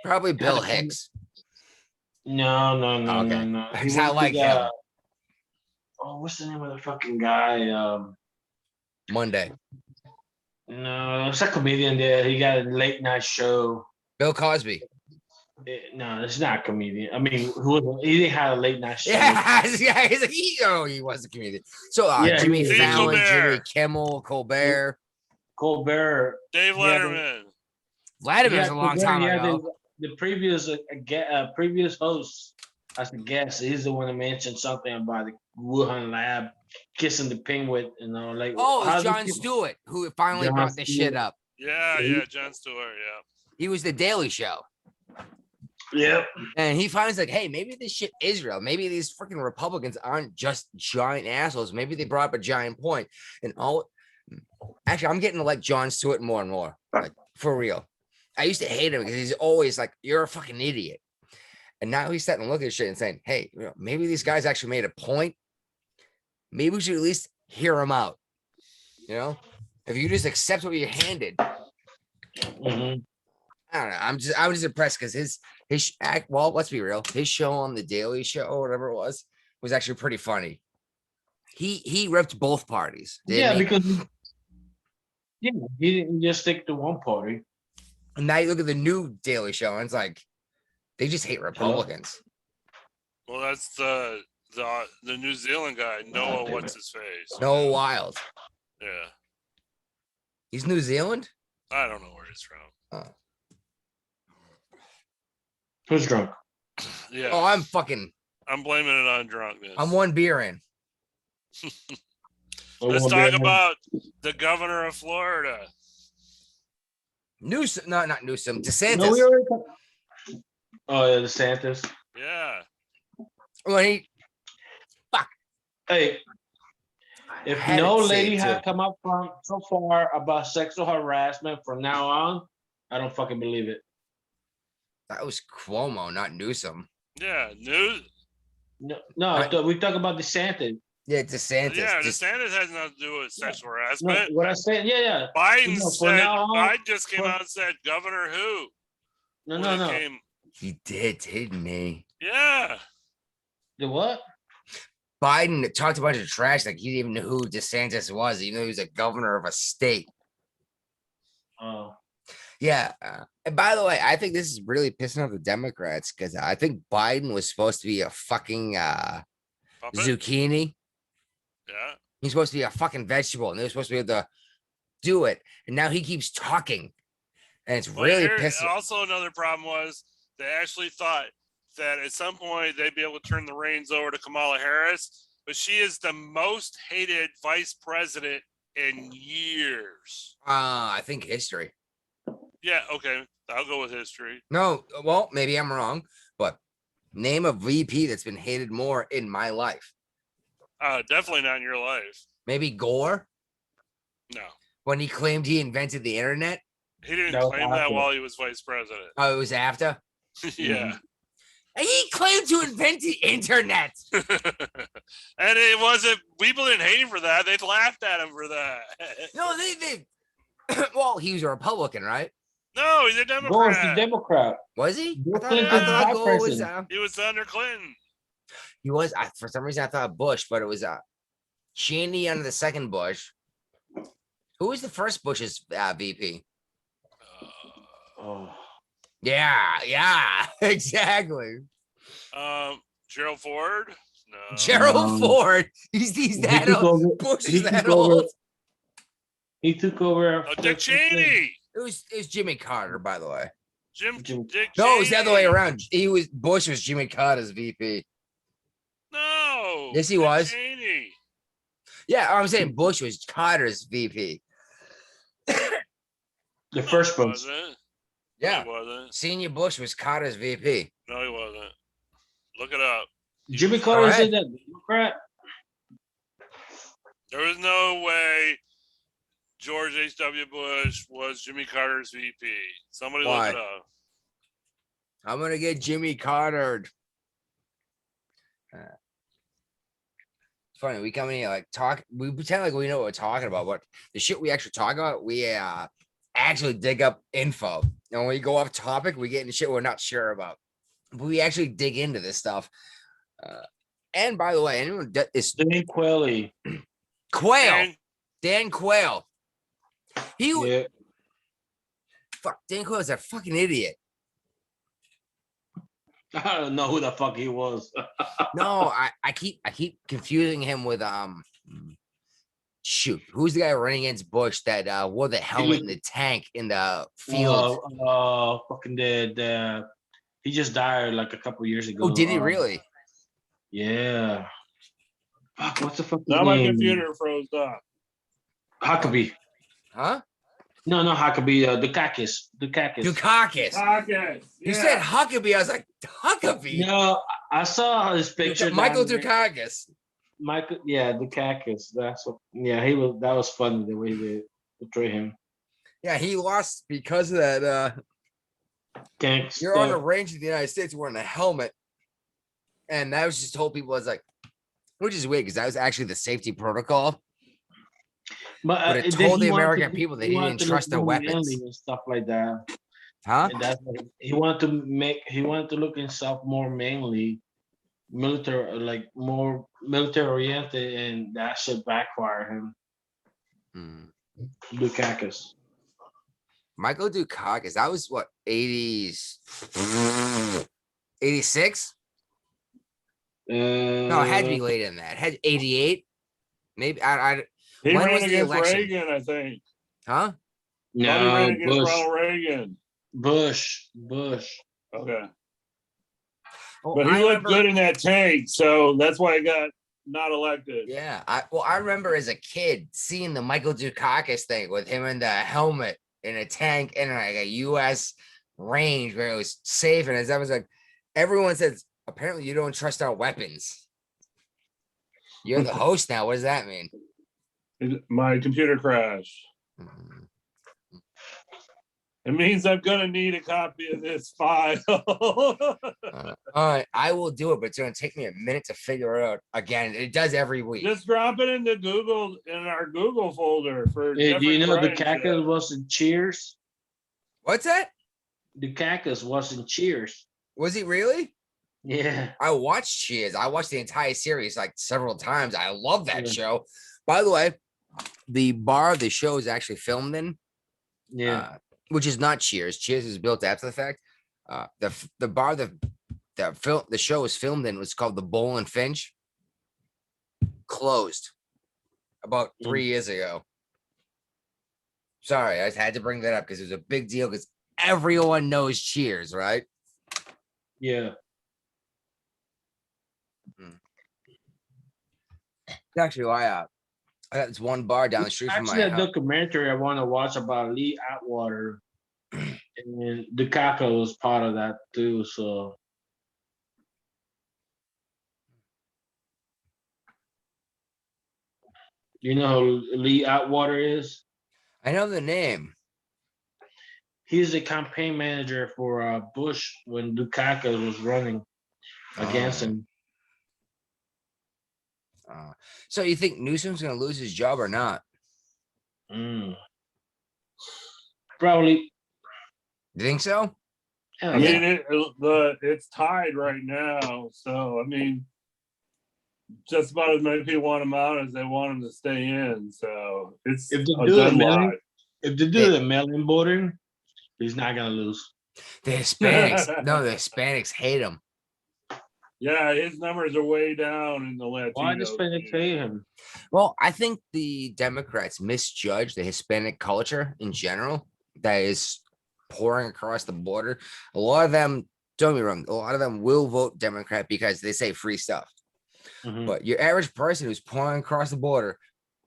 Probably Bill Hicks. no. Okay. He I went to like him. Oh, what's the name of the fucking guy? Monday. No, it's a comedian there. He got a late night show. Bill Cosby. No, it's not a comedian. I mean, he didn't have a late night show. Yeah, he's like, he was a comedian. So Yeah, Jimmy he- Fallon, Colbert. Jimmy Kimmel, Colbert. Colbert. Dave Yeah, Letterman. Vladimir's Yeah, a long Colbert, time he had ago. The previous host as a guest. He's the one that mentioned something about the Wuhan lab kissing the penguin, like. Oh, how it's do Jon people- Stewart who finally Jon brought this shit Stewart. up. Yeah, Jon Stewart. Yeah. He was the Daily Show. Yep. And he finds like, hey, maybe this shit is real. Maybe these freaking Republicans aren't just giant assholes. Maybe they brought up a giant point. And actually, I'm getting to like Jon Stewart more and more. Like, for real. I used to hate him because he's always like, you're a fucking idiot. And now he's starting to look at shit and saying, hey, maybe these guys actually made a point. Maybe we should at least hear them out. If you just accept what you're handed. Mhm. I don't know. I was just impressed because his well, let's be real. His show on the Daily Show or whatever it was actually pretty funny. He ripped both parties. Yeah, Didn't he? because he didn't just stick to one party. And now you look at the new Daily Show and it's like they just hate Republicans. Well, that's the New Zealand guy, Noah. What's his face? No Wild. Yeah. He's New Zealand. I don't know where he's from. Who's drunk? Yeah. Oh, I'm blaming it on drunkenness. I'm one beer in. Let's talk about the governor of Florida. Newsom, no, not Newsom, No, DeSantis. we already oh yeah, DeSantis. Yeah. When he Hey, if had no it lady saved, had too. come up from so far about sexual harassment from now on, I don't fucking believe it. That was Cuomo, not Newsom. Yeah. News. No, we talk about DeSantis. Yeah, DeSantis. Yeah. Just, DeSantis has nothing to do with sexual No, harassment. what I said, yeah. Biden No, said. on, Biden just came out and said, "Governor who?" No, when no. it came. he didn't he? Yeah. The what? Biden talked a bunch of trash, like he didn't even know who DeSantis was, even though he was a governor of a state. Oh, Yeah. And by the way, I think this is really pissing off the Democrats because I think Biden was supposed to be a fucking Puppet? zucchini. Yeah. He's supposed to be a fucking vegetable, and they're supposed to be able to do it. And now he keeps talking, and it's Well, really here- pissing. Also, another problem was they actually thought that at some point they'd be able to turn the reins over to Kamala Harris, but she is the most hated vice president in years. I think history. Yeah, okay, I'll go with history. No, well, maybe I'm wrong, but name a VP that's been hated more in my life. Definitely not in your life. Maybe Gore No, when he claimed he invented the internet. he didn't That was claim that after. while he was vice president. Oh, it was after. Yeah. And he claimed to invent the internet. And it wasn't, people didn't hate him for that. They laughed at him for that. No, they well, he was a Republican, right? No, he's a Gore's the Democrat. Democrat. Was he? Bill I thought, Clinton's I thought vice Gore was. president. He was under Clinton. He was. For some reason, I thought Bush, but it was Cheney under the second Bush. Who was the first Bush's VP? Oh, Yeah, exactly. Gerald Ford. No. Gerald No. Ford. He's that took old. over- Bush he is that took over- old. He took over. Oh, Dick Cheney. It was Jimmy Carter, by the way. Jim- Dick No, it was the other way Cheney. around. Bush was Jimmy Carter's VP. No. Yes, he Dick was. Cheney. Yeah, I'm saying Bush was Carter's VP. The first No, one. he wasn't. Yeah, No, he wasn't. Senior Bush was Carter's VP. No, he wasn't. Look it up. Jimmy Carter ahead. said that Democrat. There was no way George H.W. Bush was Jimmy Carter's VP. Somebody Why? look it up. I'm gonna get Jimmy Carter. It's funny. We come in here like talk. We pretend like we know what we're talking about, but the shit we actually talk about, we actually dig up info. And when we go off topic, we get into shit we're not sure about. But we actually dig into this stuff. And by the way, anyone is Dan Quelly. Quail, And Dan Quail. He Yeah. fuck Dan Quail is a fucking idiot. I don't know who the fuck he was. No, I keep confusing him with shoot, who's the guy running against Bush that wore the helmet in the tank in the field? Fucking dead. He just died like a couple years ago. Oh, did he really? Yeah. Fuck, what's the fucking now my name? computer froze up. Huckabee. Huh? No, Huckabee. Dukakis. Dukakis. Okay. You said Huckabee. I was like, Huckabee? No, I saw his picture. Michael down there. Dukakis. Michael, yeah, Dukakis. That's what. Yeah, he was. That was funny the way they portray him. Yeah, he lost because of that. Thanks. You're on a range in the United States wearing a helmet. And that was just told people, I was like, which is weird because that was actually the safety protocol. But it told the American people they didn't trust their weapons and stuff like that. Huh? And that's like, he wanted to look himself more manly, military, like more military oriented, and that should backfire him. Dukakis. Michael Dukakis, that was what, 80s, 86? No, it had to be later than that. It had 88. Maybe He When ran was the against election? Reagan, I think. huh? He No, ran against Bush. Ronald Reagan. Bush. Okay. Oh, But I he looked remember- good in that tank, so that's why he got not elected. Yeah, I remember as a kid seeing the Michael Dukakis thing with him in the helmet in a tank in like a U.S. range where it was safe. And as I was like, everyone says, apparently you don't trust our weapons. You're the host now. What does that mean? My computer crashed. Mhm. It means I'm gonna need a copy of this file. All right, I will do it, but it's gonna take me a minute to figure it out. Again, it does every week. Just drop it in our Google folder for Do you Jeffrey know the Bryan cactus shit. was in Cheers? What's that? The cactus was in Cheers. Was he really? Yeah. I watched Cheers. I watched the entire series like several times. I love that Yeah. show. By the way, the bar the show is actually filmed in, Yeah. which is not Cheers. Cheers is built after the fact. The bar the show was filmed in was called the Bowl and Finch. Closed about 3 years ago. Sorry, I had to bring that up because it was a big deal because everyone knows Cheers, right? Yeah. Actually, I got this one bar down the street from Actually, my a house. documentary I want to watch about Lee Atwater, and Dukaka was part of that too. So you know who Lee Atwater is? I know the name. He's the campaign manager for Bush when Dukaka was running against Oh. him. So you think Newsom's going to lose his job or not? Probably. You think so? Hell I yeah. mean, it's tied right now. So, I mean, just about as many people want him out as they want him to stay in. So, it's If they a do the done mail-in, lot. if they do the mail-in voting, he's not gonna lose. The Hispanics, no, the Hispanics hate him. Yeah, his numbers are way down in the Latino. Why does Hispanic hate him? Well, I think the Democrats misjudge the Hispanic culture in general that is pouring across the border. A lot of them, don't get me wrong, a lot of them will vote Democrat because they say free stuff. Mhm. But your average person who's pouring across the border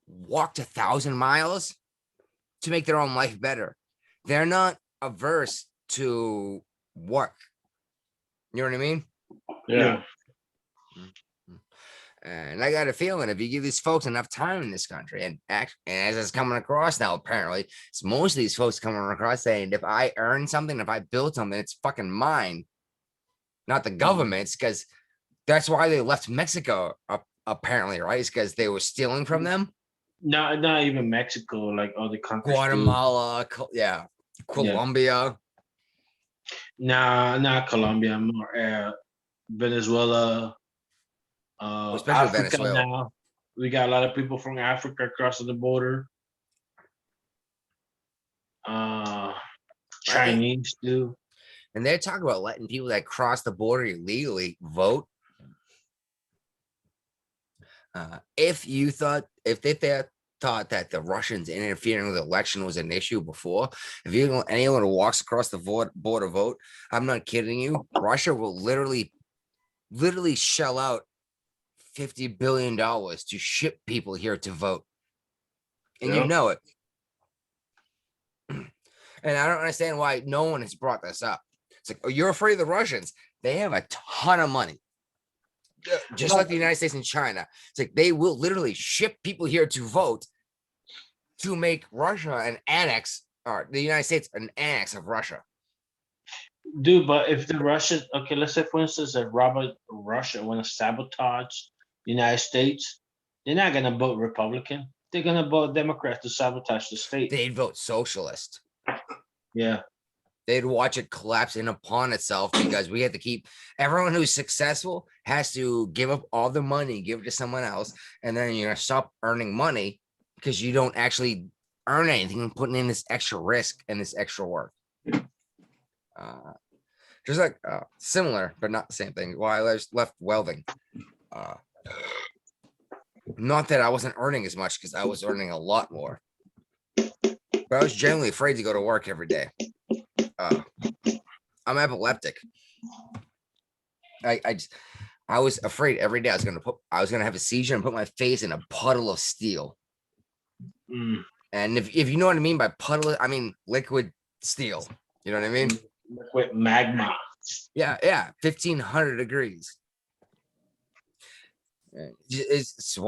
walked 1,000 miles to make their own life better. They're not averse to work. You know what I mean? Yeah. And I got a feeling if you give these folks enough time in this country, and as it's coming across now, apparently, it's most of these folks coming across saying, if I earn something, if I build something, it's fucking mine, not the government's, because that's why they left Mexico, apparently, right? It's because they were stealing from them. Not even Mexico, like other countries. Guatemala, yeah, Colombia. Nah, not Colombia, more Venezuela, Especially Africa Venezuela. now. We got a lot of people from Africa crossing the border. Chinese too. And they're talking about letting people that cross the border illegally vote. If they thought that the Russians interfering with the election was an issue before, if anyone who walks across the border vote, I'm not kidding you, Russia will literally shell out $50 billion to ship people here to vote. And you know it. And I don't understand why no one has brought this up. It's like, oh, you're afraid of the Russians. They have a ton of money. Just like the United States and China. It's like they will literally ship people here to vote to make Russia an annex, or the United States an annex of Russia. Dude, but if the Russians, okay, let's say for instance, if Russia want to sabotage the United States, they're not gonna vote Republican. They're gonna vote Democrat to sabotage the state. They'd vote socialist. Yeah. They'd watch it collapse in upon itself because we have to keep everyone who's successful has to give up all the money, give it to someone else, and then you're gonna stop earning money because you don't actually earn anything and putting in this extra risk and this extra work. Just like similar, but not the same thing. Why I left welding. Not that I wasn't earning as much because I was earning a lot more, but I was genuinely afraid to go to work every day. I'm epileptic. I was afraid every day I was gonna have a seizure and put my face in a puddle of steel. And if you know what I mean by puddle, I mean liquid steel. You know what I mean? Liquid magma. Yeah, 1500 degrees. It's